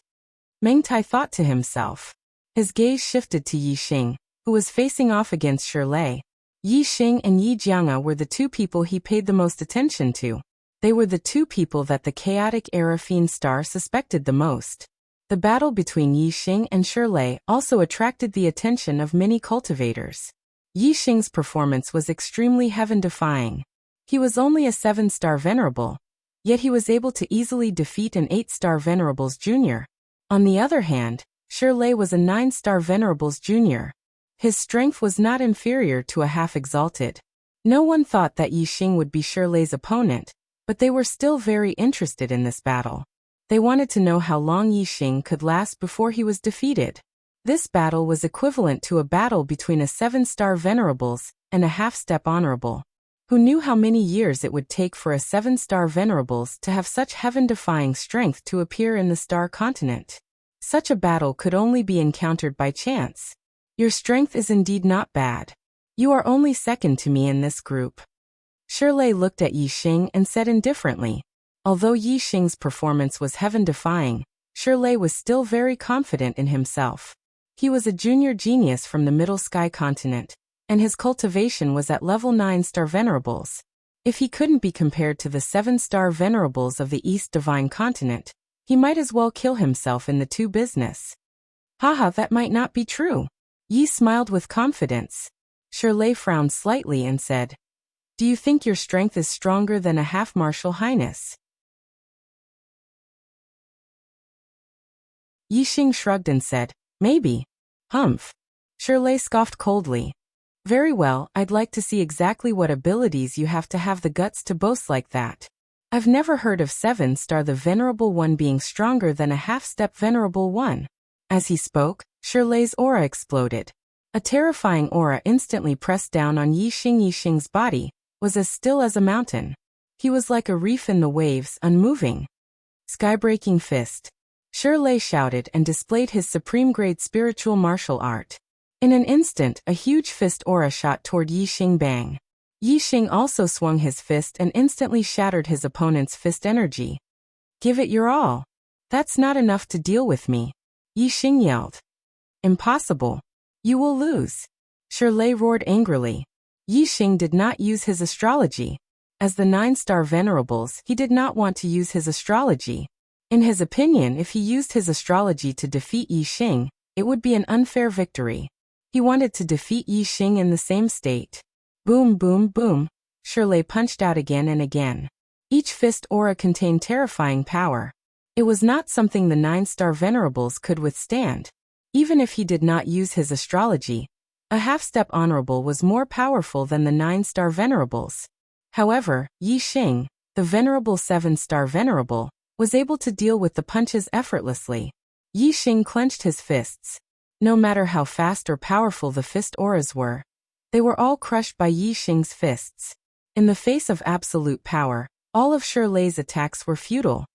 Meng Tai thought to himself. His gaze shifted to Yi Xing, who was facing off against Shirley. Yi Xing and Yi Jianga were the 2 people he paid the most attention to. They were the 2 people that the chaotic era Fiend Star suspected the most. The battle between Yi Xing and Shirley also attracted the attention of many cultivators. Yi Xing's performance was extremely heaven-defying. He was only a 7-star venerable, yet he was able to easily defeat an 8-star venerables junior. On the other hand, Shirley was a 9-star venerables junior. His strength was not inferior to a half-exalted. No one thought that Yi Xing would be Shirley's opponent, but they were still very interested in this battle. They wanted to know how long Yi Xing could last before he was defeated. This battle was equivalent to a battle between a 7-star venerables and a half-step honorable. Who knew how many years it would take for a 7-star venerables to have such heaven-defying strength to appear in the star continent? Such a battle could only be encountered by chance. Your strength is indeed not bad. You are only second to me in this group. Shirley looked at Yi Xing and said indifferently. Although Yi Xing's performance was heaven-defying, Shirley was still very confident in himself. He was a junior genius from the Middle Sky continent, and his cultivation was at level 9-star venerables. If he couldn't be compared to the 7-star venerables of the East Divine Continent, he might as well kill himself in the 2 business. Haha, that might not be true. Yi smiled with confidence. Shirley frowned slightly and said, Do you think your strength is stronger than a half-martial highness? Yi Xing shrugged and said, Maybe. Humph. Shirley scoffed coldly. Very well, I'd like to see exactly what abilities you have the guts to boast like that. I've never heard of 7-star the Venerable One being stronger than a half-step Venerable One. As he spoke, Shirley's aura exploded. A terrifying aura instantly pressed down on Yi Xing. Yi Xing's body was as still as a mountain. He was like a reef in the waves, unmoving. Skybreaking fist. Shirley shouted and displayed his supreme-grade spiritual martial art. In an instant, a huge fist aura shot toward Yi Xing. Bang. Yi Xing also swung his fist and instantly shattered his opponent's fist energy. Give it your all. That's not enough to deal with me. Yi Xing yelled. Impossible. You will lose. Shirley roared angrily. Yi Xing did not use his astrology. As the 9-star venerables, he did not want to use his astrology. In his opinion, if he used his astrology to defeat Yi Xing, it would be an unfair victory. He wanted to defeat Yi Xing in the same state. Boom, boom, boom. Shirley punched out again and again. Each fist aura contained terrifying power. It was not something the 9-star venerables could withstand. Even if he did not use his astrology, a half-step honorable was more powerful than the 9-star venerables. However, Yi Xing, the venerable 7-star venerable, was able to deal with the punches effortlessly. Yi Xing clenched his fists. No matter how fast or powerful the fist auras were, they were all crushed by Yi Xing's fists. In the face of absolute power, all of Shirley's attacks were futile.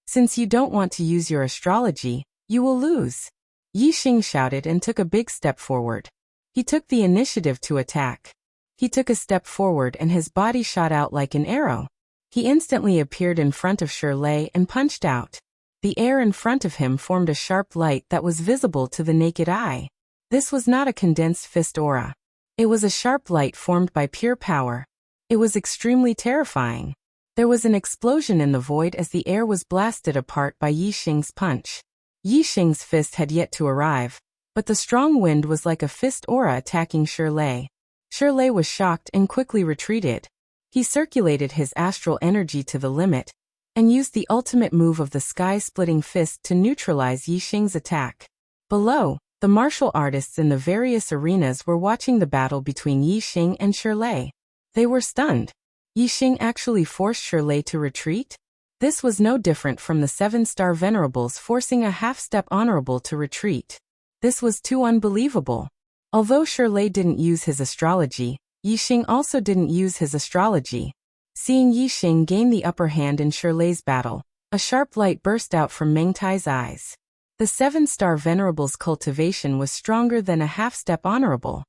Since you don't want to use your astrology, you will lose. Yi Xing shouted and took a big step forward. He took the initiative to attack. He took a step forward and his body shot out like an arrow. He instantly appeared in front of Shirley and punched out. The air in front of him formed a sharp light that was visible to the naked eye. This was not a condensed fist aura. It was a sharp light formed by pure power. It was extremely terrifying. There was an explosion in the void as the air was blasted apart by Yi Xing's punch. Yi Xing's fist had yet to arrive, but the strong wind was like a fist aura attacking Shirley. Shirley was shocked and quickly retreated. He circulated his astral energy to the limit, and used the ultimate move of the sky-splitting fist to neutralize Yi Xing's attack. Below, the martial artists in the various arenas were watching the battle between Yi Xing and Shirley. They were stunned. Yi Xing actually forced Shirley to retreat? This was no different from the 7-star venerables forcing a half-step honorable to retreat. This was too unbelievable. Although Shirley didn't use his astrology, Yi Xing also didn't use his astrology. Seeing Yi Xing gain the upper hand in Shirley's battle, a sharp light burst out from Meng Tai's eyes. The 7-star venerable's cultivation was stronger than a half-step honorable.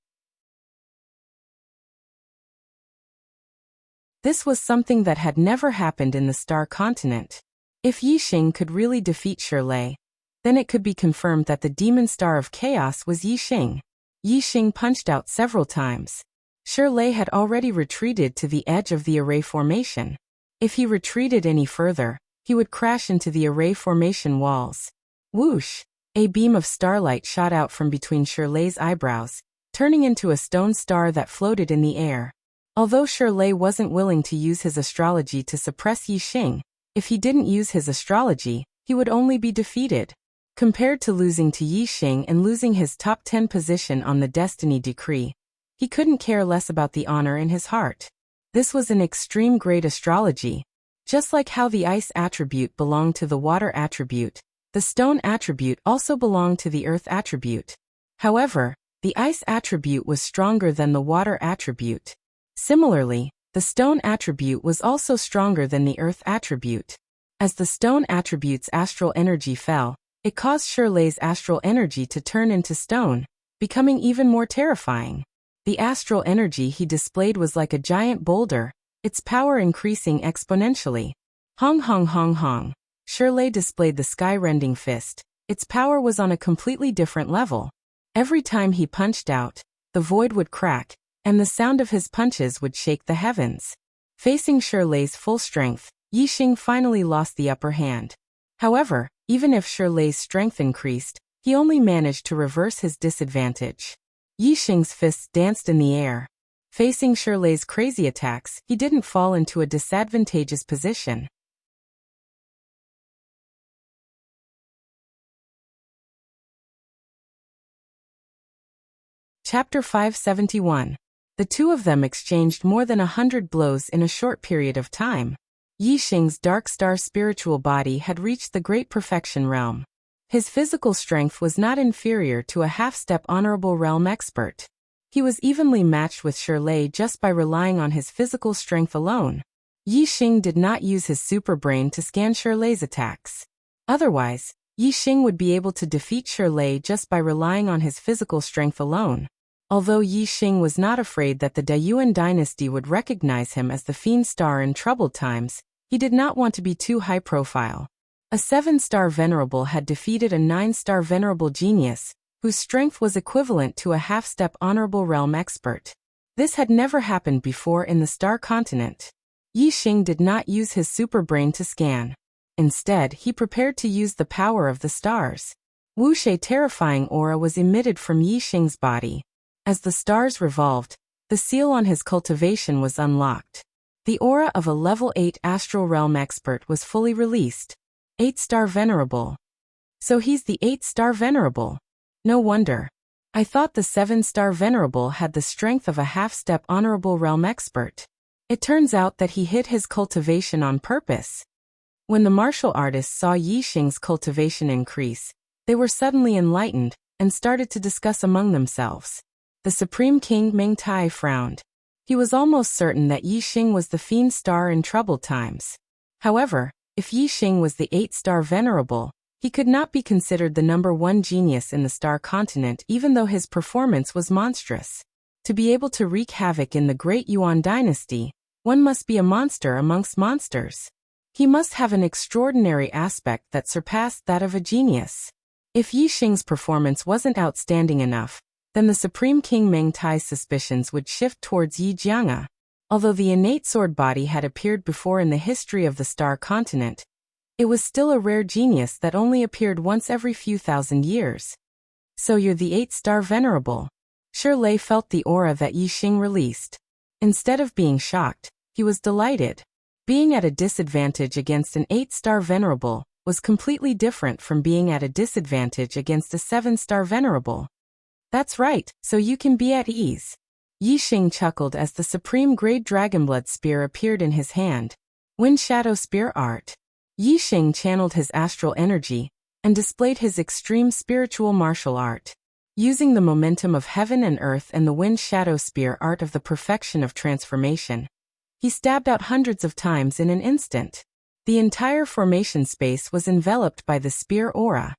This was something that had never happened in the Star Continent. If Yi Xing could really defeat Shirley, then it could be confirmed that the demon star of chaos was Yi Xing. Yi Xing punched out several times. Shirley had already retreated to the edge of the array formation. If he retreated any further, he would crash into the array formation walls. Whoosh! A beam of starlight shot out from between Shirley's eyebrows, turning into a stone star that floated in the air. Although Shirley wasn't willing to use his astrology to suppress Yi Xing, if he didn't use his astrology, he would only be defeated. Compared to losing to Yi Xing and losing his top 10 position on the destiny decree, he couldn't care less about the honor in his heart. This was an extreme grade astrology. Just like how the ice attribute belonged to the water attribute, the stone attribute also belonged to the earth attribute. However, the ice attribute was stronger than the water attribute. Similarly, the stone attribute was also stronger than the earth attribute. As the stone attribute's astral energy fell, it caused Shirley's astral energy to turn into stone, becoming even more terrifying. The astral energy he displayed was like a giant boulder, its power increasing exponentially. Hong hong hong hong. Shirley displayed the sky-rending fist. Its power was on a completely different level. Every time he punched out, the void would crack, and the sound of his punches would shake the heavens. Facing Shirley's full strength, Yi Xing finally lost the upper hand. However, even if Shirley's strength increased, he only managed to reverse his disadvantage. Yi Xing's fists danced in the air. Facing Shirley's crazy attacks, he didn't fall into a disadvantageous position. Chapter 571. The two of them exchanged more than 100 blows in a short period of time. Yi Xing's dark star spiritual body had reached the great perfection realm. His physical strength was not inferior to a half-step honorable realm expert. He was evenly matched with Shirley just by relying on his physical strength alone. Yi Xing did not use his super brain to scan Shirley's attacks. Otherwise, Yi Xing would be able to defeat Shirley just by relying on his physical strength alone. Although Yi Xing was not afraid that the Daiyuan dynasty would recognize him as the Fiend Star in troubled times, he did not want to be too high profile. A 7-star venerable had defeated a 9-star venerable genius, whose strength was equivalent to a half-step honorable realm expert. This had never happened before in the Star Continent. Yi Xing did not use his super brain to scan. Instead, he prepared to use the power of the stars. Whoosh! A terrifying aura was emitted from Yi Xing's body. As the stars revolved, the seal on his cultivation was unlocked. The aura of a level 8 astral realm expert was fully released. 8-star Venerable. So he's the 8-star Venerable. No wonder. I thought the 7-star Venerable had the strength of a half-step Honorable Realm expert. It turns out that he hid his cultivation on purpose. When the martial artists saw Yi Xing's cultivation increase, they were suddenly enlightened and started to discuss among themselves. The Supreme King Meng Tai frowned. He was almost certain that Yi Xing was the Fiend Star in troubled times. However, if Yi Xing was the 8-star Venerable, he could not be considered the #1 genius in the Star Continent even though his performance was monstrous. To be able to wreak havoc in the Great Yuan dynasty, one must be a monster amongst monsters. He must have an extraordinary aspect that surpassed that of a genius. If Yi Xing's performance wasn't outstanding enough, then the Supreme King Meng Tai's suspicions would shift towards Yi Jianga. Although the innate sword body had appeared before in the history of the Star Continent, it was still a rare genius that only appeared once every few thousand years. So you're the 8-star Venerable. Shirley felt the aura that Yi Xing released. Instead of being shocked, he was delighted. Being at a disadvantage against an 8-star Venerable was completely different from being at a disadvantage against a 7-star Venerable. That's right, so you can be at ease. Yi Xing chuckled as the Supreme Grade Dragonblood Spear appeared in his hand. Wind Shadow Spear Art. Yi Xing channeled his astral energy and displayed his extreme spiritual martial art. Using the momentum of heaven and earth and the Wind Shadow Spear Art of the perfection of transformation, he stabbed out hundreds of times in an instant. The entire formation space was enveloped by the spear aura.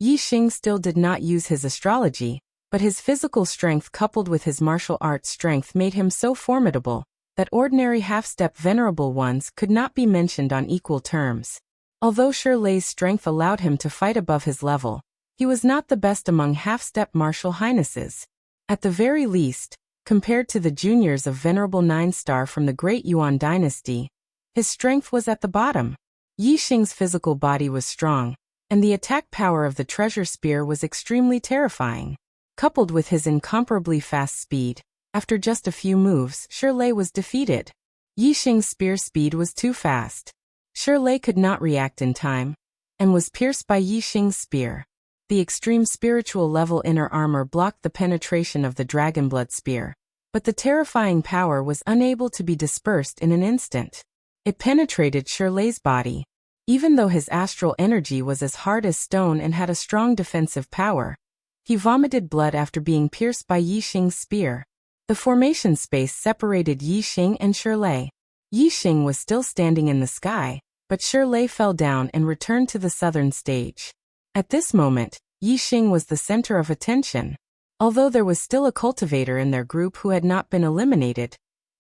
Yi Xing still did not use his astrology, but his physical strength coupled with his martial arts strength made him so formidable that ordinary half-step Venerable ones could not be mentioned on equal terms. Although Shirley's strength allowed him to fight above his level, he was not the best among half-step martial highnesses. At the very least, compared to the juniors of Venerable 9-star from the Great Yuan dynasty, his strength was at the bottom. Yi Xing's physical body was strong, and the attack power of the treasure spear was extremely terrifying. Coupled with his incomparably fast speed, after just a few moves, Shirley was defeated. Yi Xing's spear speed was too fast. Shirley could not react in time, and was pierced by Yi Xing's spear. The extreme spiritual level inner armor blocked the penetration of the Dragonblood Spear, but the terrifying power was unable to be dispersed in an instant. It penetrated Shirley's body. Even though his astral energy was as hard as stone and had a strong defensive power, he vomited blood after being pierced by Yi Xing's spear. The formation space separated Yi Xing and Shirley. Yi Xing was still standing in the sky, but Shirley fell down and returned to the southern stage. At this moment, Yi Xing was the center of attention. Although there was still a cultivator in their group who had not been eliminated,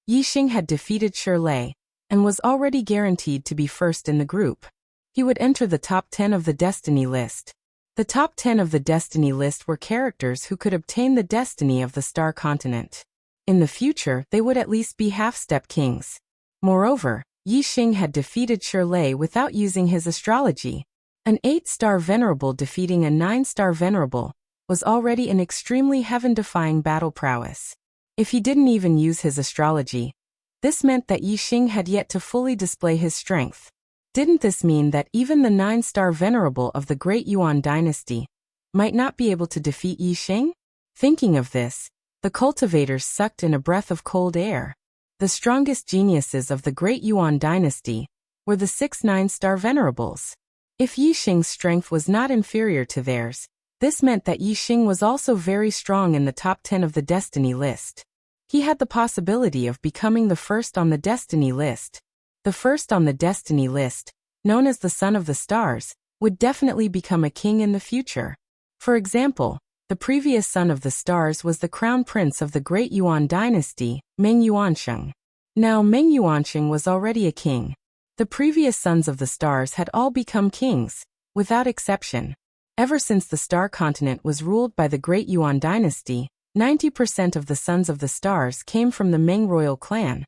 Yi Xing had defeated Shirley and was already guaranteed to be first in the group. He would enter the top 10 of the Destiny list. The top 10 of the Destiny list were characters who could obtain the destiny of the Star Continent. In the future, they would at least be half-step kings. Moreover, Yi Xing had defeated Shirley without using his astrology. An 8-star Venerable defeating a 9-star Venerable was already an extremely heaven-defying battle prowess. If he didn't even use his astrology, this meant that Yi Xing had yet to fully display his strength. Didn't this mean that even the 9-star Venerable of the Great Yuan dynasty might not be able to defeat Yi Xing? Thinking of this, the cultivators sucked in a breath of cold air. The strongest geniuses of the Great Yuan dynasty were the 6 9-star Venerables. If Yi Xing's strength was not inferior to theirs, this meant that Yi Xing was also very strong in the top 10 of the Destiny list. He had the possibility of becoming the first on the Destiny list. The first on the Destiny list, known as the Son of the Stars, would definitely become a king in the future. For example, the previous Son of the Stars was the Crown Prince of the Great Yuan dynasty, Meng Yuansheng. Now Meng Yuansheng was already a king. The previous Sons of the Stars had all become kings, without exception. Ever since the Star Continent was ruled by the Great Yuan dynasty, 90% of the Sons of the Stars came from the Meng royal clan,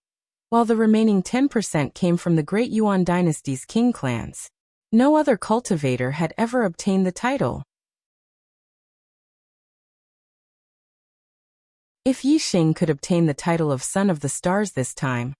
while the remaining 10% came from the Great Yuan dynasty's king clans. No other cultivator had ever obtained the title. If Yi Xing could obtain the title of Son of the Stars this time,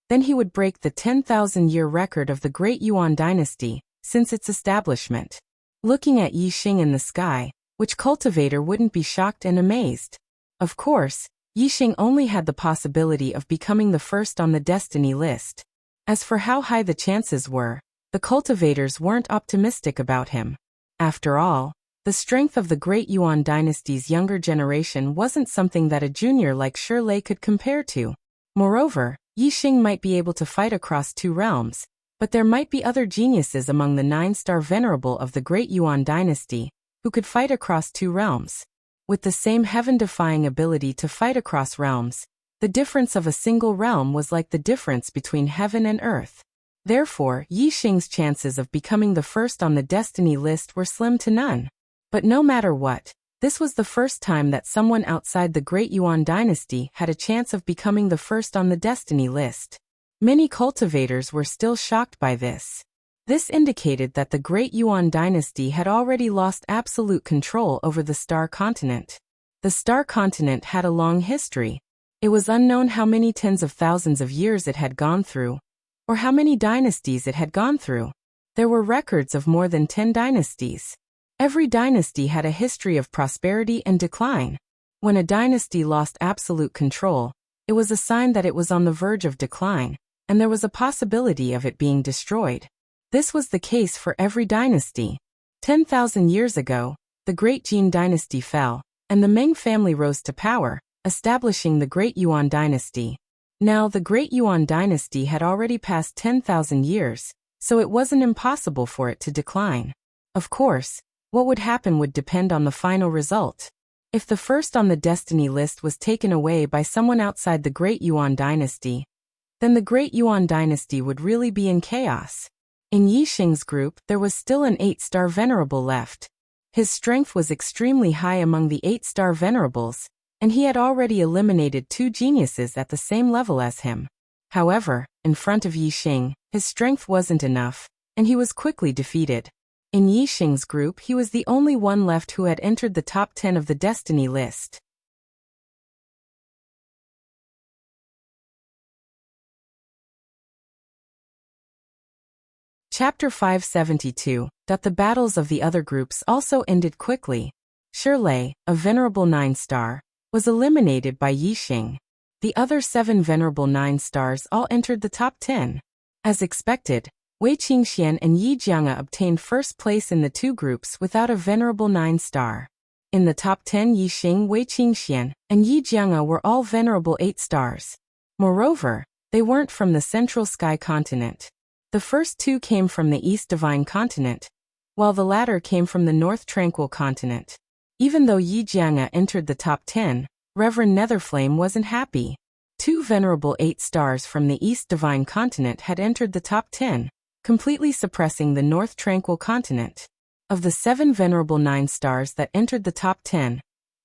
Then he would break the 10,000-year record of the Great Yuan dynasty since its establishment. Looking at Yi Xing in the sky, which cultivator wouldn't be shocked and amazed? Of course, Yi Xing only had the possibility of becoming the first on the destiny list. As for how high the chances were, the cultivators weren't optimistic about him. After all, the strength of the Great Yuan dynasty's younger generation wasn't something that a junior like Shi Lei could compare to. Moreover, Yi Xing might be able to fight across 2 realms, but there might be other geniuses among the 9-star venerable of the Great Yuan dynasty who could fight across 2 realms. With the same heaven-defying ability to fight across realms, the difference of a single realm was like the difference between heaven and earth. Therefore, Yi Xing's chances of becoming the first on the destiny list were slim to none. But no matter what, this was the first time that someone outside the Great Yuan dynasty had a chance of becoming the first on the destiny list. Many cultivators were still shocked by this. This indicated that the Great Yuan dynasty had already lost absolute control over the Star Continent. The Star Continent had a long history. It was unknown how many tens of thousands of years it had gone through, or how many dynasties it had gone through. There were records of more than 10 dynasties. Every dynasty had a history of prosperity and decline. When a dynasty lost absolute control, it was a sign that it was on the verge of decline, and there was a possibility of it being destroyed. This was the case for every dynasty. 10,000 years ago, the Great Jin dynasty fell, and the Ming family rose to power, establishing the Great Yuan dynasty. Now, the Great Yuan dynasty had already passed 10,000 years, so it wasn't impossible for it to decline. Of course, what would happen would depend on the final result. If the first on the destiny list was taken away by someone outside the Great Yuan dynasty, then the Great Yuan dynasty would really be in chaos. In Yi Xing's group, there was still an 8-star venerable left. His strength was extremely high among the 8-star venerables, and he had already eliminated 2 geniuses at the same level as him. However, in front of Yi Xing, his strength wasn't enough, and he was quickly defeated. In Yi Xing's group, he was the only one left who had entered the top 10 of the destiny list. Chapter 572. The battles of the other groups also ended quickly. Shi Lei, a venerable 9-star, was eliminated by Yi Xing. The other 7 venerable 9-stars all entered the top 10. As expected, Wei Qingxian and Yi Jianga obtained first place in the 2 groups without a venerable 9-star. In the top 10, Yi Xing, Wei Qingxian, and Yi Jianga were all venerable 8-stars. Moreover, they weren't from the Central Sky Continent. The first 2 came from the East Divine Continent, while the latter came from the North Tranquil Continent. Even though Yi Jianga entered the top 10, Reverend Netherflame wasn't happy. 2 venerable 8-stars from the East Divine Continent had entered the top 10, completely suppressing the North Tranquil Continent. Of the 7 venerable 9-stars that entered the top 10,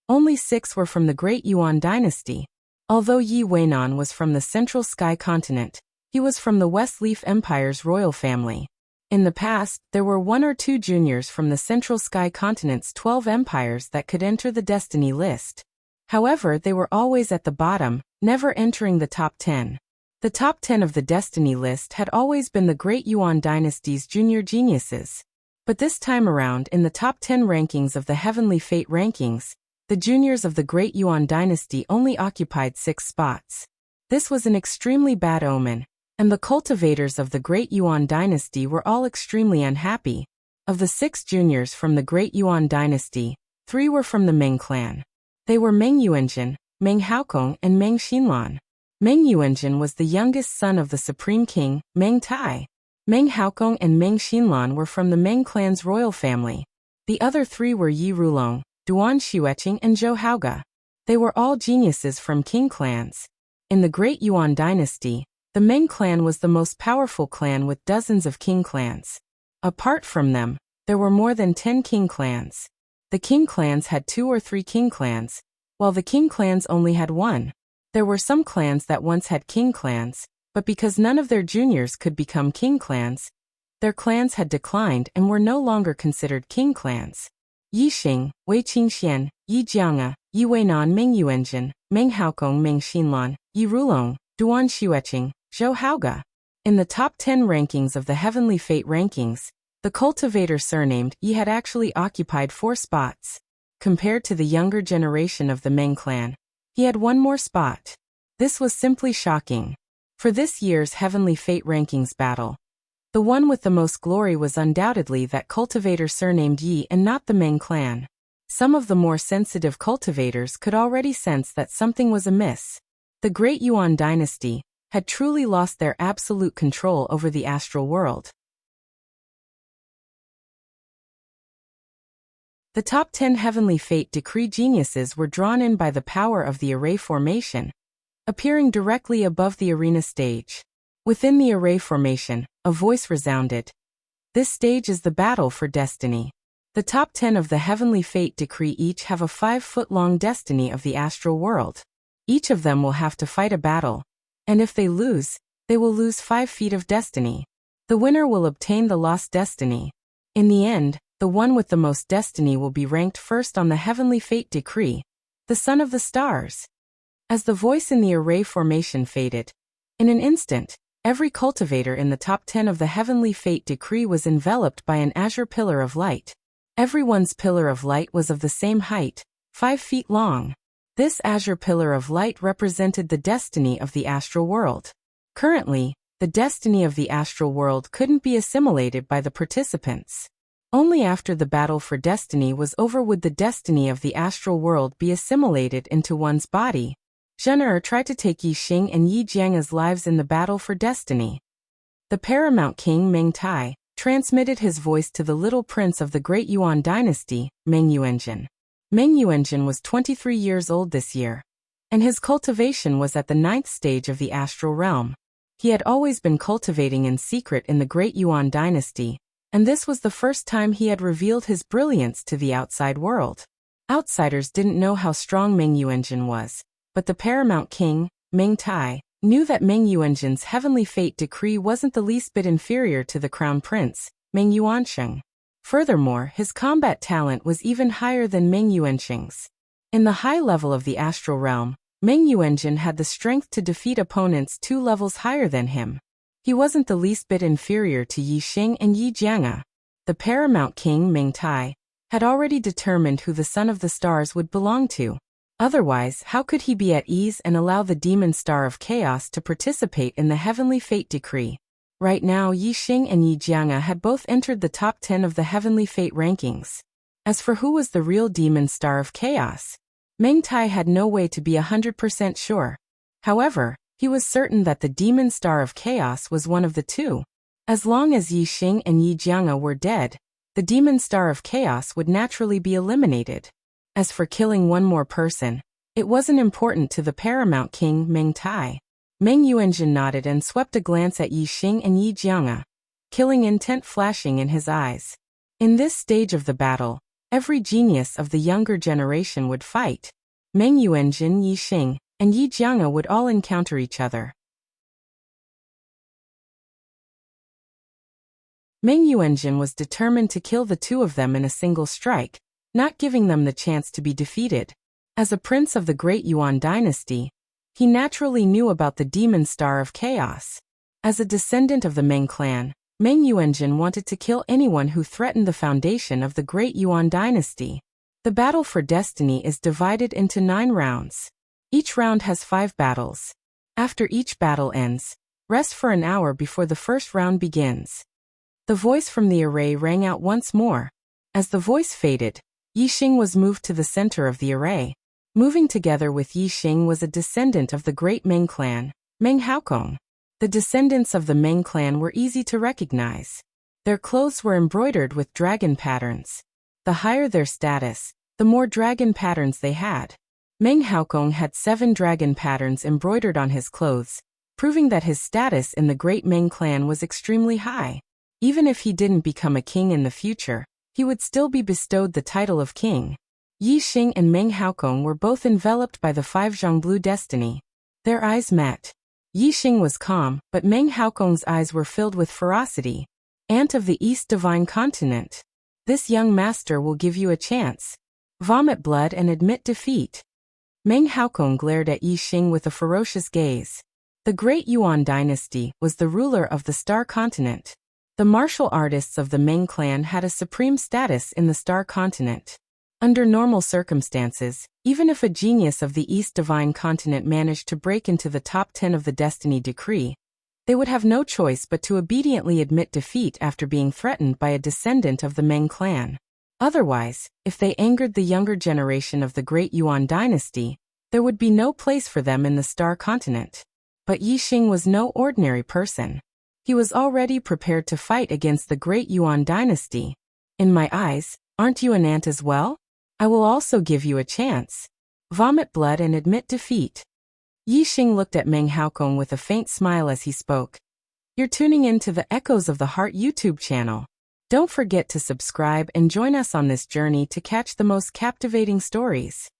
only 6 were from the Great Yuan dynasty. Although Yi Weinan was from the Central Sky Continent, he was from the West Leaf Empire's royal family. In the past, there were 1 or 2 juniors from the Central Sky Continent's 12 empires that could enter the destiny list. However, they were always at the bottom, never entering the top 10. The top 10 of the destiny list had always been the Great Yuan dynasty's junior geniuses. But this time around, in the top 10 rankings of the Heavenly Fate rankings, the juniors of the Great Yuan dynasty only occupied 6 spots. This was an extremely bad omen, and the cultivators of the Great Yuan dynasty were all extremely unhappy. Of the 6 juniors from the Great Yuan dynasty, 3 were from the Meng clan. They were Meng Yuanjin, Meng Haokong, and Meng Xinlan. Meng Yuanjin was the youngest son of the Supreme King, Meng Tai. Meng Haokong and Meng Xinlan were from the Meng clan's royal family. The other 3 were Yi Rulong, Duan Xueqing, and Zhou Haoga. They were all geniuses from king clans. In the Great Yuan dynasty, the Meng clan was the most powerful clan with dozens of king clans. Apart from them, there were more than 10 king clans. The king clans had 2 or 3 king clans, while the king clans only had 1. There were some clans that once had king clans, but because none of their juniors could become king clans, their clans had declined and were no longer considered king clans. Yi Xing, Wei Qingxian, Yi Jianga, Yi Weinan, Meng Yuanjin, Meng Haokong, Meng Xinlan, Yi Rulong, Duan Xueqing, Zhou Haoge. In the top 10 rankings of the Heavenly Fate rankings, the cultivator surnamed Yi had actually occupied 4 spots. Compared to the younger generation of the Meng clan, he had 1 more spot. This was simply shocking. For this year's Heavenly Fate rankings battle, the one with the most glory was undoubtedly that cultivator surnamed Yi and not the Meng clan. Some of the more sensitive cultivators could already sense that something was amiss. The Great Yuan dynasty had truly lost their absolute control over the astral world. The top 10 Heavenly Fate decree geniuses were drawn in by the power of the array formation, appearing directly above the arena stage. Within the array formation, a voice resounded. This stage is the battle for destiny. The top 10 of the Heavenly Fate decree each have a 5-foot-long destiny of the astral world. Each of them will have to fight a battle, and if they lose, they will lose 5 feet of destiny. The winner will obtain the lost destiny. In the end, the one with the most destiny will be ranked first on the Heavenly Fate decree, the Son of the Stars. As the voice in the array formation faded, in an instant, every cultivator in the top 10 of the Heavenly Fate decree was enveloped by an azure pillar of light. Everyone's pillar of light was of the same height, 5 feet long. This azure pillar of light represented the destiny of the astral world. Currently, the destiny of the astral world couldn't be assimilated by the participants. Only after the battle for destiny was over would the destiny of the astral world be assimilated into one's body. Zhen tried to take Yi Xing and Yi Jianga's lives in the battle for destiny. The paramount king Meng Tai transmitted his voice to the little prince of the Great Yuan dynasty, Meng Yuanjin. Meng Yuanjin was 23 years old this year, and his cultivation was at the 9th stage of the astral realm. He had always been cultivating in secret in the Great Yuan dynasty, and this was the first time he had revealed his brilliance to the outside world. Outsiders didn't know how strong Meng Yuanjin was, but the paramount king, Meng Tai, knew that Meng Yuanjin's Heavenly Fate decree wasn't the least bit inferior to the crown prince, Meng Yuansheng. Furthermore, his combat talent was even higher than Meng Yuansheng's. In the high level of the astral realm, Meng Yuanjin had the strength to defeat opponents 2 levels higher than him. He wasn't the least bit inferior to Yi Xing and Yi Jianga. The paramount king Meng Tai had already determined who the Son of the Stars would belong to. Otherwise, how could he be at ease and allow the demon star of chaos to participate in the Heavenly Fate decree? Right now, Yi Xing and Yi Jianga had both entered the top 10 of the Heavenly Fate rankings. As for who was the real demon star of chaos, Meng Tai had no way to be 100% sure. However, he was certain that the demon star of chaos was one of the 2. As long as Yi Xing and Yi Jianga were dead, the demon star of chaos would naturally be eliminated. As for killing one more person, it wasn't important to the paramount king Meng Tai. Meng Yuanjin nodded and swept a glance at Yi Xing and Yi Jianga, killing intent flashing in his eyes. In this stage of the battle, every genius of the younger generation would fight. Meng Yuanjin, Yi Xing, and Yi Jianga would all encounter each other. Meng Yuanjin was determined to kill the 2 of them in a single strike, not giving them the chance to be defeated. As a prince of the Great Yuan dynasty, he naturally knew about the demon star of chaos. As a descendant of the Meng clan, Meng Yuanjin wanted to kill anyone who threatened the foundation of the Great Yuan dynasty. The battle for destiny is divided into 9 rounds. Each round has 5 battles. After each battle ends, rest for an hour before the first round begins. The voice from the array rang out once more. As the voice faded, Yi Xing was moved to the center of the array. Moving together with Yi Xing was a descendant of the great Meng clan, Meng Haokong. The descendants of the Meng clan were easy to recognize. Their clothes were embroidered with dragon patterns. The higher their status, the more dragon patterns they had. Meng Haokong had 7 dragon patterns embroidered on his clothes, proving that his status in the great Meng clan was extremely high. Even if he didn't become a king in the future, he would still be bestowed the title of king. Yi Xing and Meng Haokong were both enveloped by the 5 Zhongblue destiny. Their eyes met. Yi Xing was calm, but Meng Haokong's eyes were filled with ferocity. Ant of the East Divine Continent. This young master will give you a chance. Vomit blood and admit defeat. Meng Haokong glared at Yi Xing with a ferocious gaze. The Great Yuan dynasty was the ruler of the Star Continent. The martial artists of the Ming clan had a supreme status in the Star Continent. Under normal circumstances, even if a genius of the East Divine Continent managed to break into the top 10 of the Destiny Decree, they would have no choice but to obediently admit defeat after being threatened by a descendant of the Ming clan. Otherwise, if they angered the younger generation of the Great Yuan dynasty, there would be no place for them in the Star Continent. But Yi Xing was no ordinary person. He was already prepared to fight against the Great Yuan dynasty. In my eyes, aren't you an ant as well? I will also give you a chance. Vomit blood and admit defeat. Yi Xing looked at Meng Haokong with a faint smile as he spoke. You're tuning in to the Echoes of the Heart YouTube channel. Don't forget to subscribe and join us on this journey to catch the most captivating stories.